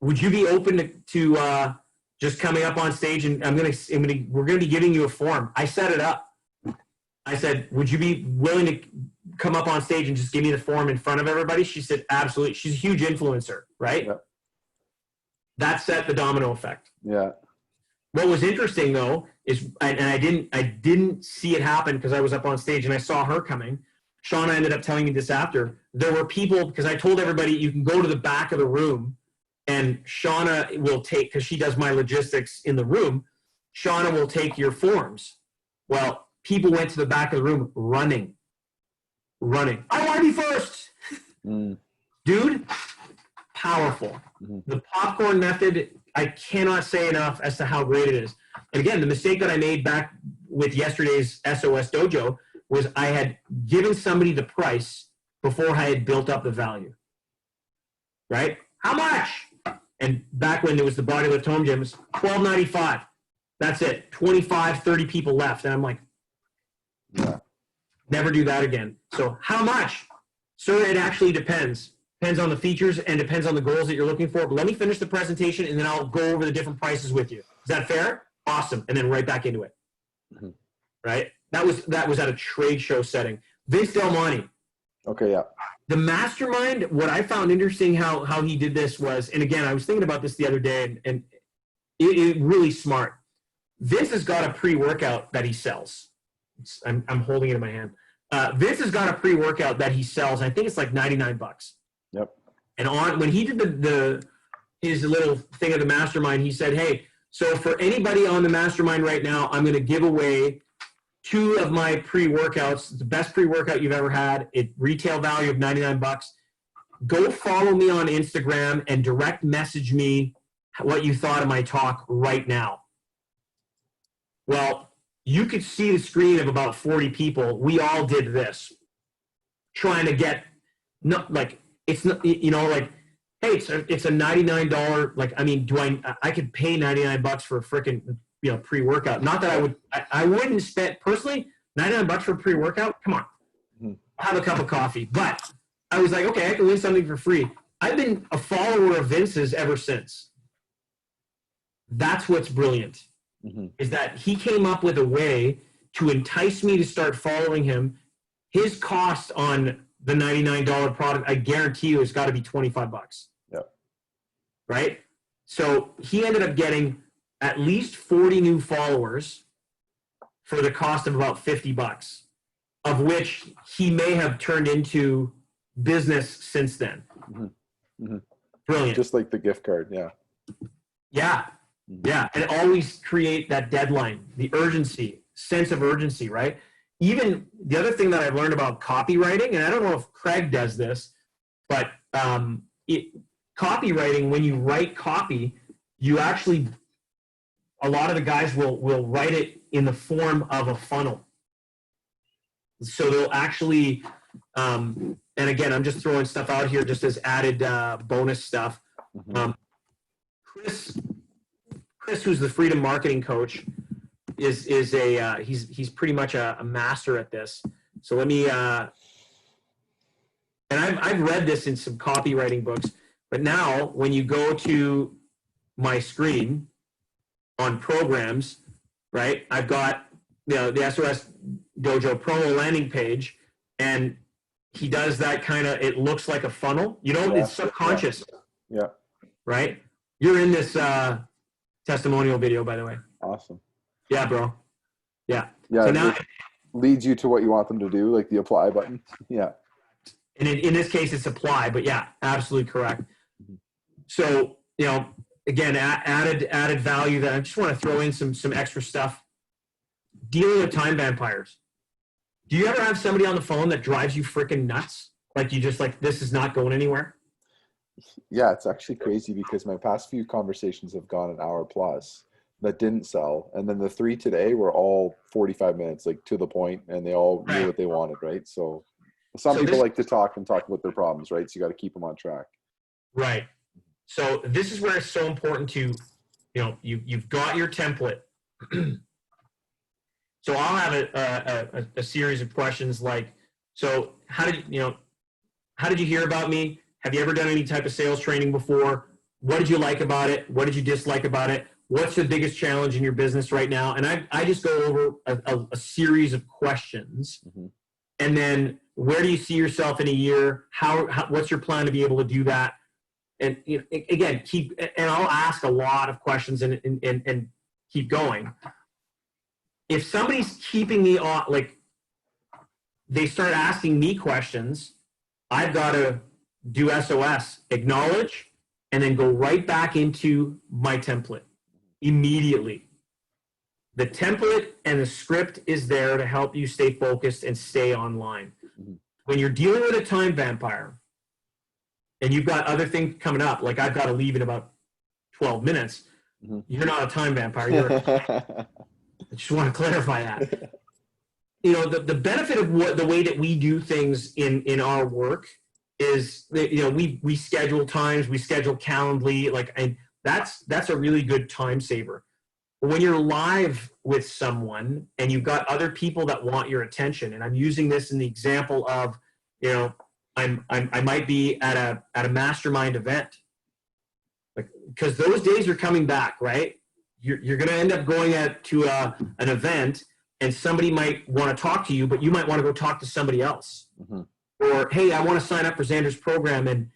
Speaker 2: would you be open to just coming up on stage, and we're going to be giving you a form. I set it up. I said, would you be willing to come up on stage and just give me the form in front of everybody? She said, absolutely. She's a huge influencer, right?
Speaker 1: Yeah.
Speaker 2: That set the domino effect.
Speaker 1: Yeah.
Speaker 2: What was interesting though is, and I didn't see it happen because I was up on stage and I saw her coming. Shauna ended up telling me this after. There were people, because I told everybody you can go to the back of the room and Shauna will take, because she does my logistics in the room, Shauna will take your forms. Well, people went to the back of the room running. I want to be first. Dude, powerful. Mm-hmm. The popcorn method, I cannot say enough as to how great it is. And again, the mistake that I made back with yesterday's SOS Dojo was I had given somebody the price before I had built up the value. Right? How much? And back when there was the bodylift home gyms, $12.95. That's it. 25, 30 people left. And I'm like,
Speaker 1: yeah.
Speaker 2: Never do that again. So how much? Sir, it actually depends. Depends on the features and depends on the goals that you're looking for. But let me finish the presentation and then I'll go over the different prices with you. Is that fair? Awesome. And then right back into it. Mm-hmm. Right? That was at a trade show setting. Vince Del Monte.
Speaker 1: Okay, yeah.
Speaker 2: The mastermind, what I found interesting how he did this was, and again, I was thinking about this the other day, and it really smart. Vince has got a pre-workout that he sells. I'm holding it in my hand. Vince has got a pre-workout that he sells. I think it's like $99.
Speaker 1: Yep.
Speaker 2: And when he did his little thing of the mastermind, he said, hey, so for anybody on the mastermind right now, I'm going to give away 2 of my pre-workouts, the best pre-workout you've ever had, retail value of $99. Go follow me on Instagram and direct message me what you thought of my talk right now. Well, you could see the screen of about 40 people. We all did this, trying to get, it's not, like, hey, it's a $99. Like, I mean, I could pay $99 for a freaking, pre-workout. Not that I wouldn't spend, personally, $99 for a pre-workout. Come on, have a cup of coffee. But I was like, okay, I can win something for free. I've been a follower of Vince's ever since. That's what's brilliant, is that he came up with a way to entice me to start following him. His cost on the $99 product, I guarantee you, it's got to be $25.
Speaker 1: Yep.
Speaker 2: Right? So he ended up getting at least 40 new followers for the cost of about $50, of which he may have turned into business since then. Brilliant.
Speaker 1: Just like the gift card, yeah.
Speaker 2: Yeah. Yeah. And always create that deadline, the urgency, sense of urgency, right? Even the other thing that I've learned about copywriting, and I don't know if Craig does this, but copywriting, when you write copy, you actually, a lot of the guys will write it in the form of a funnel. So they'll actually, and again, I'm just throwing stuff out here just as added bonus stuff. Chris, who's the freedom marketing coach, is he's pretty much a master at this. So let me, and I've read this in some copywriting books, but now when you go to my screen on programs, right, I've got the SOS Dojo promo landing page, and he does that kind of, it looks like a funnel, it's subconscious.
Speaker 1: Yeah.
Speaker 2: Right? You're in this testimonial video, by the way.
Speaker 1: Awesome.
Speaker 2: Yeah, bro. Yeah.
Speaker 1: Yeah.
Speaker 2: So now
Speaker 1: it leads you to what you want them to do, like the apply button. Yeah.
Speaker 2: And in this case, it's apply, but yeah, absolutely correct. So, again, added value that I just want to throw in some extra stuff. Dealing with time vampires. Do you ever have somebody on the phone that drives you freaking nuts? Like you just this is not going anywhere?
Speaker 1: Yeah, it's actually crazy because my past few conversations have gone an hour plus that didn't sell. And then the 3 today were all 45 minutes, like to the point, and they all knew what they wanted, right? So some people like to talk about their problems, right? So you got to keep them on track. Right.
Speaker 2: So this is where it's so important to, you've got your template. So I'll have a series of questions like, so how did you hear about me? Have you ever done any type of sales training before? What did you like about it? What did you dislike about it? What's the biggest challenge in your business right now? And I just go over a series of questions. And then where do you see yourself in a year? What's your plan to be able to do that? And again, and I'll ask a lot of questions and keep going. If somebody's keeping me on, they start asking me questions, I've got to do SOS, acknowledge, and then go right back into my template immediately. The template and the script is there to help you stay focused and stay online. When you're dealing with a time vampire and you've got other things coming up, like I've got to leave in about 12 minutes, you're not a time vampire. I just want to clarify that. The benefit of the way that we do things in our work is that, we schedule times, we schedule Calendly, and that's a really good time saver. But when you're live with someone and you've got other people that want your attention, and I'm using this in the example of, I might be at a mastermind event, because those days are coming back, right? You're going to end up going to an event, and somebody might want to talk to you, but you might want to go talk to somebody else. Mm-hmm. Or, hey, I want to sign up for Xander's program, and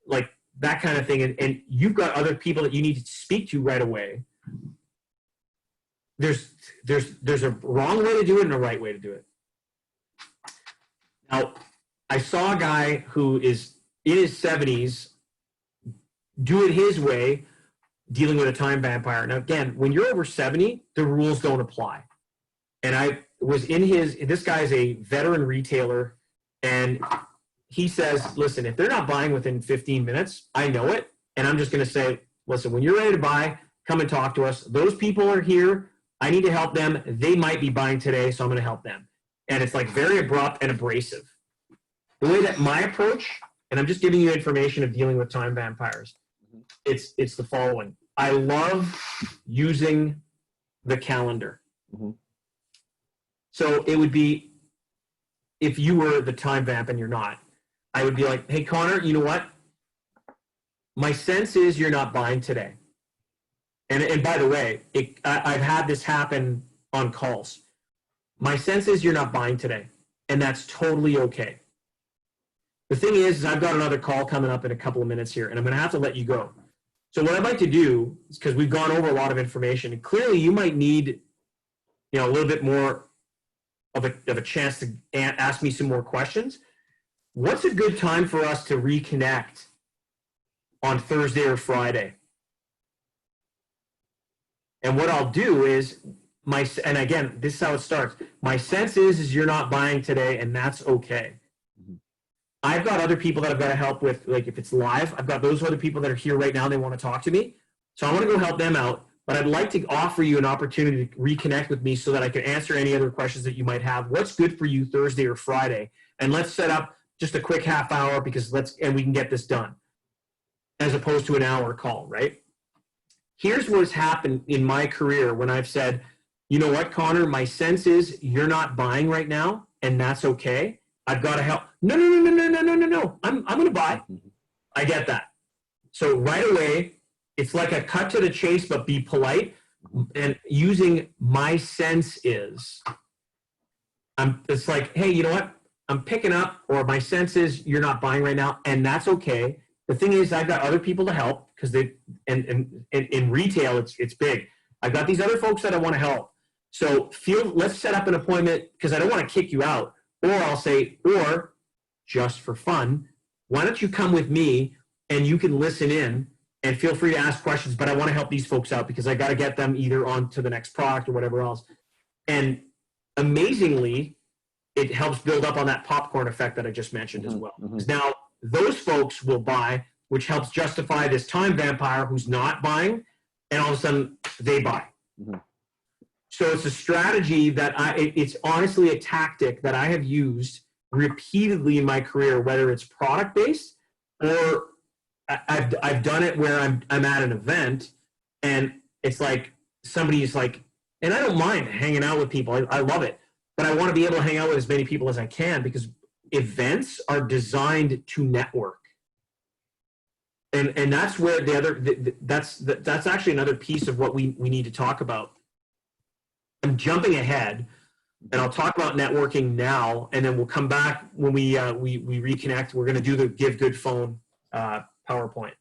Speaker 2: like that kind of thing. And you've got other people that you need to speak to right away. There's a wrong way to do it and a right way to do it. Now, I saw a guy who is in his 70s do it his way, dealing with a time vampire. Now, again, when you're over 70, the rules don't apply. And I was in this guy is a veteran retailer, and he says, listen, if they're not buying within 15 minutes, I know it. And I'm just going to say, listen, when you're ready to buy, come and talk to us. Those people are here. I need to help them. They might be buying today, so I'm going to help them. And it's like very abrupt and abrasive. The way that my approach, and I'm just giving you information of dealing with time vampires, it's the following. I love using the calendar. Mm-hmm. So it would be, if you were the time vamp and you're not, I would be like, hey, Connor, you know what? My sense is you're not buying today. And by the way, I've had this happen on calls. My sense is you're not buying today, and that's totally okay. The thing is I've got another call coming up in a couple of minutes here, and I'm going to have to let you go. So what I'd like to do is, because we've gone over a lot of information, and clearly you might need, a little bit more of a chance to ask me some more questions. What's a good time for us to reconnect on Thursday or Friday? And what I'll do is, and again, this is how it starts. My sense is you're not buying today, and that's okay. Mm-hmm. I've got other people that I've got to help with, like if it's live, I've got those other people that are here right now, they want to talk to me. So I want to go help them out, but I'd like to offer you an opportunity to reconnect with me so that I can answer any other questions that you might have. What's good for you Thursday or Friday? And let's set up just a quick half hour, and we can get this done, as opposed to an hour call, right? Here's what's happened in my career when I've said, you know what, Connor, my sense is you're not buying right now, and that's okay. I've got to help. No. I'm going to buy. I get that. So right away, it's like a cut to the chase, but be polite, and using my sense is. It's like, hey, you know what? I'm picking up, or my sense is you're not buying right now, and that's okay. The thing is, I've got other people to help, because in retail, it's big. I've got these other folks that I want to help. So let's set up an appointment, because I don't want to kick you out. Or I'll say, or just for fun, why don't you come with me and you can listen in and feel free to ask questions, but I want to help these folks out because I got to get them either on to the next product or whatever else. And amazingly, it helps build up on that popcorn effect that I just mentioned as well. Because now those folks will buy, which helps justify this time vampire who's not buying, and all of a sudden they buy. Mm-hmm. So it's a strategy that it's honestly a tactic that I have used repeatedly in my career, whether it's product-based or I've done it where I'm at an event and it's like somebody's like, and I don't mind hanging out with people. I love it. But I want to be able to hang out with as many people as I can, because events are designed to network. And that's where that's actually another piece of what we need to talk about. I'm jumping ahead, and I'll talk about networking now, and then we'll come back when we reconnect. We're going to do the Give Good Phone PowerPoint.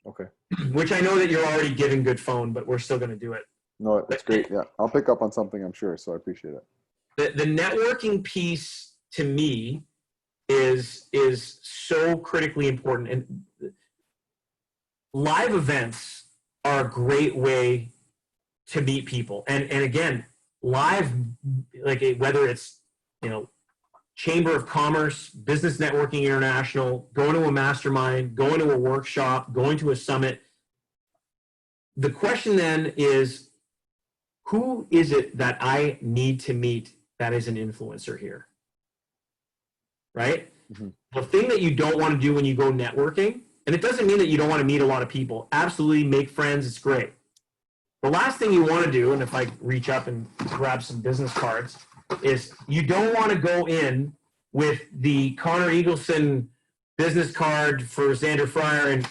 Speaker 2: Okay. Which I know that you're already giving good phone, but we're still going to do it.
Speaker 1: No, that's great. Yeah, I'll pick up on something, I'm sure, so I appreciate it.
Speaker 2: The networking piece to me is so critically important, and live events are a great way to meet people. And again, live, like whether it's, Chamber of Commerce, Business Networking International, going to a mastermind, going to a workshop, going to a summit. The question then is, who is it that I need to meet that is an influencer here? Right? Mm-hmm. The thing that you don't want to do when you go networking, and it doesn't mean that you don't want to meet a lot of people. Absolutely, make friends, it's great. The last thing you want to do, and if I reach up and grab some business cards, is you don't want to go in with the Connor Eagleson business card for Xander Fryer and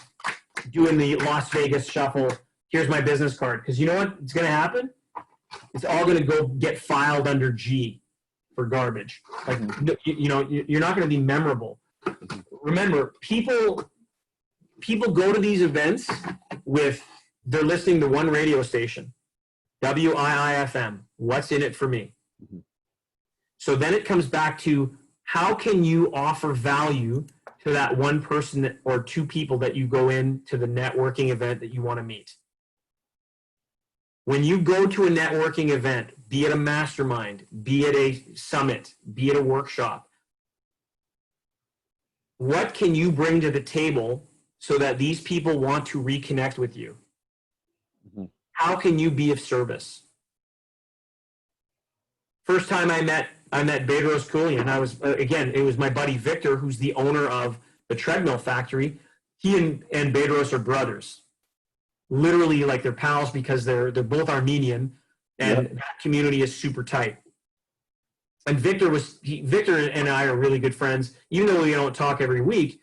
Speaker 2: doing the Las Vegas shuffle. Here's my business card. Because you know what's going to happen? It's all going to go get filed under G for garbage. Like, you know, you're not going to be memorable. Remember, people go to these events with, they're listening to one radio station, WIIFM. What's in it for me? So then it comes back to, how can you offer value to that one person or two people that you go into the networking event that you want to meet? When you go to a networking event, be it a mastermind, be it a summit, be it a workshop, what can you bring to the table so that these people want to reconnect with you? How can you be of service? First time I met Bedros Keuilian. I was, again, it was my buddy Victor, who's the owner of the treadmill factory. He and Bedros are brothers. Literally, like, they're pals because they're both Armenian, and that community is super tight. And Victor and I are really good friends. Even though we don't talk every week,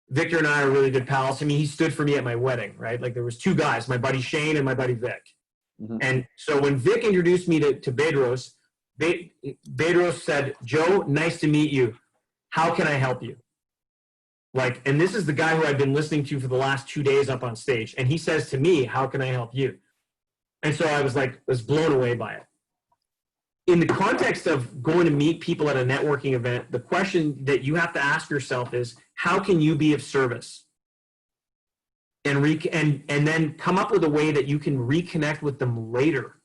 Speaker 2: Victor and I are really good pals. I mean, he stood for me at my wedding, right? Like, there was two guys, my buddy Shane and my buddy Vic. And so when Vic introduced me to Bedros, Bedros said, "Joe, nice to meet you. How can I help you?" Like, and this is the guy who I've been listening to for the last 2 days up on stage. And he says to me, "How can I help you?" And so I was blown away by it. In the context of going to meet people at a networking event, the question that you have to ask yourself is, how can you be of service? And then come up with a way that you can reconnect with them later.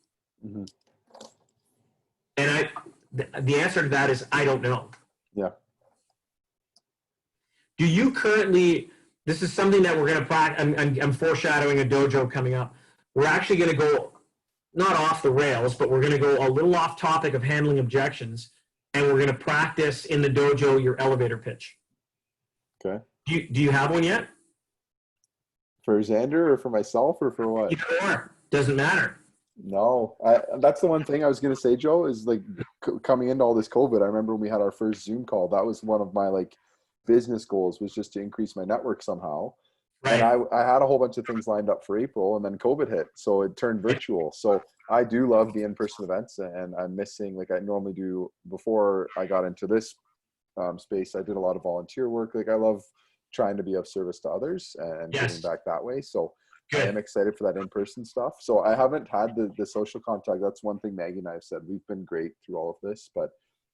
Speaker 2: And the answer to that is, I don't know.
Speaker 1: Yeah.
Speaker 2: Do you currently, this is something that we're going to practice, I'm foreshadowing a dojo coming up. We're actually going to go, not off the rails, but we're going to go a little off topic of handling objections, and we're going to practice in the dojo your elevator pitch.
Speaker 1: Okay.
Speaker 2: Do you have one yet?
Speaker 1: For Xander, or for myself, or for what?
Speaker 2: Either or. Doesn't matter.
Speaker 1: No, that's the one thing I was going to say, Joe, is like coming into all this COVID, I remember when we had our first Zoom call, that was one of my like business goals, was just to increase my network somehow. Right. And I had a whole bunch of things lined up for April, and then COVID hit, so it turned virtual. So I do love the in-person events, and I'm missing, like I normally do before I got into this space, I did a lot of volunteer work. Like, I love trying to be of service to others and giving back that way. So good. I am excited for that in-person stuff. So I haven't had the social contact. That's one thing Maggie and I have said. We've been great through all of this, but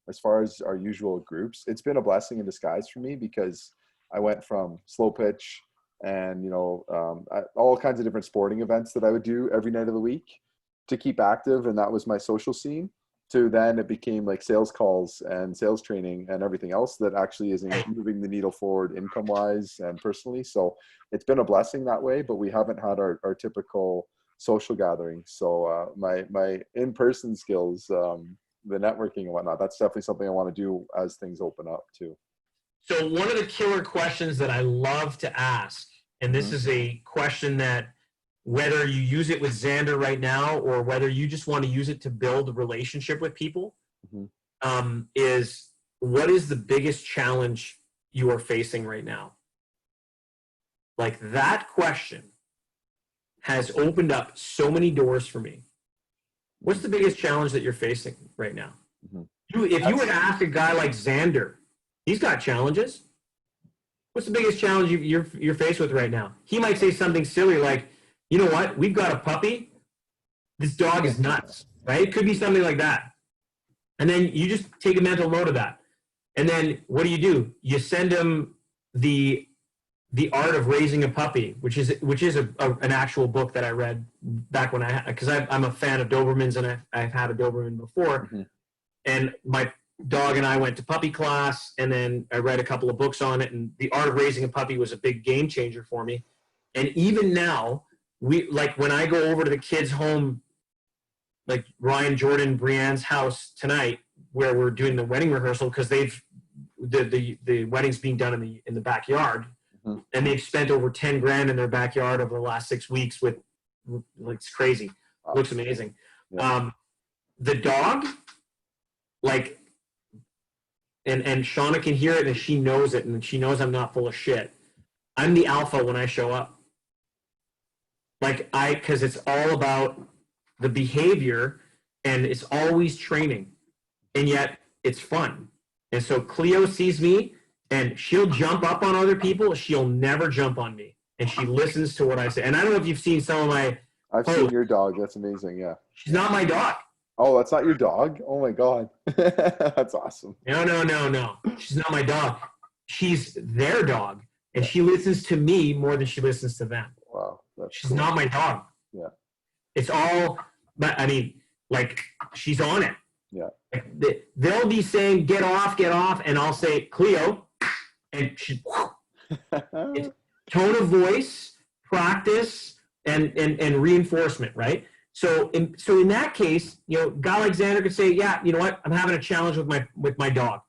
Speaker 1: as far as our usual groups, it's been a blessing in disguise for me, because I went from slow pitch and, all kinds of different sporting events that I would do every night of the week to keep active. And that was my social scene. To then it became like sales calls and sales training and everything else that actually is moving the needle forward income wise and personally. So it's been a blessing that way, but we haven't had our typical social gatherings. So my in-person skills, the networking and whatnot, that's definitely something I want to do as things open up too.
Speaker 2: So one of the killer questions that I love to ask, and this is a question that, whether you use it with Xander right now or whether you just want to use it to build a relationship with people, is, what is the biggest challenge you are facing right now? Like, that question has opened up so many doors for me. What's the biggest challenge that you're facing right now? If you were to ask a guy like Xander, he's got challenges. What's the biggest challenge you're faced with right now? He might say something silly like, "You know what? We've got a puppy. This dog is nuts," right? It could be something like that. And then you just take a mental note of that. And then what do? You send him the Art of Raising a Puppy, which is an actual book that I read back when because I'm a fan of Dobermans, and I've had a Doberman before. And my dog and I went to puppy class, and then I read a couple of books on it, and the Art of Raising a Puppy was a big game changer for me. And even now, when I go over to the kids' home, like Ryan, Jordan, Brianne's house tonight, where we're doing the wedding rehearsal, because the wedding's being done in the backyard, and they've spent over 10 grand in their backyard over the last 6 weeks with, like, it's crazy. Looks amazing. The dog, like, and Shauna can hear it and she knows it, and she knows I'm not full of shit. I'm the alpha when I show up. Because it's all about the behavior, and it's always training, and yet it's fun. And so Cleo sees me, and she'll jump up on other people. She'll never jump on me, and she listens to what I say. And I don't know if you've seen some of my
Speaker 1: I've
Speaker 2: posts.
Speaker 1: seen your dog. That's amazing. Yeah.
Speaker 2: She's not my dog.
Speaker 1: Oh, that's not your dog? Oh my God. That's awesome.
Speaker 2: No. She's not my dog. She's their dog, and she listens to me more than she listens to them.
Speaker 1: Wow.
Speaker 2: She's cool. Not my dog.
Speaker 1: Yeah.
Speaker 2: It's all, but I mean, like, she's on it.
Speaker 1: Yeah.
Speaker 2: Like, they'll be saying, get off, and I'll say, Cleo, and she, it's tone of voice, practice, and reinforcement, right? So in that case, you know, Guy Alexander could say, yeah, you know what, I'm having a challenge with my dog.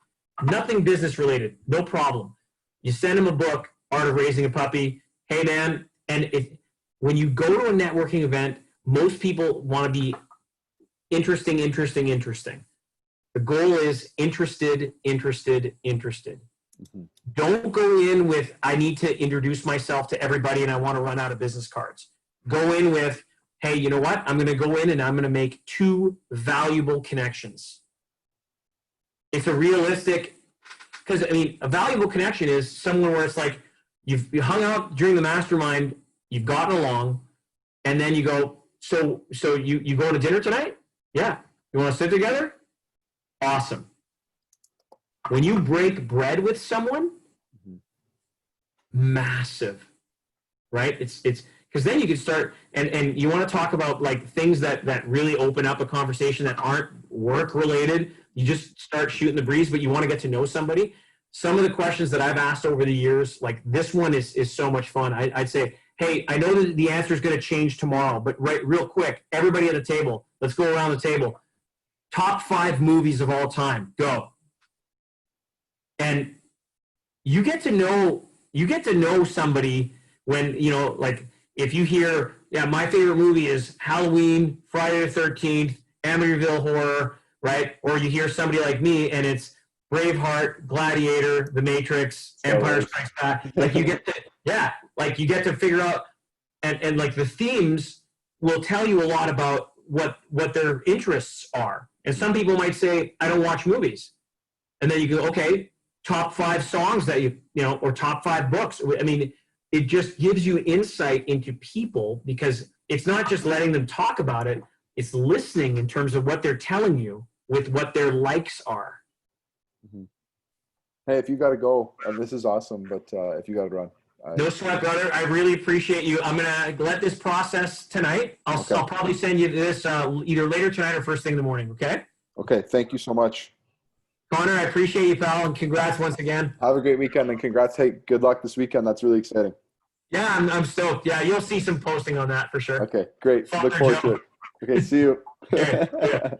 Speaker 2: Nothing business related, no problem. You send him a book, Art of Raising a Puppy. Hey man, and when you go to a networking event, most people want to be interesting. The goal is interested. Mm-hmm. Don't go in with, I need to introduce myself to everybody and I want to run out of business cards. Go in with, hey, you know what? I'm going to go in and I'm going to make 2 valuable connections. It's a realistic, because I mean, a valuable connection is someone where it's like, you hung out during the mastermind, you've gotten along, and then you go, so you going to dinner tonight? Yeah. You want to sit together? Awesome. When you break bread with someone, massive, right? It's because then you can start, and you want to talk about like things that really open up a conversation that aren't work related. You just start shooting the breeze, but you want to get to know somebody. Some of the questions that I've asked over the years, like this one is so much fun. I'd say, hey, I know that the answer is going to change tomorrow, but real quick, everybody at the table, let's go around the table. Top 5 movies of all time, go. And you get to know somebody when, you know, like if you hear, yeah, my favorite movie is Halloween, Friday the 13th, Amityville Horror, right? Or you hear somebody like me and it's Braveheart, Gladiator, The Matrix, Empire Strikes Back. Like you get to figure out, and like the themes will tell you a lot about what their interests are. And some people might say, I don't watch movies. And then you go, okay, top 5 songs that you know, or top 5 books. I mean, it just gives you insight into people, because it's not just letting them talk about it, it's listening in terms of what they're telling you with what their likes are.
Speaker 1: Mm-hmm. Hey, if you got to go, this is awesome, but if you got to run.
Speaker 2: No sweat, brother. I really appreciate you. I'm going to let this process tonight. I'll probably send you this either later tonight or first thing in the morning, okay?
Speaker 1: Okay, thank you so much.
Speaker 2: Connor, I appreciate you, pal, and congrats once again.
Speaker 1: Have a great weekend, and congrats. Hey, good luck this weekend. That's really exciting.
Speaker 2: Yeah, I'm stoked. Yeah, you'll see some posting on that for sure.
Speaker 1: Okay, great.
Speaker 2: Father
Speaker 1: Look forward
Speaker 2: Joe.
Speaker 1: to it. Okay, see you.
Speaker 2: Okay, yeah.